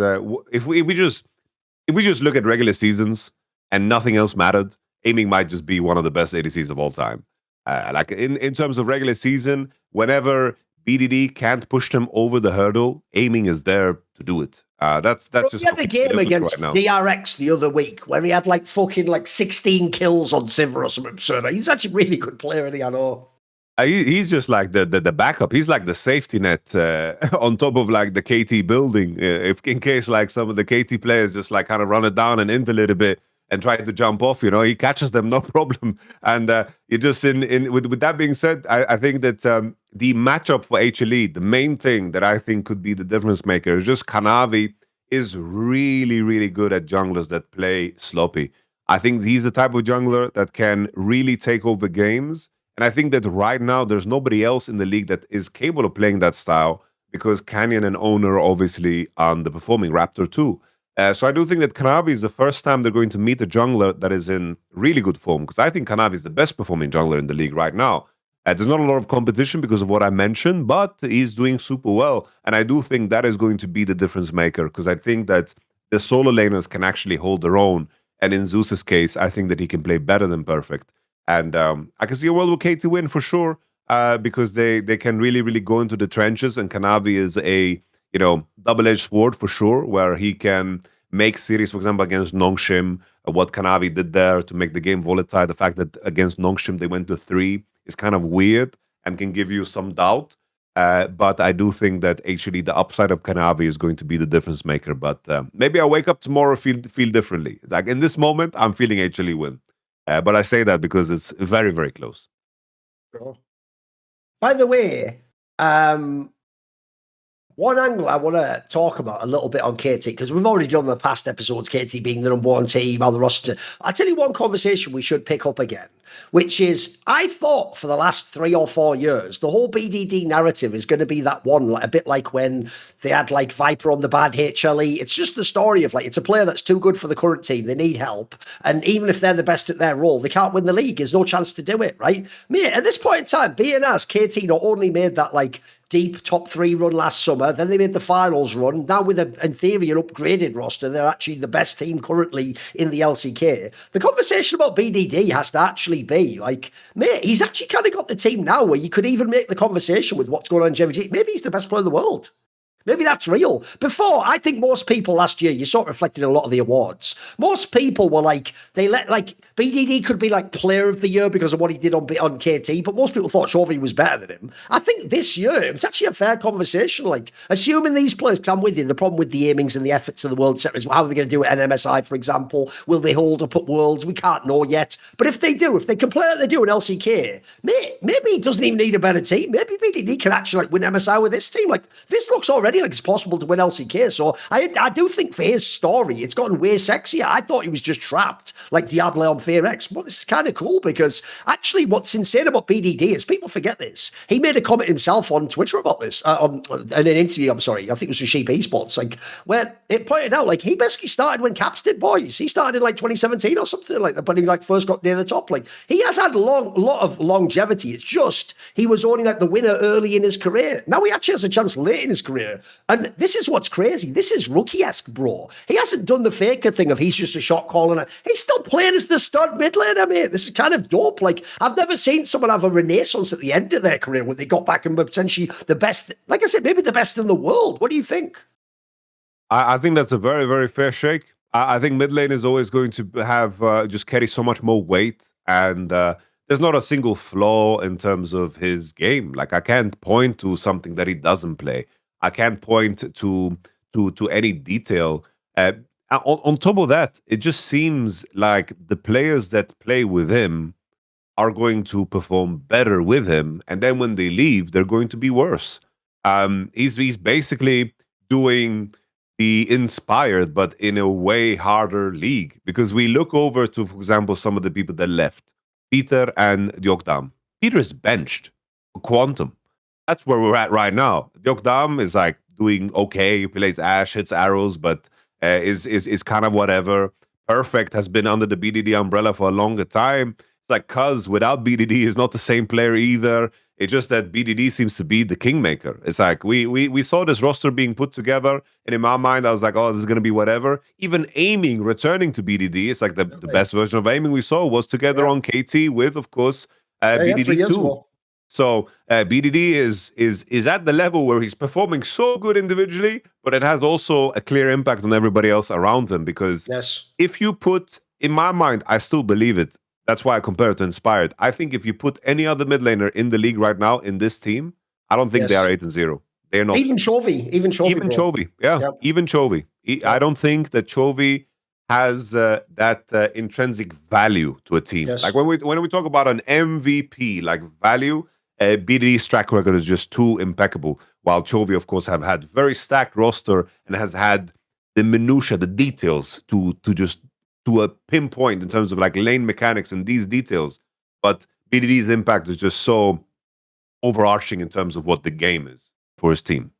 if we just look at regular seasons and nothing else mattered, aiming might just be one of the best ADCs of all time. Like in terms of regular season, whenever BDD can't push them over the hurdle, aiming is there to do it. That's just. He had a game against DRX the other week where he had like fucking like 16 kills on Sivir or something absurd. He's actually a really good player, isn't he? I know. He's just like the backup. He's like the safety net on top of like the KT building. If in case like some of the KT players just like kind of run it down and int a little bit and try to jump off, you know, he catches them no problem. And you just with that being said, I think that the matchup for HLE, the main thing that I think could be the difference maker is just Kanavi is really, really good at junglers that play sloppy. I think he's the type of jungler that can really take over games. And I think that right now there's nobody else in the league that is capable of playing that style because Canyon and Owner are obviously underperforming, Raptor too. So I do think that Kanavi is the first time they're going to meet a jungler that is in really good form, because I think Kanavi is the best performing jungler in the league right now. There's not a lot of competition because of what I mentioned, but he's doing super well. And I do think that is going to be the difference maker, because I think that the solo laners can actually hold their own. And in Zeus's case, I think that he can play better than Perfect. And I can see a world where KT win for sure, because they can really, really go into the trenches. And Kanavi is a double-edged sword for sure, where he can make series, for example, against Nongshim, what Kanavi did there to make the game volatile. The fact that against Nongshim they went to 3 is kind of weird and can give you some doubt. But I do think that actually the upside of Kanavi is going to be the difference maker. But maybe I wake up tomorrow feel differently. Like in this moment, I'm feeling HLE win. But I say that because it's very, very close. By the way, one angle I want to talk about a little bit on KT, because we've already done the past episodes, KT being the #1 team, how the roster. I'll tell you one conversation we should pick up again. which is, I thought for the last 3 or 4 years, the whole BDD narrative is going to be that one, like, a bit like when they had like Viper on the bad HLE. It's just the story of like, it's a player that's too good for the current team. They need help. And even if they're the best at their role, they can't win the league. There's no chance to do it, right? Mate, at this point in time, being as KT not only made that like deep top 3 run last summer, then they made the finals run. Now with, in theory, an upgraded roster, they're actually the best team currently in the LCK. The conversation about BDD has to actually be like, mate, he's actually kind of got the team now where you could even make the conversation with what's going on in JVG. Maybe he's the best player in the world. Maybe that's real. Before, I think most people last year, you saw it reflected in a lot of the awards. Most people were like, they let like BDD could be like player of the year because of what he did on KT, but most people thought Chovy was better than him. I think this year, it's actually a fair conversation. Like, assuming these players, because I'm with you, the problem with the aimings and the efforts of the World Series, how are they going to do it at MSI, for example? Will they hold up at Worlds? We can't know yet. But if they do, if they can play like they do in LCK, maybe he doesn't even need a better team. Maybe BDD can actually like win MSI with this team. Like, this looks already like it's possible to win LCK. So I do think for his story, it's gotten way sexier. I thought he was just trapped like Diable on FearX. But this is kind of cool because actually what's insane about BDD is people forget this. He made a comment himself on Twitter about this, in an interview, I think it was with Sheep Esports, like where it pointed out like he basically started when Caps did, boys. He started in like 2017 or something like that, but he like first got near the top. Like he has had a lot of longevity. It's just he was only like the winner early in his career. Now he actually has a chance late in his career. And this is what's crazy. This is rookie-esque, bro. He hasn't done the faker thing of he's just a shot caller. He's still playing as the stud mid laner, mate. This is kind of dope. Like, I've never seen someone have a renaissance at the end of their career when they got back and were potentially the best, like I said, maybe the best in the world. What do you think? I think that's a very, very fair shake. I think mid lane is always going to have just carry so much more weight, and there's not a single flaw in terms of his game. Like, I can't point to something that he doesn't play. I can't point to any detail. On top of that, it just seems like the players that play with him are going to perform better with him, and then when they leave, they're going to be worse. He's basically doing the Inspired, but in a way harder league, because we look over to, for example, some of the people that left, Peter and Diokdam. Peter is benched for Quantum. That's where we're at right now. Diokdam is like doing okay. He plays Ashe, hits arrows, but is kind of whatever. Perfect has been under the BDD umbrella for a longer time. It's like, cuz without BDD is not the same player either. It's just that BDD seems to be the kingmaker. It's like we saw this roster being put together, and in my mind, I was like, oh, this is going to be whatever. Even aiming, returning to BDD, it's like the best version of aiming we saw was together on KT with, of course, BDD too. So BDD is at the level where he's performing so good individually, but it has also a clear impact on everybody else around him. Because if you put, in my mind, I still believe it. That's why I compare it to Inspired. I think if you put any other mid laner in the league right now in this team, I don't think they are 8-0. They're not. Even Chovy. Even Chovy. Yeah. Even Chovy. I don't think that Chovy has that intrinsic value to a team. Like when we talk about an MVP like value, BDD's track record is just too impeccable. While Chovy, of course, have had very stacked roster and has had the minutia, the details to a pinpoint in terms of like lane mechanics and these details. But BDD's impact is just so overarching in terms of what the game is for his team.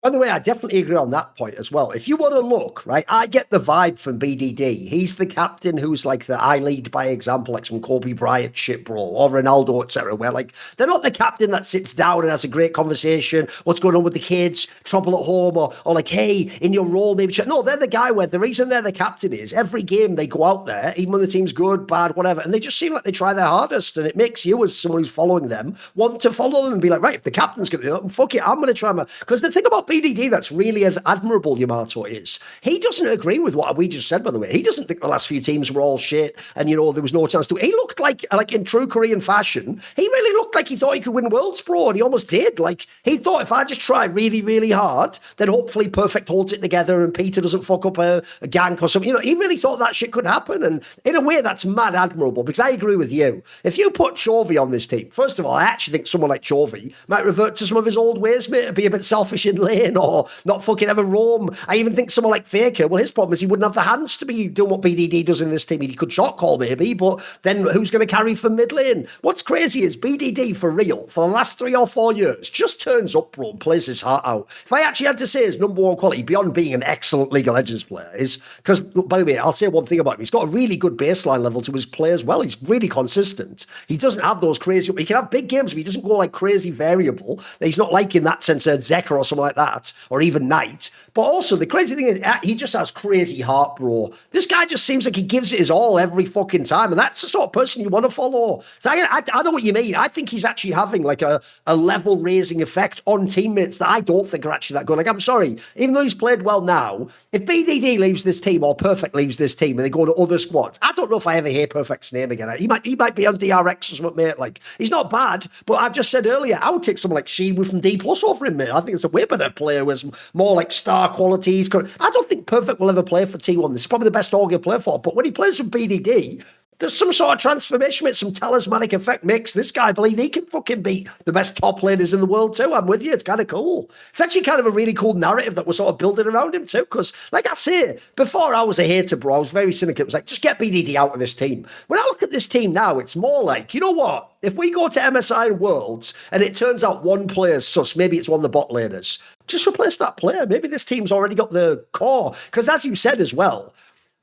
By the way, I definitely agree on that point as well. If you want to look, right, I get the vibe from BDD. He's the captain who's like the I lead by example, like some Kobe Bryant shit, bro, or Ronaldo, etc. Where like they're not the captain that sits down and has a great conversation. What's going on with the kids? Trouble at home, or like, hey, in your role, maybe. No, they're the guy where the reason they're the captain is every game they go out there, even when the team's good, bad, whatever, and they just seem like they try their hardest, and it makes you, as someone who's following them, want to follow them and be like, right, if the captain's going to do it, fuck it, I'm going to try my. Because the thing about BDD that's really admirable, Yamato, is he doesn't agree with what we just said, by the way. He doesn't think the last few teams were all shit and, you know, there was no chance to. He looked like in true Korean fashion, he really looked like he thought he could win Worlds, bro, and he almost did. Like, he thought if I just try really, really hard, then hopefully Perfect holds it together and Peter doesn't fuck up a gank or something. You know, he really thought that shit could happen. And in a way, that's mad admirable, because I agree with you. If you put Chovy on this team, first of all, I actually think someone like Chovy might revert to some of his old ways, mate, and be a bit selfish in lane. lane or not fucking ever roam. I even think someone like Faker, well, his problem is he wouldn't have the hands to be doing what BDD does in this team. He could shot call maybe, but then who's going to carry from mid lane? What's crazy is BDD for real, for the last 3 or 4 years, just turns up, bro, and plays his heart out. If I actually had to say his number one quality, beyond being an excellent League of Legends player, is, because, by the way, I'll say one thing about him. He's got a really good baseline level to his play as well. He's really consistent. He doesn't have those crazy, he can have big games, but he doesn't go like crazy variable. He's not like in that sense Zeka or something like that, or even Knight. But also, the crazy thing is, he just has crazy heart, bro. This guy just seems like he gives it his all every fucking time, and that's the sort of person you want to follow. So I know what you mean. I think he's actually having like a level-raising effect on teammates that I don't think are actually that good. Like, I'm sorry, even though he's played well now, if BDD leaves this team or Perfect leaves this team and they go to other squads, I don't know if I ever hear Perfect's name again. He might be on DRX or something, mate. Like, he's not bad, but I've just said earlier, I would take someone like Shiwu from D+ over him, mate. I think it's a way better player with more like star qualities. I don't think Perfect will ever play for T1. This is probably the best org he'll play for, but when he plays with BDD, there's some sort of transformation with some talismanic effect mix. This guy, I believe he can fucking beat the best top laners in the world too. I'm with you. It's kind of cool. It's actually kind of a really cool narrative that we're sort of building around him too. Because, like I say, before I was a hater, bro, I was very cynical. It was like, just get BDD out of this team. When I look at this team now, it's more like, you know what? If we go to MSI and Worlds and it turns out one player's sus, maybe it's one of the bot laners, just replace that player. Maybe this team's already got the core. Because as you said as well,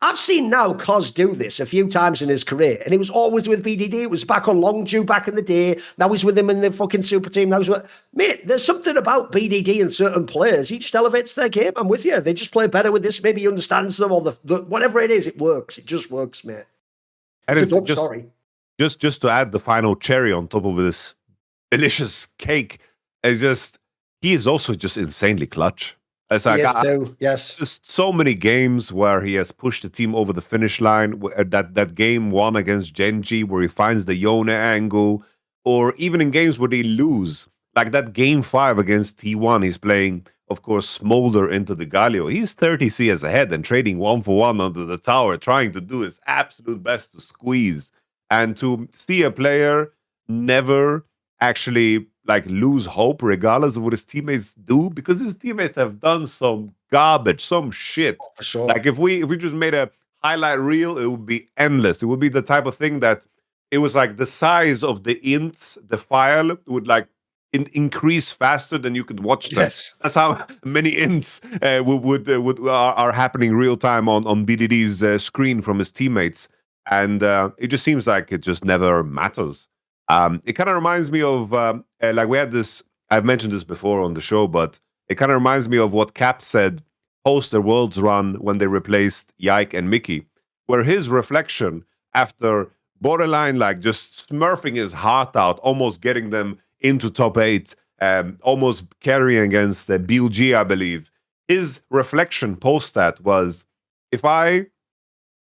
I've seen now Cos do this a few times in his career, and he was always with BDD. It was back on Longdew back in the day. Now he's with him in the fucking super team. Now he's with... Mate, there's something about BDD and certain players. He just elevates their game. I'm with you. They just play better with this. Maybe he understands them, or the whatever it is, it works. It just works, mate. And it's a dope story. Just to add the final cherry on top of this delicious cake, is just he is also just insanely clutch. It's like, yes. Just so many games where he has pushed the team over the finish line. That game 1 against Genji where he finds the Yone angle, or even in games where they lose, like that game 5 against T1. He's playing, of course, Smolder into the Galio. He's 30 CS ahead and trading 1-for-1 under the tower, trying to do his absolute best to squeeze. And to see a player never actually like lose hope regardless of what his teammates do, because his teammates have done some garbage, some shit. For sure. Like if we just made a highlight reel, it would be endless. It would be the type of thing that it was like the size of the ints, the file would like increase faster than you could watch them. Yes. That's how many ints are happening real time on BDD's screen from his teammates. And it just seems like it just never matters. It kind of reminds me of, like we had this, I've mentioned this before on the show, but it kind of reminds me of what Cap said post their Worlds run when they replaced Yike and Mickey, where his reflection after borderline, like just smurfing his heart out, almost getting them into top 8, almost carrying against BLG, I believe. His reflection post that was, if I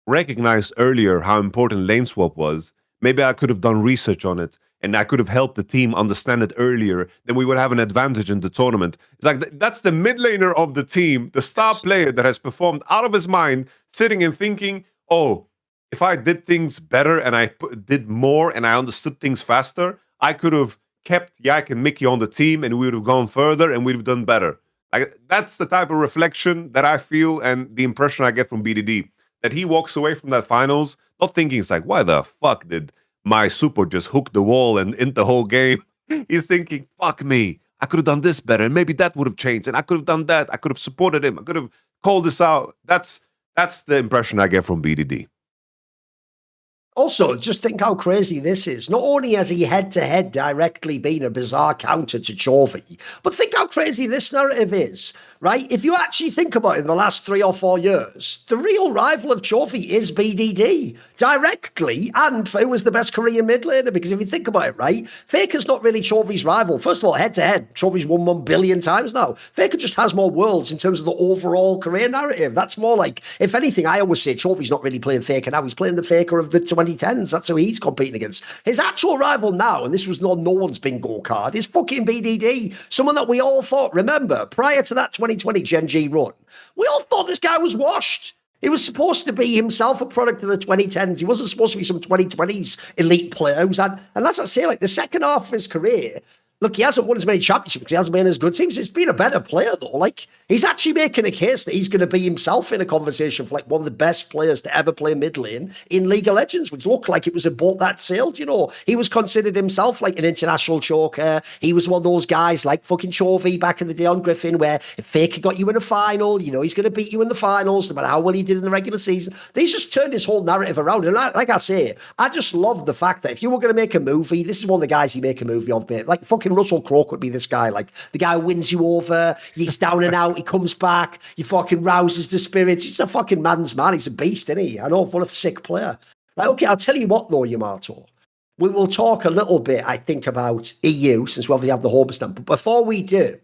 recognized earlier how important lane swap was, maybe I could have done research on it and I could have helped the team understand it earlier, then we would have an advantage in the tournament. It's like that's the mid laner of the team, the star player that has performed out of his mind, sitting and thinking, oh, if I did things better and I did more and I understood things faster, I could have kept Yak and Mickey on the team and we would have gone further and we'd have done better. Like, that's the type of reflection that I feel and the impression I get from BDD. That he walks away from that finals not thinking it's like, why the fuck did my super just hook the wall and end the whole game? He's thinking, fuck me, I could have done this better and maybe that would have changed and I could have done that. I could have supported him. I could have called this out. That's the impression I get from BDD. Also, just think how crazy this is. Not only has he head-to-head directly been a bizarre counter to Chovy, but think how crazy this narrative is, right? If you actually think about it in the last 3 or 4 years, the real rival of Chovy is BDD, directly, and who was the best Korean mid laner? Because if you think about it, right, Faker's not really Chovy's rival. First of all, head-to-head, Chovy's won 1 billion times now. Faker just has more worlds in terms of the overall career narrative. That's more like, if anything, I always say Chovy's not really playing Faker now. He's playing the Faker of the 2010s. That's who he's competing against. His actual rival now, and this was no one's bingo card, is fucking BDD. Someone that we all thought, remember, prior to that 2020 Gen G run, we all thought this guy was washed. He was supposed to be himself a product of the 2010s. He wasn't supposed to be some 2020s elite player who's had, and that's what I say, like the second half of his career, Look, he hasn't won as many championships because he hasn't been as good teams. He's been a better player, though. Like, he's actually making a case that he's going to be himself in a conversation for, like, one of the best players to ever play mid lane in League of Legends, which looked like it was a boat that sailed, you know. He was considered himself, like, an international choker. He was one of those guys, like fucking Chovy back in the day on Griffin, where if Faker got you in a final, you know, he's going to beat you in the finals, no matter how well he did in the regular season. He's just turned his whole narrative around. And like I say, I just love the fact that if you were going to make a movie, this is one of the guys you make a movie of, mate. Like, fucking Russell Crowe could be this guy, like the guy who wins you over, he's down and out, he comes back, he fucking rouses the spirits. He's a fucking man's man. He's a beast, isn't he? I know, what a sick player. Right, okay, I'll tell you what though, Yamato. We will talk a little bit, I think, about EU, since we obviously have the home stand. But before we do,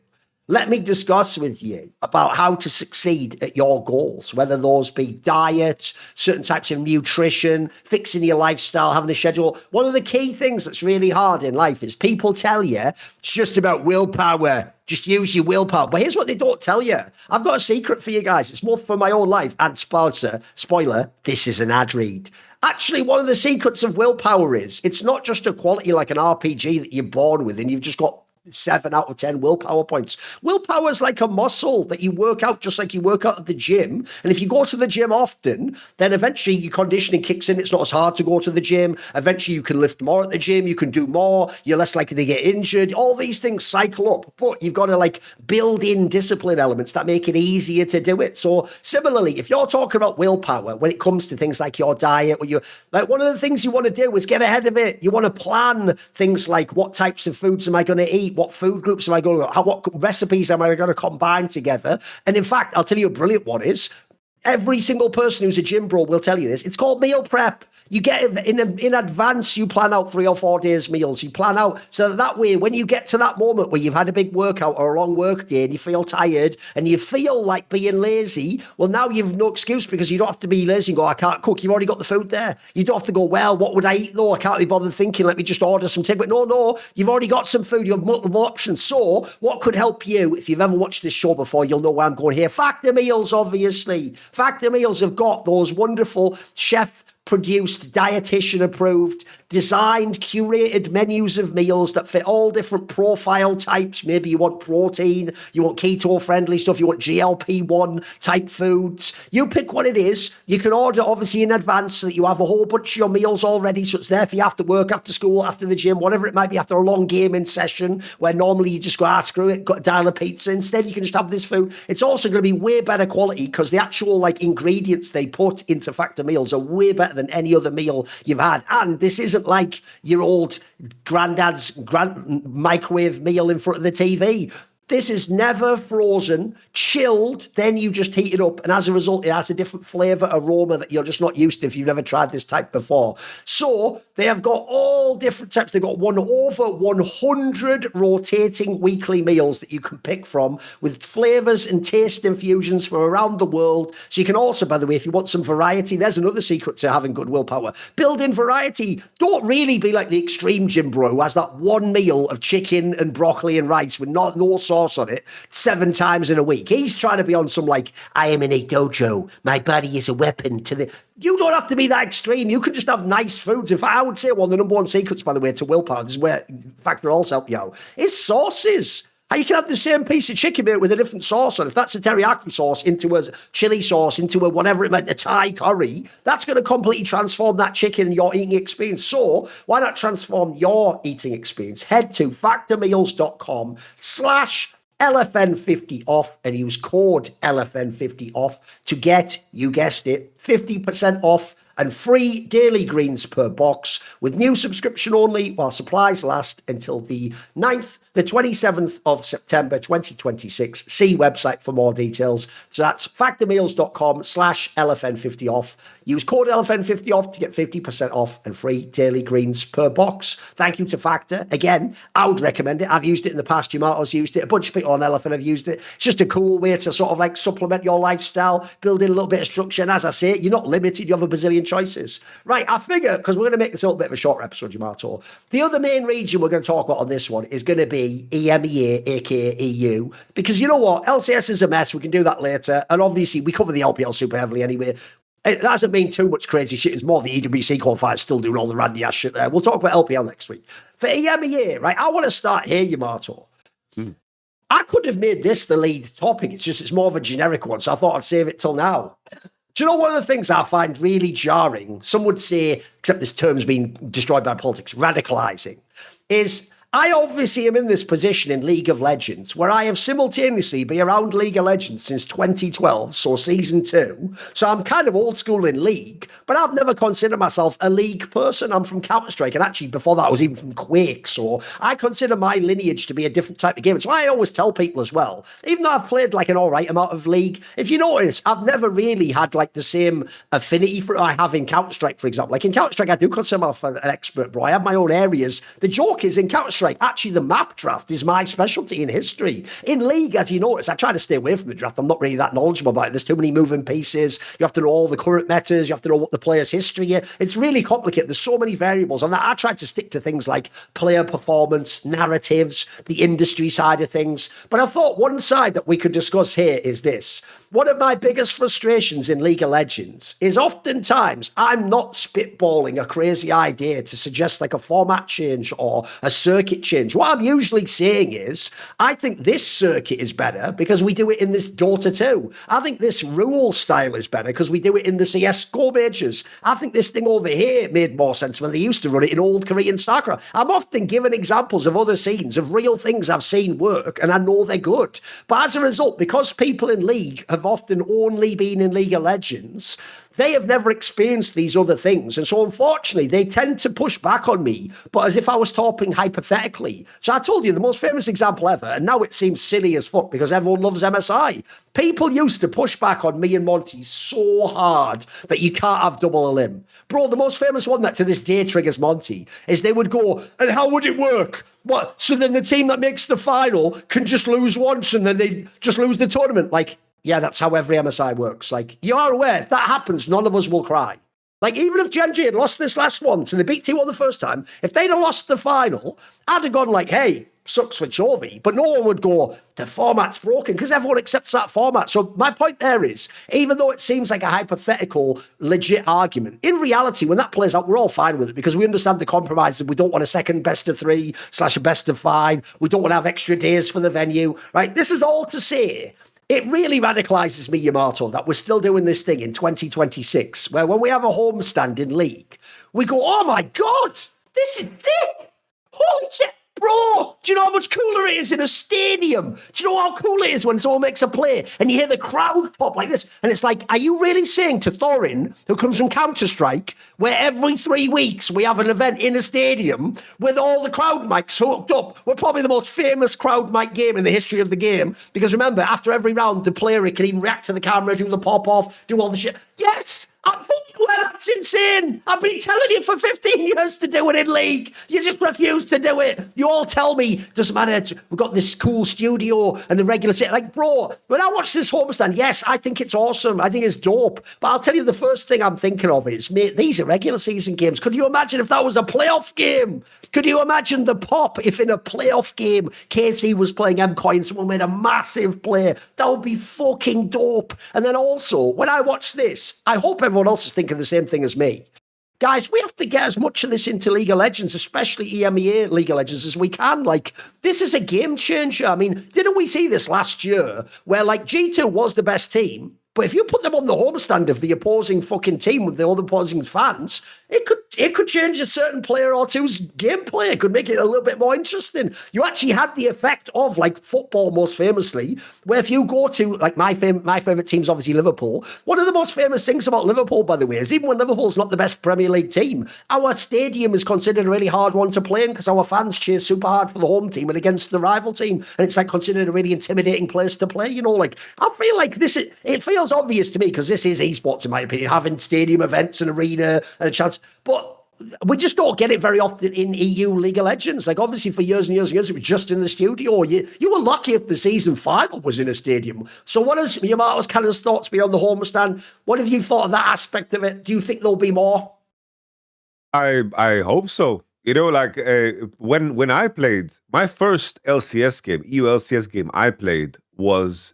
let me discuss with you about how to succeed at your goals, whether those be diet, certain types of nutrition, fixing your lifestyle, having a schedule. One of the key things that's really hard in life is people tell you it's just about willpower. Just use your willpower. But here's what they don't tell you. I've got a secret for you guys. It's more for my own life. And spoiler, this is an ad read. Actually, one of the secrets of willpower is it's not just a quality like an RPG that you're born with and you've just got 7 out of 10 willpower points. Willpower is like a muscle that you work out just like you work out at the gym. And if you go to the gym often, then eventually your conditioning kicks in. It's not as hard to go to the gym. Eventually you can lift more at the gym. You can do more. You're less likely to get injured. All these things cycle up, but you've got to like build in discipline elements that make it easier to do it. So similarly, if you're talking about willpower, when it comes to things like your diet, one of the things you want to do is get ahead of it. You want to plan things like what types of foods am I going to eat? What food groups am I going to, what recipes am I going to combine together? And in fact, I'll tell you a brilliant one is, every single person who's a gym bro will tell you this. It's called meal prep. You get in advance, you plan out 3 or 4 days meals. You plan out so that way, when you get to that moment where you've had a big workout or a long work day and you feel tired and you feel like being lazy, well, now you've no excuse because you don't have to be lazy and go, I can't cook. You've already got the food there. You don't have to go, well, what would I eat though? I can't be bothered thinking. Let me just order some takeaway. No, you've already got some food. You have multiple options. So what could help you? If you've ever watched this show before, you'll know where I'm going here. Factor Meals, obviously. Factor Meals have got those wonderful chef-produced, dietitian-approved, designed, curated menus of meals that fit all different profile types. Maybe you want protein, you want keto-friendly stuff, you want GLP-1 type foods. You pick what it is. You can order, obviously, in advance so that you have a whole bunch of your meals already, so it's there for you after work, after school, after the gym, whatever it might be, after a long gaming session where normally you just go, screw it, got a dial of pizza. Instead, you can just have this food. It's also going to be way better quality because the actual like ingredients they put into Factor Meals are way better than any other meal you've had. And this isn't like your old granddad's microwave meal in front of the TV. This is never frozen, chilled, then you just heat it up. And as a result, it has a different flavor, aroma that you're just not used to if you've never tried this type before. So they have got all different types. They've got over 100 rotating weekly meals that you can pick from with flavors and taste infusions from around the world. So you can also, by the way, if you want some variety, there's another secret to having good willpower. Build in variety. Don't really be like the extreme gym bro who has that one meal of chicken and broccoli and rice with no sauce on it 7 times in a week. He's trying to be on some like, I am in a dojo. My body is a weapon to the... You don't have to be that extreme. You can just have nice foods. In fact, I would say one of the number one secrets, by the way, to willpower, this is where Factor also help you out, is sauces. How you can have the same piece of chicken meat with a different sauce on. If that's a teriyaki sauce into a chili sauce, into a whatever it might, a Thai curry, that's going to completely transform that chicken and your eating experience. So why not transform your eating experience? Head to factormeals.com/LFN50 off and use code LFN50 off to get, you guessed it, 50% off and free daily greens per box with new subscription only while supplies last until the 27th of September 2026. See website for more details. So that's factormeals.com/LFN50 off. Use code LFN50 off to get 50% off and free daily greens per box. Thank you to Factor. Again, I would recommend it. I've used it in the past. Yamato's used it. A bunch of people on Elephant have used it. It's just a cool way to sort of like supplement your lifestyle, build in a little bit of structure. And as I say, you're not limited. You have a bazillion choices. Right, I figure, because we're going to make this a little bit of a shorter episode, Yamato, the other main region we're going to talk about on this one is going to be EMEA, aka EU, because you know what? LCS is a mess. We can do that later. And obviously, we cover the LPL super heavily anyway. It doesn't mean too much crazy shit. It's more the EWC qualifiers still doing all the randy ass shit there. We'll talk about LPL next week. For EMEA, right? I want to start here, Yamato. I could have made this the lead topic. It's more of a generic one, so I thought I'd save it till now. Do you know one of the things I find really jarring? Some would say, except this term's been destroyed by politics, radicalizing, is I obviously am in this position in League of Legends where I have simultaneously been around League of Legends since 2012, so season 2. So I'm kind of old school in League, but I've never considered myself a League person. I'm from Counter-Strike, and actually before that I was even from Quake, so I consider my lineage to be a different type of game. It's why I always tell people as well, even though I've played like an all right amount of League, if you notice, I've never really had like the same affinity for it I have in Counter-Strike, for example. Like in Counter-Strike, I do consider myself an expert, bro. I have my own areas. The joke is in Counter-Strike, actually the map draft is my specialty in history. In League, as you notice, I try to stay away from the draft. I'm not really that knowledgeable about it. There's too many moving pieces. You have to know all the current metas. You have to know what the player's history is. It's really complicated. There's so many variables. And I try to stick to things like player performance, narratives, the industry side of things. But I thought one side that we could discuss here is this. One of my biggest frustrations in League of Legends is oftentimes I'm not spitballing a crazy idea to suggest like a format change or a circuit change. What I'm usually saying is, I think this circuit is better because we do it in this Dota 2. I think this rule style is better because we do it in the CS Go majors. I think this thing over here made more sense when they used to run it in old Korean StarCraft. I'm often given examples of other scenes of real things I've seen work and I know they're good. But as a result, because people in League have often only been in League of Legends, they have never experienced these other things. And so unfortunately, they tend to push back on me, but as if I was talking hypothetically. So I told you the most famous example ever, and now it seems silly as fuck because everyone loves MSI. People used to push back on me and Monty so hard that you can't have double a limb. Bro, the most famous one that to this day triggers Monty is they would go, and how would it work? What? So then the team that makes the final can just lose once and then they just lose the tournament. Like, yeah, that's how every MSI works. Like, you are aware, if that happens, none of us will cry. Like, even if Gen G had lost this last one, so they beat T1 the first time, if they'd have lost the final, I'd have gone like, hey, sucks for Chovy, but no one would go, the format's broken, because everyone accepts that format. So my point there is, even though it seems like a hypothetical, legit argument, in reality, when that plays out, we're all fine with it, because we understand the compromises. We don't want a second best of 3 / a best of 5. We don't want to have extra days for the venue, right? This is all to say, it really radicalizes me, Yamato, that we're still doing this thing in 2026, where when we have a homestand in League, we go, oh my God, this is it. Holy shit. Bro, do you know how much cooler it is in a stadium? Do you know how cool it is when someone makes a play and you hear the crowd pop like this? And it's like, are you really saying to Thorin, who comes from Counter-Strike, where every 3 weeks we have an event in a stadium with all the crowd mics hooked up? We're probably the most famous crowd mic game in the history of the game. Because remember, after every round, the player can even react to the camera, do the pop-off, do all the shit. Yes! I'm thinking, well, that's insane. I've been telling you for 15 years to do it in League. You just refuse to do it. You all tell me, doesn't matter, we've got this cool studio and the regular set. Like, bro, when I watch this homestand, yes, I think it's awesome. I think it's dope. But I'll tell you, the first thing I'm thinking of is, mate, these are regular season games. Could you imagine if that was a playoff game? Could you imagine the pop if in a playoff game, KC was playing MCoy and someone made a massive play? That would be fucking dope. And then also, when I watch this, I hope everyone else is thinking the same thing as me. Guys, we have to get as much of this into League of Legends, especially EMEA League of Legends, as we can. Like, this is a game changer. I mean, didn't we see this last year where, like, G2 was the best team, but if you put them on the homestand of the opposing fucking team with the other opposing fans, it could change a certain player or two's gameplay. It could make it a little bit more interesting. You actually had the effect of, like, football most famously, where if you go to, like, my favourite team's obviously Liverpool. One of the most famous things about Liverpool, by the way, is even when Liverpool's not the best Premier League team, our stadium is considered a really hard one to play in because our fans cheer super hard for the home team and against the rival team. And it's, like, considered a really intimidating place to play, you know? Like, I feel like it feels obvious to me because this is esports, in my opinion, having stadium events and arena and a chance. But we just don't get it very often in EU League of Legends. Like, obviously, for years and years and years, it was just in the studio. You were lucky if the season final was in a stadium. So what is Yamato's kind of thoughts be on the homestand? What have you thought of that aspect of it? Do you think there'll be more? I hope so. You know, like when I played my first LCS game, EU LCS game I played was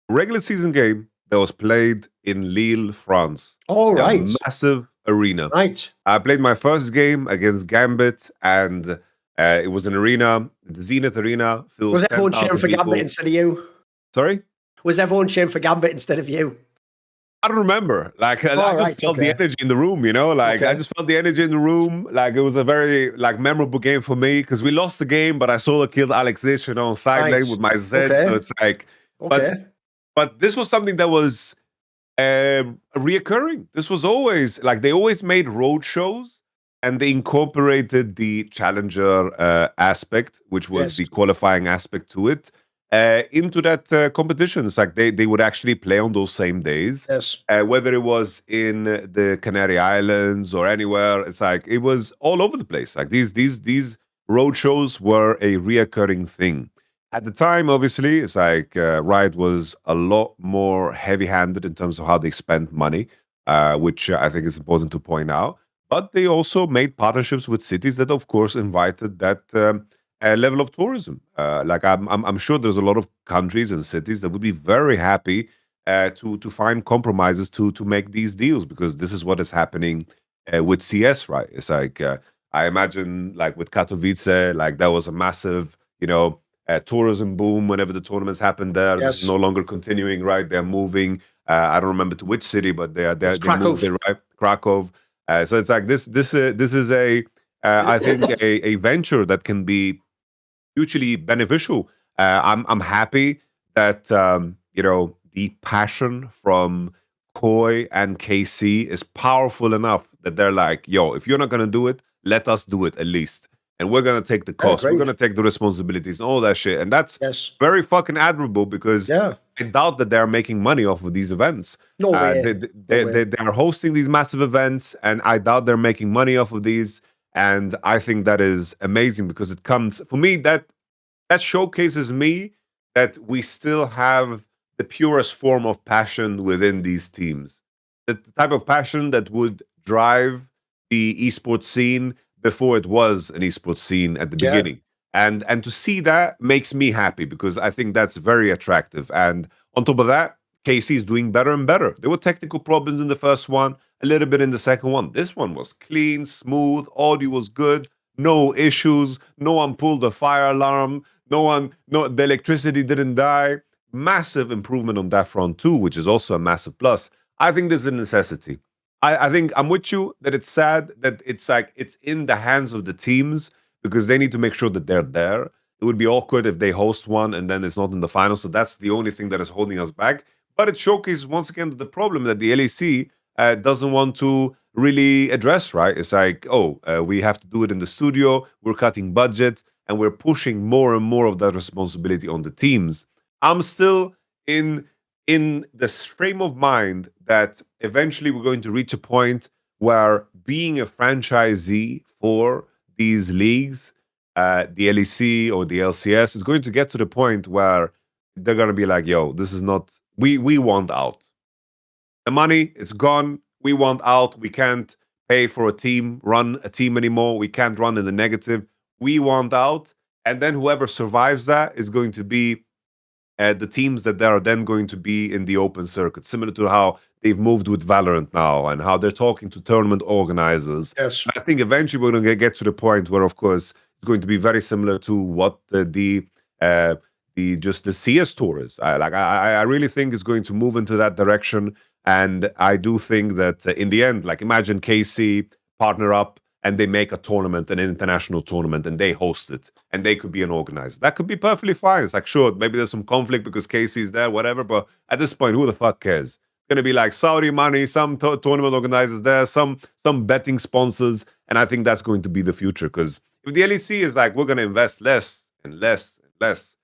a regular season game that was played in Lille, France. All A right. massive arena. Right. I played my first game against Gambit, and it was an arena, the Zenith Arena, fills Was everyone cheering 10,000 for Gambit people. instead of you? Sorry? Was everyone cheering for Gambit instead of you? I don't remember. Like, I All just right, felt the okay. energy in the room, you know? Like, I Okay. just felt the energy in the room. Like, it was a very, like, memorable game for me because we lost the game, but I solo killed Alex Zish, you know, on side lane Right. with my Z. Okay. So it's like, Okay. but this was something that was reoccurring. This was always like they always made road shows and they incorporated the challenger aspect, which was Yes. the qualifying aspect to it, into that competition. It's like they would actually play on those same days, Yes. whether it was in the Canary Islands or anywhere. It's like it was all over the place. Like these road shows were a reoccurring thing. At the time, obviously, it's like Riot was a lot more heavy-handed in terms of how they spent money, which I think is important to point out. But they also made partnerships with cities that, of course, invited that level of tourism. Like I'm sure there's a lot of countries and cities that would be very happy to find compromises to make these deals because this is what is happening with CS, right? It's like I imagine, like with Katowice, like that was a massive, tourism boom whenever the tournaments happened there. This is Yes. no longer continuing, right? They're moving. I don't remember to which city, but they It's moved it, right? Krakow. So it's like this is a I think a venture that can be hugely beneficial. I'm happy that the passion from Koi and KC is powerful enough that they're like, yo, if you're not gonna do it, let us do it at least, and we're gonna take the cost, we're great. gonna take the responsibilities and all that shit, and that's Yes. very fucking admirable because Yeah. I doubt that they're making money off of these events. No way. They are hosting these massive events, and I doubt they're making money off of these. And I think that is amazing because it comes for me that showcases me that we still have the purest form of passion within these teams. The type of passion that would drive the esports scene before it was an esports scene at the Yeah. beginning. And to see that makes me happy because I think that's very attractive. And on top of that, KC is doing better and better. There were technical problems in the first one, a little bit in the second one. This one was clean, smooth, audio was good, no issues, no one pulled a fire alarm, the electricity didn't die. Massive improvement on that front too, which is also a massive plus. I think this is a necessity. I think I'm with you that it's sad that it's like it's in the hands of the teams because they need to make sure that they're there. It would be awkward if they host one and then it's not in the final. So that's the only thing that is holding us back. But it showcases once again the problem that the LEC doesn't want to really address, right? It's like, we have to do it in the studio. We're cutting budget and we're pushing more and more of that responsibility on the teams. I'm still in this frame of mind that eventually we're going to reach a point where being a franchisee for these leagues, the LEC or the LCS, is going to get to the point where they're going to be like, yo, this is not, we want out. The money, it's gone. We want out. We can't pay for run a team anymore. We can't run in the negative. We want out. And then whoever survives that is going to be the teams that are then going to be in the open circuit, similar to how they've moved with Valorant now and how they're talking to tournament organizers. Yes. I think eventually we're going to get to the point where, of course, it's going to be very similar to what the CS tour is. I really think it's going to move into that direction, and I do think that in the end, like imagine KC partner up and they make a tournament, an international tournament, and they host it, and they could be an organizer. That could be perfectly fine. It's like, sure, maybe there's some conflict because KC is there, whatever, but at this point, who the fuck cares? It's going to be like Saudi money, some tournament organizers there, some betting sponsors, and I think that's going to be the future, because if the LEC is like, we're going to invest less and less and less,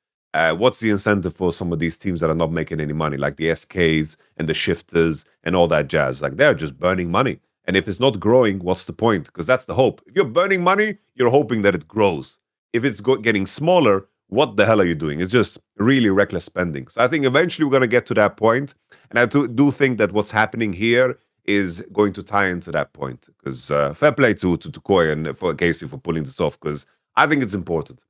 what's the incentive for some of these teams that are not making any money, like the SKs and the Shifters and all that jazz? Like, they're just burning money. And if it's not growing, what's the point? Because that's the hope. If you're burning money, you're hoping that it grows. If it's getting smaller, what the hell are you doing? It's just really reckless spending. So I think eventually we're going to get to that point. And I do think that what's happening here is going to tie into that point. Because fair play to Koi and for Casey for pulling this off, because I think it's important.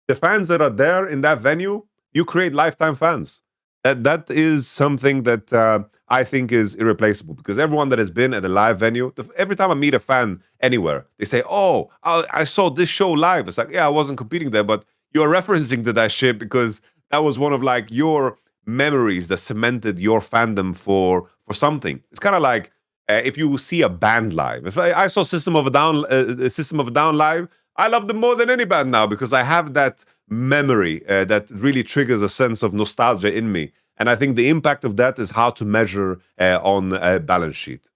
The fans that are there in that venue, you create lifetime fans. That is something that I think is irreplaceable, because everyone that has been at a live venue, every time I meet a fan anywhere, they say, "Oh, I saw this show live." It's like, yeah, I wasn't competing there, but you're referencing to that shit because that was one of like your memories that cemented your fandom for something. It's kind of like if you see a band live. If I saw System of a Down live, I love them more than any band now because I have that memory that really triggers a sense of nostalgia in me. And I think the impact of that is how to measure on a balance sheet.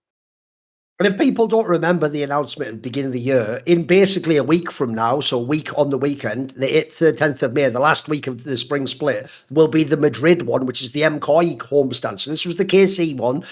And if people don't remember the announcement at the beginning of the year, in basically a week from now, so a week on the weekend, the 8th to the 10th of May, the last week of the spring split, will be the Madrid one, which is the MCOI homestand. So this was the KC one.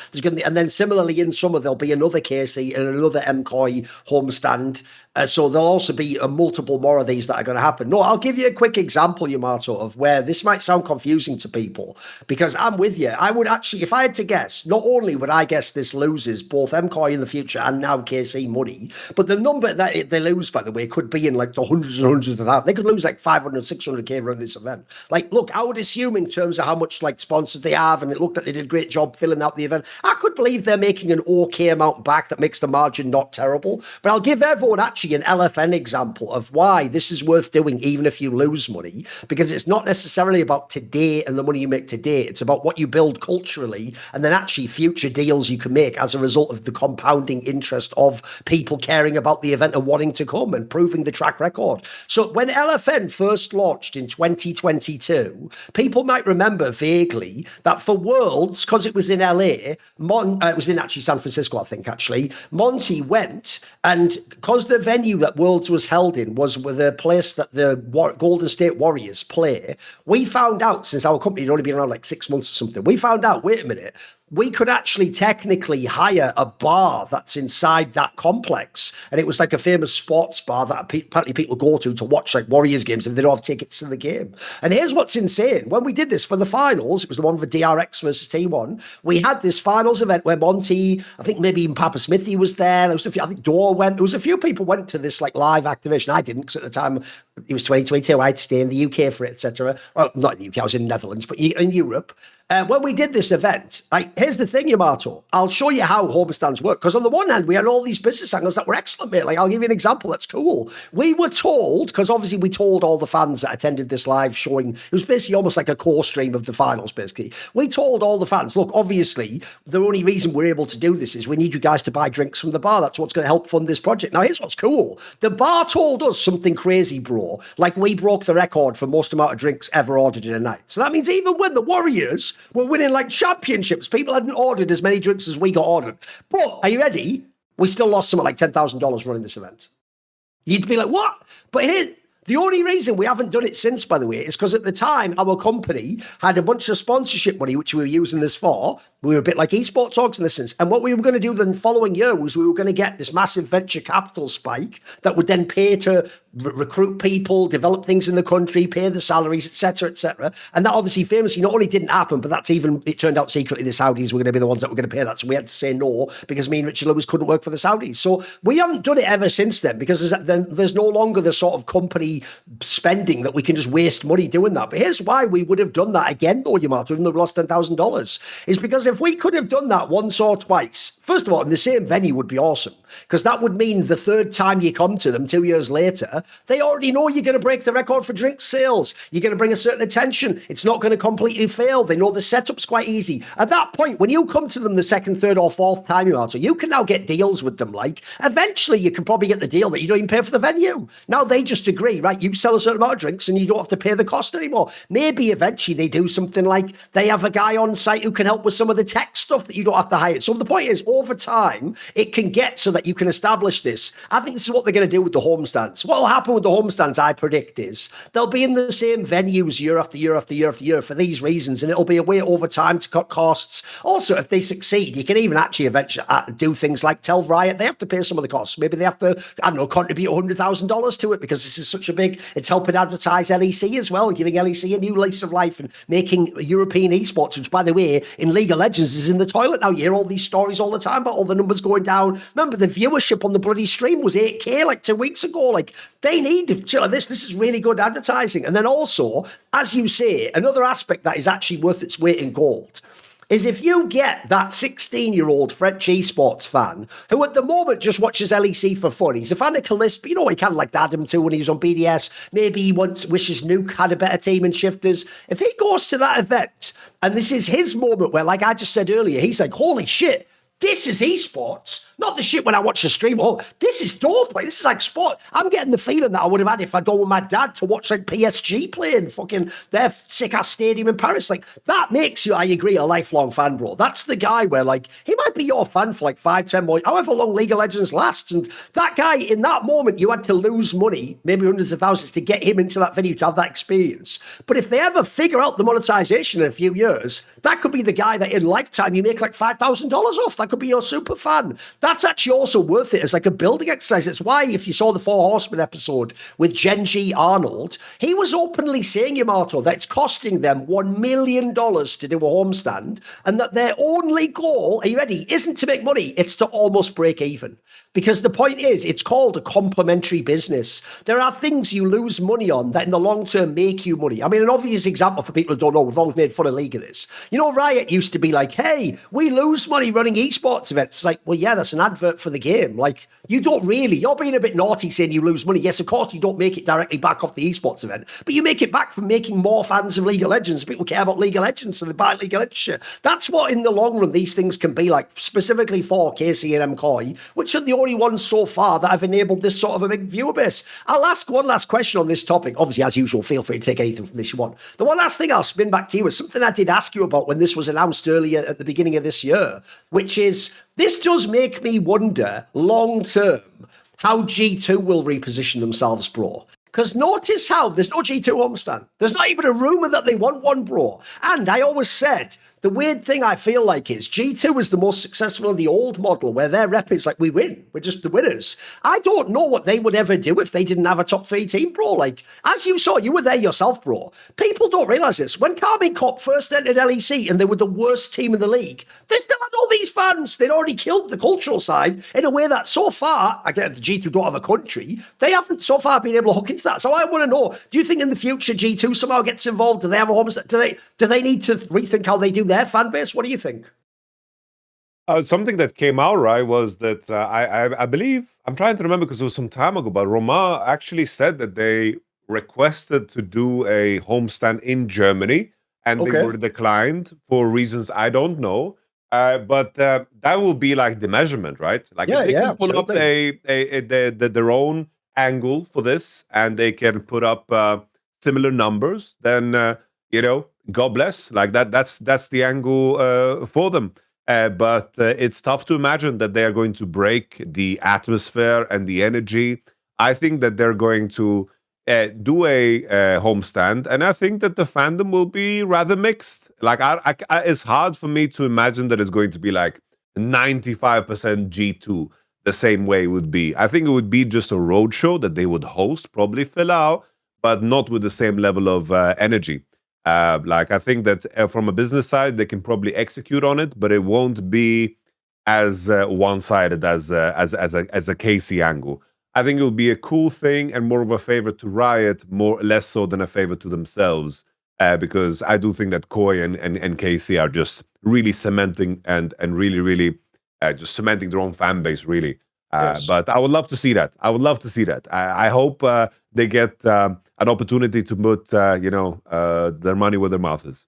And then similarly in summer, there'll be another KC and another MCOI homestand. So there'll also be multiple more of these that are going to happen. No, I'll give you a quick example, Yamato, of where this might sound confusing to people, because I'm with you. I would actually, if I had to guess, not only would I guess this loses both MCOI in the future and now KC money, but the number that they lose, by the way, could be in like the hundreds and hundreds of thousands. They could lose like 500, 600K running this event. Like, look, I would assume in terms of how much like sponsors they have, and it looked like they did a great job filling out the event, I could believe they're making an okay amount back that makes the margin not terrible. But I'll give everyone actually an LFN example of why this is worth doing even if you lose money, because it's not necessarily about today and the money you make today. It's about what you build culturally and then actually future deals you can make as a result of the compounding interest of people caring about the event and wanting to come and proving the track record. So when LFN first launched in 2022, people might remember vaguely that for Worlds, because it was in LA, it was in actually San Francisco, I think, actually, Monty went, and because the venue that Worlds was held in was the place that the Golden State Warriors play, we found out, since our company had only been around like 6 months or something, we found out, wait a minute, we could actually technically hire a bar that's inside that complex. And it was like a famous sports bar that apparently people go to watch like Warriors games if they don't have tickets to the game. And here's what's insane. When we did this for the finals, it was the one for DRX versus T1, we had this finals event where Monty, I think maybe even Papa Smithy was there. There was a few, I think Dor went. There was a few people went to this like live activation. I didn't, because at the time it was 2022. I had to stay in the UK for it, etc. Well, not in the UK, I was in the Netherlands, but in Europe. When we did this event, like, here's the thing, Yamato. I'll show you how homestands work. Because on the one hand, we had all these business angles that were excellent, mate. Like, I'll give you an example that's cool. We were told, because obviously we told all the fans that attended this live showing, it was basically almost like a core stream of the finals, basically. We told all the fans, look, obviously, the only reason we're able to do this is we need you guys to buy drinks from the bar. That's what's going to help fund this project. Now, here's what's cool. The bar told us something crazy, bro. Like, we broke the record for most amount of drinks ever ordered in a night. So that means even when the Warriors were winning like championships, people hadn't ordered as many drinks as we got ordered. But are you ready? We still lost something like $10,000 running this event. You'd be like, what? But here, the only reason we haven't done it since, by the way, is because at the time, our company had a bunch of sponsorship money, which we were using this for. We were a bit like esports orgs in this sense. And what we were going to do the following year was we were going to get this massive venture capital spike that would then pay to recruit people, develop things in the country, pay the salaries, etc., etc. And that obviously famously not only didn't happen, but it turned out secretly the Saudis were going to be the ones that were going to pay that. So we had to say no because me and Richard Lewis couldn't work for the Saudis. So we haven't done it ever since then, because there's no longer the sort of company spending that we can just waste money doing that. But here's why we would have done that again, though, Yamato, even though we lost $10,000, is because if we could have done that once or twice, first of all, in the same venue would be awesome, because that would mean the third time you come to them 2 years later, they already know you're going to break the record for drink sales. You're going to bring a certain attention. It's not going to completely fail. They know the setup's quite easy. At that point, when you come to them the second, third, or fourth time, Yamato, you can now get deals with them. Like, eventually, you can probably get the deal that you don't even pay for the venue. Now they just agree, right? You sell a certain amount of drinks and you don't have to pay the cost anymore. Maybe eventually they do something like they have a guy on site who can help with some of the tech stuff that you don't have to hire. So the point is, over time, it can get so that you can establish this. I think this is what they're going to do with the homestands. What will happen with the homestands, I predict, is they'll be in the same venues year after year after year after year for these reasons, and it'll be a way over time to cut costs. Also, if they succeed, you can even actually eventually do things like tell Riot they have to pay some of the costs. Maybe they have to, I don't know, contribute $100,000 to it, because this is such culture big. It's helping advertise LEC as well, giving LEC a new lease of life and making European esports, which, by the way, in League of Legends is in the toilet now. You hear all these stories all the time about all the numbers going down. Remember, the viewership on the bloody stream was 8K like 2 weeks ago. Like, they need to chill on this. This is really good advertising. And then also, as you say, another aspect that is actually worth its weight in gold is if you get that 16-year-old French esports fan who at the moment just watches LEC for fun. He's a fan of Calist, but you know, he kind of liked Adam too when he was on BDS. Maybe he wishes Nuke had a better team in Shifters. If he goes to that event, and this is his moment where, like I just said earlier, he's like, holy shit, this is esports. Not the shit when I watch the stream. Oh, this is dope. Like, this is like sport. I'm getting the feeling that I would have had if I'd gone with my dad to watch like PSG playing fucking their sick-ass stadium in Paris. Like, that makes you, I agree, a lifelong fan, bro. That's the guy where, like, he might be your fan for like 5, 10 more, however long League of Legends lasts. And that guy, in that moment, you had to lose money, maybe hundreds of thousands, to get him into that venue to have that experience. But if they ever figure out the monetization in a few years, that could be the guy that in lifetime you make like $5,000 off. That could be your super fan. That's actually also worth it as like a building exercise. It's why if you saw the Four Horsemen episode with Genji Arnold, he was openly saying, Yamato, that it's costing them $1 million to do a homestand and that their only goal, are you ready, isn't to make money, it's to almost break even. Because the point is, it's called a complementary business. There are things you lose money on that in the long term make you money. I mean, an obvious example for people who don't know, we've always made fun of League of this. You know, Riot used to be like, hey, we lose money running esports events. It's like, well, yeah, that's an advert for the game. Like, you don't really, you're being a bit naughty saying you lose money. Yes, of course, you don't make it directly back off the esports event, but you make it back from making more fans of League of Legends. People care about League of Legends, so they buy League of Legends shit. That's what, in the long run, these things can be like, specifically for KC and MCoy, which are the only ones so far that have enabled this sort of a big viewer base. I'll ask one last question on this topic. Obviously, as usual, feel free to take anything from this you want. The one last thing I'll spin back to you is something I did ask you about when this was announced earlier at the beginning of this year, which is, this does make me wonder, long term, how G2 will reposition themselves, bro. Because notice how there's no G2 homestand. There's not even a rumor that they want one, bro. And I always said, the weird thing I feel like is G2 was the most successful in the old model where their rep is like, we win. We're just the winners. I don't know what they would ever do if they didn't have a top 3 team, bro. Like, as you saw, you were there yourself, bro. People don't realize this. When Karmine Corp first entered LEC and they were the worst team in the league, they still had all these fans. They'd already killed the cultural side in a way that so far, again, the G2 don't have a country, they haven't so far been able to hook into that. So I want to know, do you think in the future G2 somehow gets involved? Do they have a homestand? Do they need to rethink how they do their fan base? What do you think? Something that came out, right, was that I believe, I'm trying to remember because it was some time ago, but Roma actually said that they requested to do a homestand in Germany and they were declined for reasons I don't know. But that will be like the measurement, right? Like if they can pull up their own angle for this and they can put up similar numbers, then you know, God bless. Like that's the angle for them. But it's tough to imagine that they are going to break the atmosphere and the energy. I think that they're going to do a homestand, and I think that the fandom will be rather mixed. Like, it's hard for me to imagine that it's going to be like 95% G2 the same way it would be. I think it would be just a roadshow that they would host, probably fill out, but not with the same level of energy. Like, I think that from a business side, they can probably execute on it, but it won't be as one-sided as a KC angle. I think it will be a cool thing and more of a favor to Riot, less so than a favor to themselves, because I do think that Koi and KC are just really cementing and really just cementing their own fan base, really. Yes. But I would love to see that. I hope they get an opportunity to put their money where their mouth is.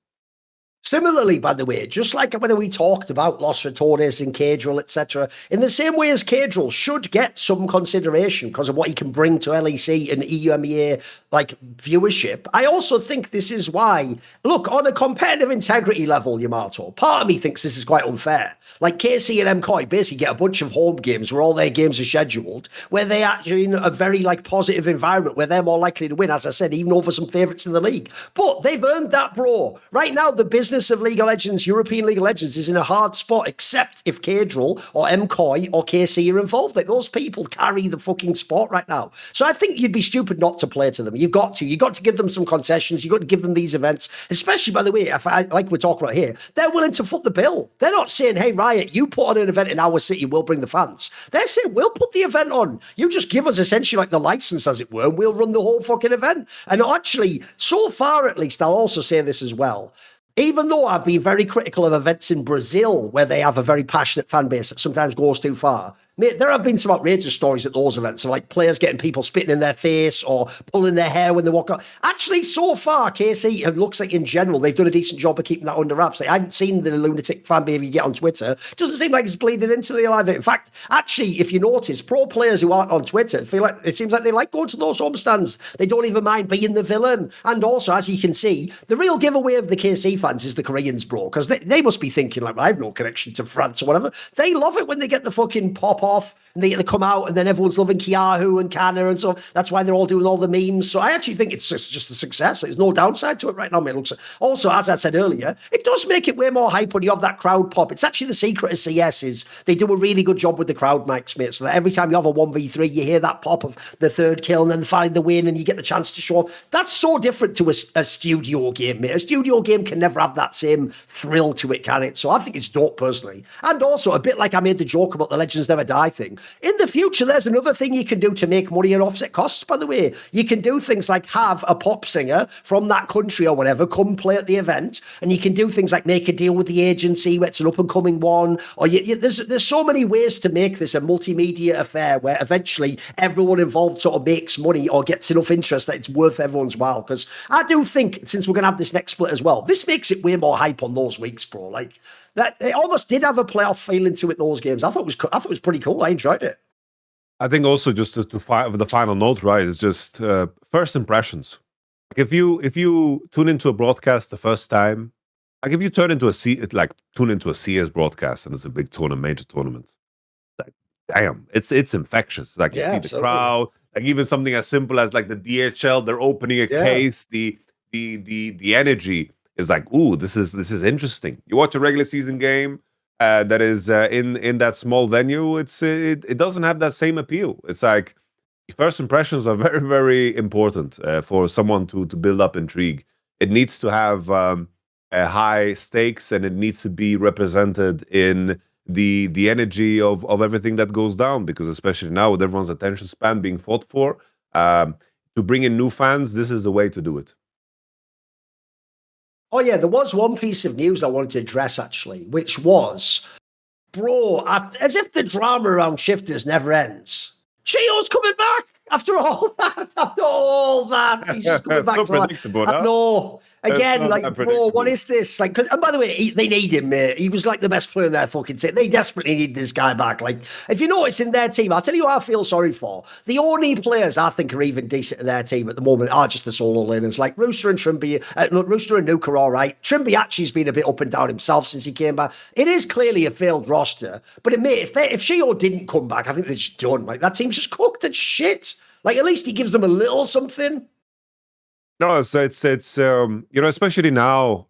Similarly, by the way, just like when we talked about Los Ratones and Cadril, etc., in the same way as Cadril should get some consideration because of what he can bring to LEC and EMEA like viewership, I also think this is why, look, on a competitive integrity level, Yamato, part of me thinks this is quite unfair. Like KC and MCoy basically get a bunch of home games where all their games are scheduled, where they actually in a very like positive environment where they're more likely to win, as I said, even over some favourites in the league. But they've earned that, bro. Right now, the business business of League of Legends, European League of Legends, is in a hard spot, except if Kadril or MCoy or KC are involved. Like, those people carry the fucking sport right now. So I think you'd be stupid not to play to them. You've got to. You've got to give them some concessions. You've got to give them these events, especially, by the way, like we're talking about here, they're willing to foot the bill. They're not saying, hey, Riot, you put on an event in our city, we'll bring the fans. They're saying, we'll put the event on. You just give us essentially like the license, as it were, and we'll run the whole fucking event. And actually, so far at least, I'll also say this as well. Even though I've been very critical of events in Brazil, where they have a very passionate fan base that sometimes goes too far, mate, there have been some outrageous stories at those events of like players getting people spitting in their face or pulling their hair when they walk up. Actually, so far, KC, it looks like in general, they've done a decent job of keeping that under wraps. Like, I haven't seen the lunatic fan behavior you get on Twitter. It doesn't seem like it's bleeding into the live. In fact, actually, if you notice, pro players who aren't on Twitter feel like it seems like they like going to those home stands. They don't even mind being the villain. And also, as you can see, the real giveaway of the KC fans is the Koreans, bro, because they must be thinking like, well, I have no connection to France or whatever. They love it when they get the fucking pop off and they get to come out, and then everyone's loving Kiahu and Kana, and so that's why they're all doing all the memes. So I actually think it's just a success. There's no downside to it right now, mate. It looks also, as I said earlier, it does make it way more hype when you have that crowd pop. It's actually the secret of CS is they do a really good job with the crowd mics, mate. So that every time you have a 1v3, you hear that pop of the third kill and then find the win, and you get the chance to show. That's so different to a studio game, mate. A studio game can never have that same thrill to it, can it? So I think it's dope personally. And also, a bit like I made the joke about the Legends Never Die thing. In the future, there's another thing you can do to make money and offset costs, by the way. You can do things like have a pop singer from that country or whatever come play at the event, and you can do things like make a deal with the agency where it's an up-and-coming one, or there's so many ways to make this a multimedia affair where eventually everyone involved sort of makes money or gets enough interest that it's worth everyone's while. Because I do think, since we're going to have this next split as well, this makes it way more hype on those weeks, bro. Like, that, it almost did have a playoff feeling to it, those games. I thought it was pretty cool. I enjoyed it. I think also just to the final note, right, is just first impressions. Like, if you tune into a broadcast the first time, like if you tune into a CS broadcast and it's a big tournament, major tournament, like, damn, it's infectious. Like, you see the crowd, like even something as simple as like the DHL, they're opening a case, the energy is like, ooh, this is interesting. You watch a regular season game that is in that small venue, it doesn't have that same appeal. It's like first impressions are very, very important for someone to build up intrigue. It needs to have high stakes, and it needs to be represented in the energy of everything that goes down, because especially now with everyone's attention span being fought for, to bring in new fans, this is the way to do it. Oh, yeah, there was one piece of news I wanted to address, actually, which was, bro, as if the drama around Shifters never ends. Shio's coming back after all that. After all that, he's just coming back to life. No, again, like, bro, what is this? Like, and by the way, they need him, mate. He was like the best player in their fucking team. They desperately need this guy back. Like, if you notice in their team, I'll tell you what I feel sorry for. The only players I think are even decent in their team at the moment are just the solo laners, like Rooster and Trimby. Rooster and Nuke are all right. Trimby actually's been a bit up and down himself since he came back. It is clearly a failed roster, but if Shio didn't come back, I think they're just done. Like, that team's just cooked and shit. Like, at least he gives them a little something. No, it's especially now,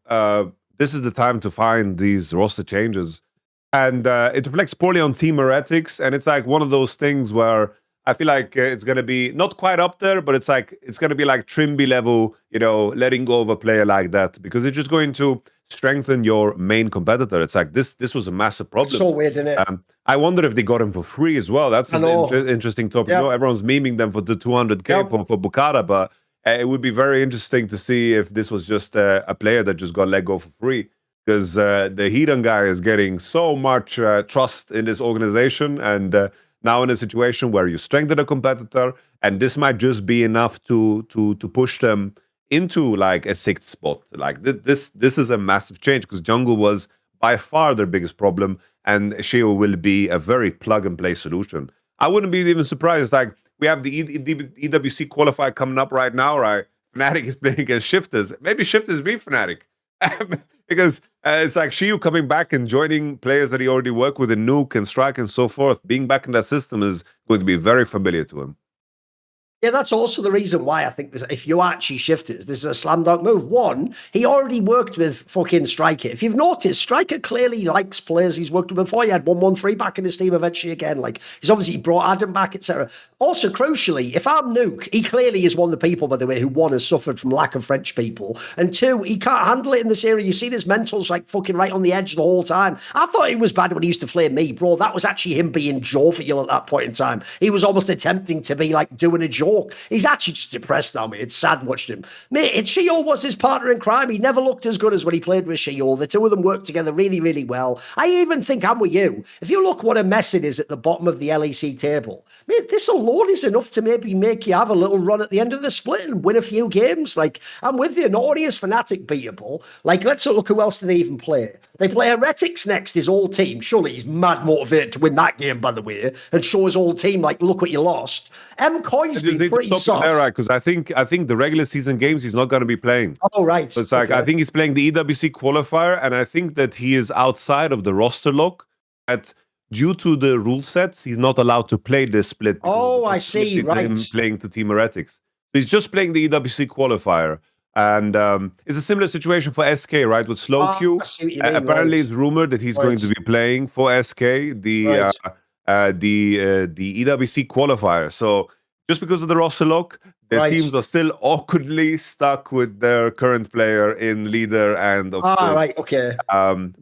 this is the time to find these roster changes, and it reflects poorly on Team Heretics, and it's like one of those things where I feel like it's going to be not quite up there, but it's going to be like Trimby level, letting go of a player like that, because it's just going to strengthen your main competitor. It's like this was a massive problem. So weird, isn't it? I wonder if they got him for free as well. That's an interesting topic. Yep. Everyone's memeing them for the 200K for Bukata, but it would be very interesting to see if this was just a player that just got let go for free, because the Hedon guy is getting so much trust in this organization, and now in a situation where you strengthen a competitor, and this might just be enough to push them into like a sixth spot. Like this is a massive change, because jungle was by far their biggest problem, and Shio will be a very plug-and-play solution. I wouldn't be even surprised. Like, we have the EWC qualifier coming up right now, right? Fnatic is playing against Shifters. Maybe Shifters beat Fnatic. Because it's like Shio coming back and joining players that he already worked with in Nuke and Strike and so forth. Being back in that system is going to be very familiar to him. Yeah, that's also the reason why I think this, if you actually shifters, this is a slam dunk move. One, he already worked with fucking Striker. If you've noticed, Striker clearly likes players he's worked with before. He had 113 back in his team eventually again. Like, he's obviously brought Adam back, etc. Also, crucially, if I'm Nuke, he clearly is one of the people, by the way, who one has suffered from lack of French people. And two, he can't handle it in this area. You see his mentals like fucking right on the edge the whole time. I thought he was bad when he used to flame me, bro. That was actually him being jovial at that point in time. He was almost attempting to be like doing a joke. He's actually just depressed now, mate. It's sad watching him. Mate, Shio was his partner in crime. He never looked as good as when he played with Shio. The two of them worked together really, really well. I even think I'm with you. If you look what a mess it is at the bottom of the LEC table, mate, this alone is enough to maybe make you have a little run at the end of the split and win a few games. Like, I'm with you. Not only is Fnatic beatable, like, let's look who else do they even play. They play Heretics next, his whole team. Surely he's mad motivated to win that game, by the way, and show his whole team, like, look what you lost. MCoy's been pretty soft. There, right? Because I think the regular season games he's not going to be playing. Oh, right. So it's like, I think he's playing the EWC qualifier, and I think that he is outside of the roster lock. That due to the rule sets, he's not allowed to play this split. Oh, I see. Right. Him playing to Team Heretics. So he's just playing the EWC qualifier. And it's a similar situation for SK, right? With Slow Q. Apparently, it's rumored that he's going to be playing for SK the EWC qualifier. So just because of the roster lock, the teams are still awkwardly stuck with their current player in leader and of course,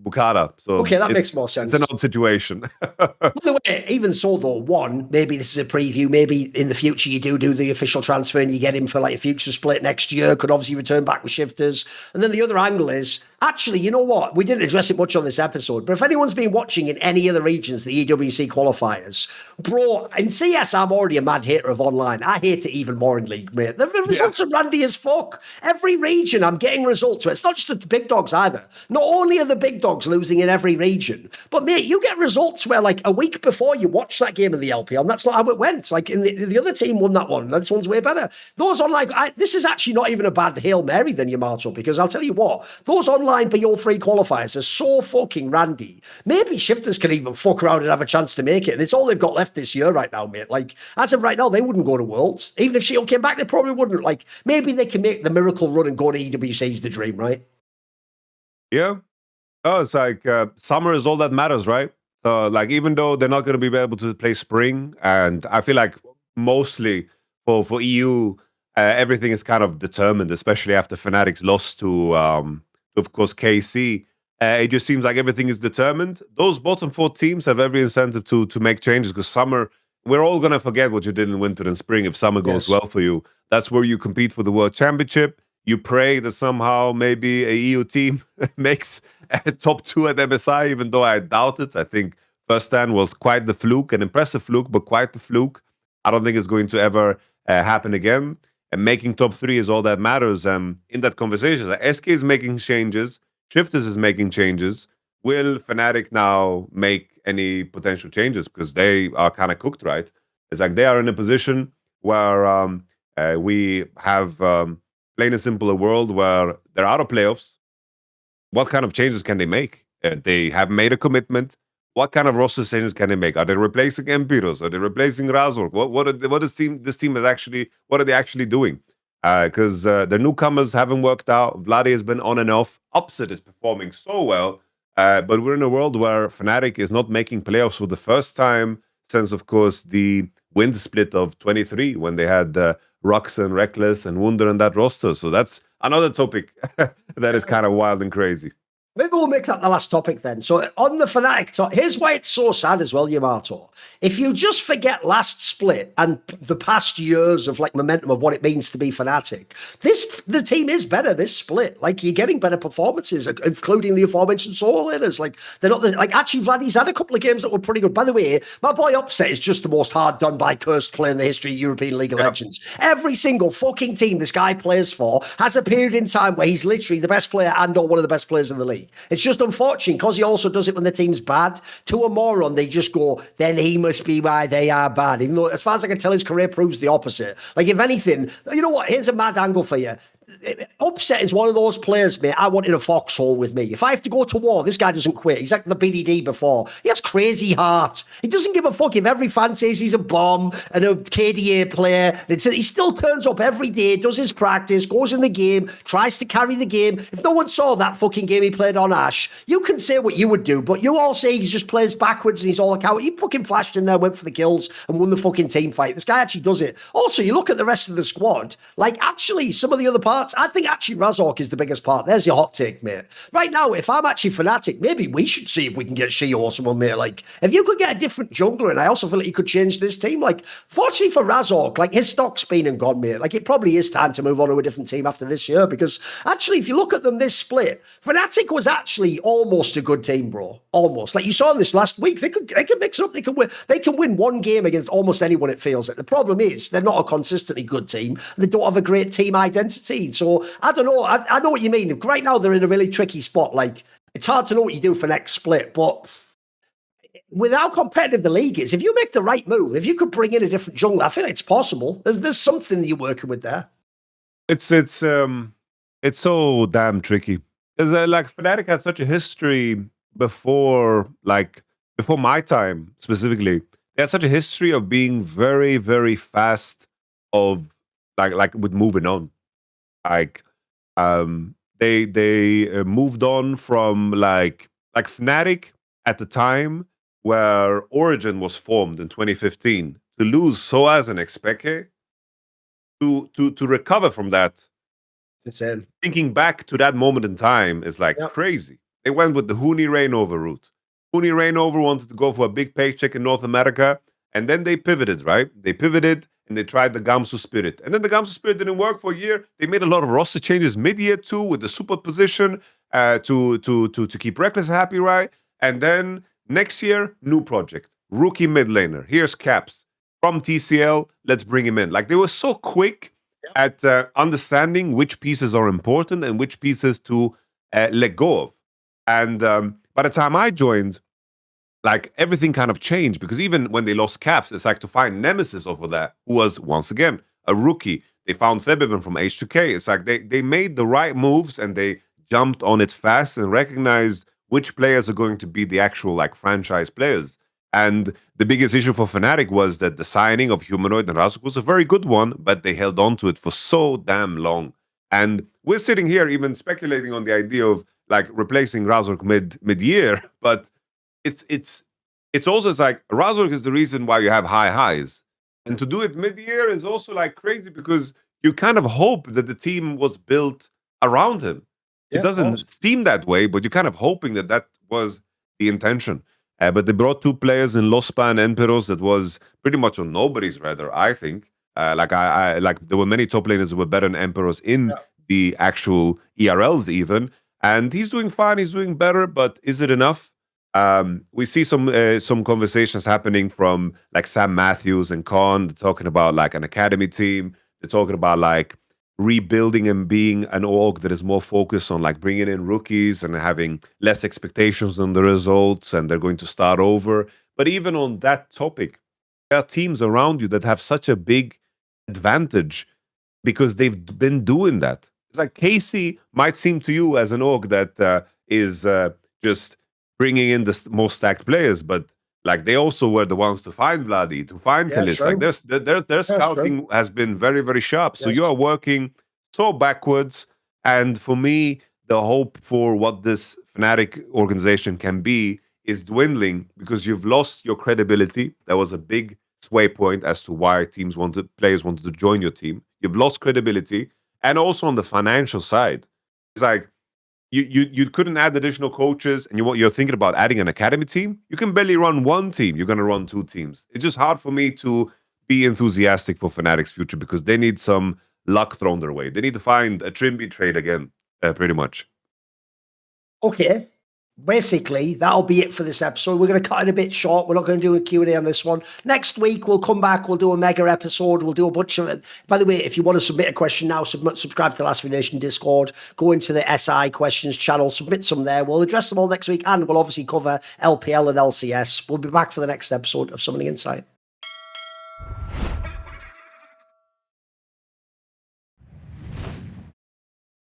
Bukada. So okay, that makes more sense. It's an odd situation. By the way, even so though, one, maybe this is a preview. Maybe in the future you do the official transfer and you get him for like a future split next year. Could obviously return back with shifters. And then the other angle is, actually, you know what? We didn't address it much on this episode, but if anyone's been watching in any of the regions, the EWC qualifiers, bro, in CS, I'm already a mad hater of online. I hate it even more in League, mate. The results are randy as fuck. Every region, I'm getting results. It's not just the big dogs either. Not only are the big dogs losing in every region, but mate, you get results where like a week before you watch that game in the LPL, and that's not how it went. Like in the other team won that one. This one's way better. Those online, this is actually not even a bad Hail Mary then, Yamato, because I'll tell you what, those online BO3 qualifiers are so fucking randy. Maybe shifters can even fuck around and have a chance to make it. And it's all they've got left this year right now, mate. Like, as of right now, they wouldn't go to Worlds. Even if Shield came back, they probably wouldn't. Like, maybe they can make the miracle run and go to EWC is the dream, right? Yeah. Oh, it's like summer is all that matters, right? So, like, even though they're not going to be able to play spring, and I feel like mostly for EU, everything is kind of determined, especially after Fnatic's lost to, of course, KC. It just seems like everything is determined. Those bottom four teams have every incentive to make changes because summer, we're all going to forget what you did in winter and spring if summer goes well for you. That's where you compete for the World Championship. You pray that somehow maybe a EU team makes a top 2 at MSI, even though I doubt it. I think first stand was quite the fluke, an impressive fluke, but quite the fluke. I don't think it's going to ever happen again. And making top 3 is all that matters. In that conversation, SK is making changes. Shifters is making changes. Will Fnatic now make any potential changes? Because they are kind of cooked, right? It's like they are in a position where we have plain and simple a world where they're out of playoffs. What kind of changes can they make? They have made a commitment. What kind of roster changes can they make? Are they replacing Empiros? Are they replacing Razork? What is this team is actually? What are they actually doing? Because the newcomers haven't worked out. Vladi has been on and off. Upset is performing so well. But we're in a world where Fnatic is not making playoffs for the first time since, of course, the wind split of 23 when they had Rux and Reckless and Wunder in that roster. So that's another topic that is kind of wild and crazy. Maybe we'll make that the last topic then. So on the Fnatic talk, here's why it's so sad as well, Yamato. If you just forget last split and the past years of like momentum of what it means to be Fnatic, the team is better this split. Like you're getting better performances, including the aforementioned solo leaders. Like they're not like actually Vladdy's had a couple of games that were pretty good. By the way, my boy Upset is just the most hard done by cursed player in the history of European League of Legends. Every single fucking team this guy plays for has a period in time where he's literally the best player and or one of the best players in the league. It's just unfortunate because he also does it when the team's bad. To a moron, they just go, then he must be why they are bad. Even though, as far as I can tell, his career proves the opposite. Like, if anything, you know what? Here's a mad angle for you. Upset is one of those players, mate. I wanted a foxhole with me. If I have to go to war, this guy doesn't quit. He's like the BDD before. He has crazy heart. He doesn't give a fuck if every fan says he's a bomb and a KDA player. He still turns up every day, does his practice, goes in the game, tries to carry the game. If no one saw that fucking game he played on Ash, you can say what you would do, but you all say he just plays backwards and he's all account. He fucking flashed in there, went for the kills and won the fucking team fight. This guy actually does it. Also, you look at the rest of the squad, like actually some of the other parts, I think actually Razork is the biggest part. There's your hot take, mate. Right now, if I'm actually Fnatic, maybe we should see if we can get Shio or someone, mate. Like, if you could get a different jungler, and I also feel like you could change this team. Like, fortunately for Razork, like his stock's been and gone, mate. Like, it probably is time to move on to a different team after this year, because actually, if you look at them this split, Fnatic was actually almost a good team, bro. Almost. Like you saw this last week, they can mix up, they can win one game against almost anyone, it feels like. The problem is they're not a consistently good team. They don't have a great team identity. So I don't know. I know what you mean. Right now they're in a really tricky spot. Like, it's hard to know what you do for next split, but with how competitive the league is, if you make the right move, if you could bring in a different jungler, I feel like it's possible. There's something that you're working with there. It's so damn tricky. Because like Fnatic had such a history before my time specifically. They had such a history of being very, very fast of like with moving on. Like they moved on from like Fnatic at the time where Origin was formed in 2015 to lose Soaz and Expeke to recover from that. Thinking back to that moment in time is like crazy. They went with the Huni Rainover route. Huni Rainover wanted to go for a big paycheck in North America, and then they pivoted, right? They pivoted and they tried the Gamsu Spirit. And then the Gamsu Spirit didn't work for a year. They made a lot of roster changes mid-year too with the super position to keep Reckless happy, right? And then next year, new project. Rookie mid laner. Here's Caps. From TCL, let's bring him in. Like, they were so quick at understanding which pieces are important and which pieces to let go of. And by the time I joined, like, everything kind of changed, because even when they lost Caps, it's like to find Nemesis over there, who was, once again, a rookie. They found Febiven from H2K. It's like they made the right moves and they jumped on it fast and recognized which players are going to be the actual, like, franchise players. And the biggest issue for Fnatic was that the signing of Humanoid and Razork was a very good one, but they held on to it for so damn long. And we're sitting here even speculating on the idea of like replacing Razork mid-year, but it's also, it's like Razork is the reason why you have high highs. And to do it mid-year is also like crazy, because you kind of hope that the team was built around him. It doesn't seem that way, but you're kind of hoping that that was the intention. But they brought two players in Lospa and Emperos that was pretty much on nobody's radar, I think. I there were many top laners that were better than Emperos in the actual ERLs even. And he's doing fine, he's doing better, but is it enough? We see some conversations happening from like Sam Matthews and Khan. They're talking about like an academy team. They're talking about like rebuilding and being an org that is more focused on like bringing in rookies and having less expectations on the results, and they're going to start over. But even on that topic, there are teams around you that have such a big advantage because they've been doing that. It's like KC might seem to you as an org that is just bringing in the most stacked players, but like they also were the ones to find Vladi, to find Kalista. Like their scouting has been very, very sharp. So you are working so backwards. And for me, the hope for what this Fnatic organization can be is dwindling, because you've lost your credibility. That was a big sway point as to why players wanted to join your team. You've lost credibility. And also on the financial side, it's like you couldn't add additional coaches, and you're thinking about adding an academy team. You can barely run one team. You're going to run two teams. It's just hard for me to be enthusiastic for Fnatic's future, because they need some luck thrown their way. They need to find a Trimby trade again, pretty much. Okay. Basically, that'll be it for this episode. We're going to cut it a bit short. We're not going to do a Q&A on this one. Next week, we'll come back. We'll do a mega episode. We'll do a bunch of it. By the way, if you want to submit a question now, subscribe to the Last Nation Discord. Go into the SI questions channel. Submit some there. We'll address them all next week, and we'll obviously cover LPL and LCS. We'll be back for the next episode of Summoning Insight.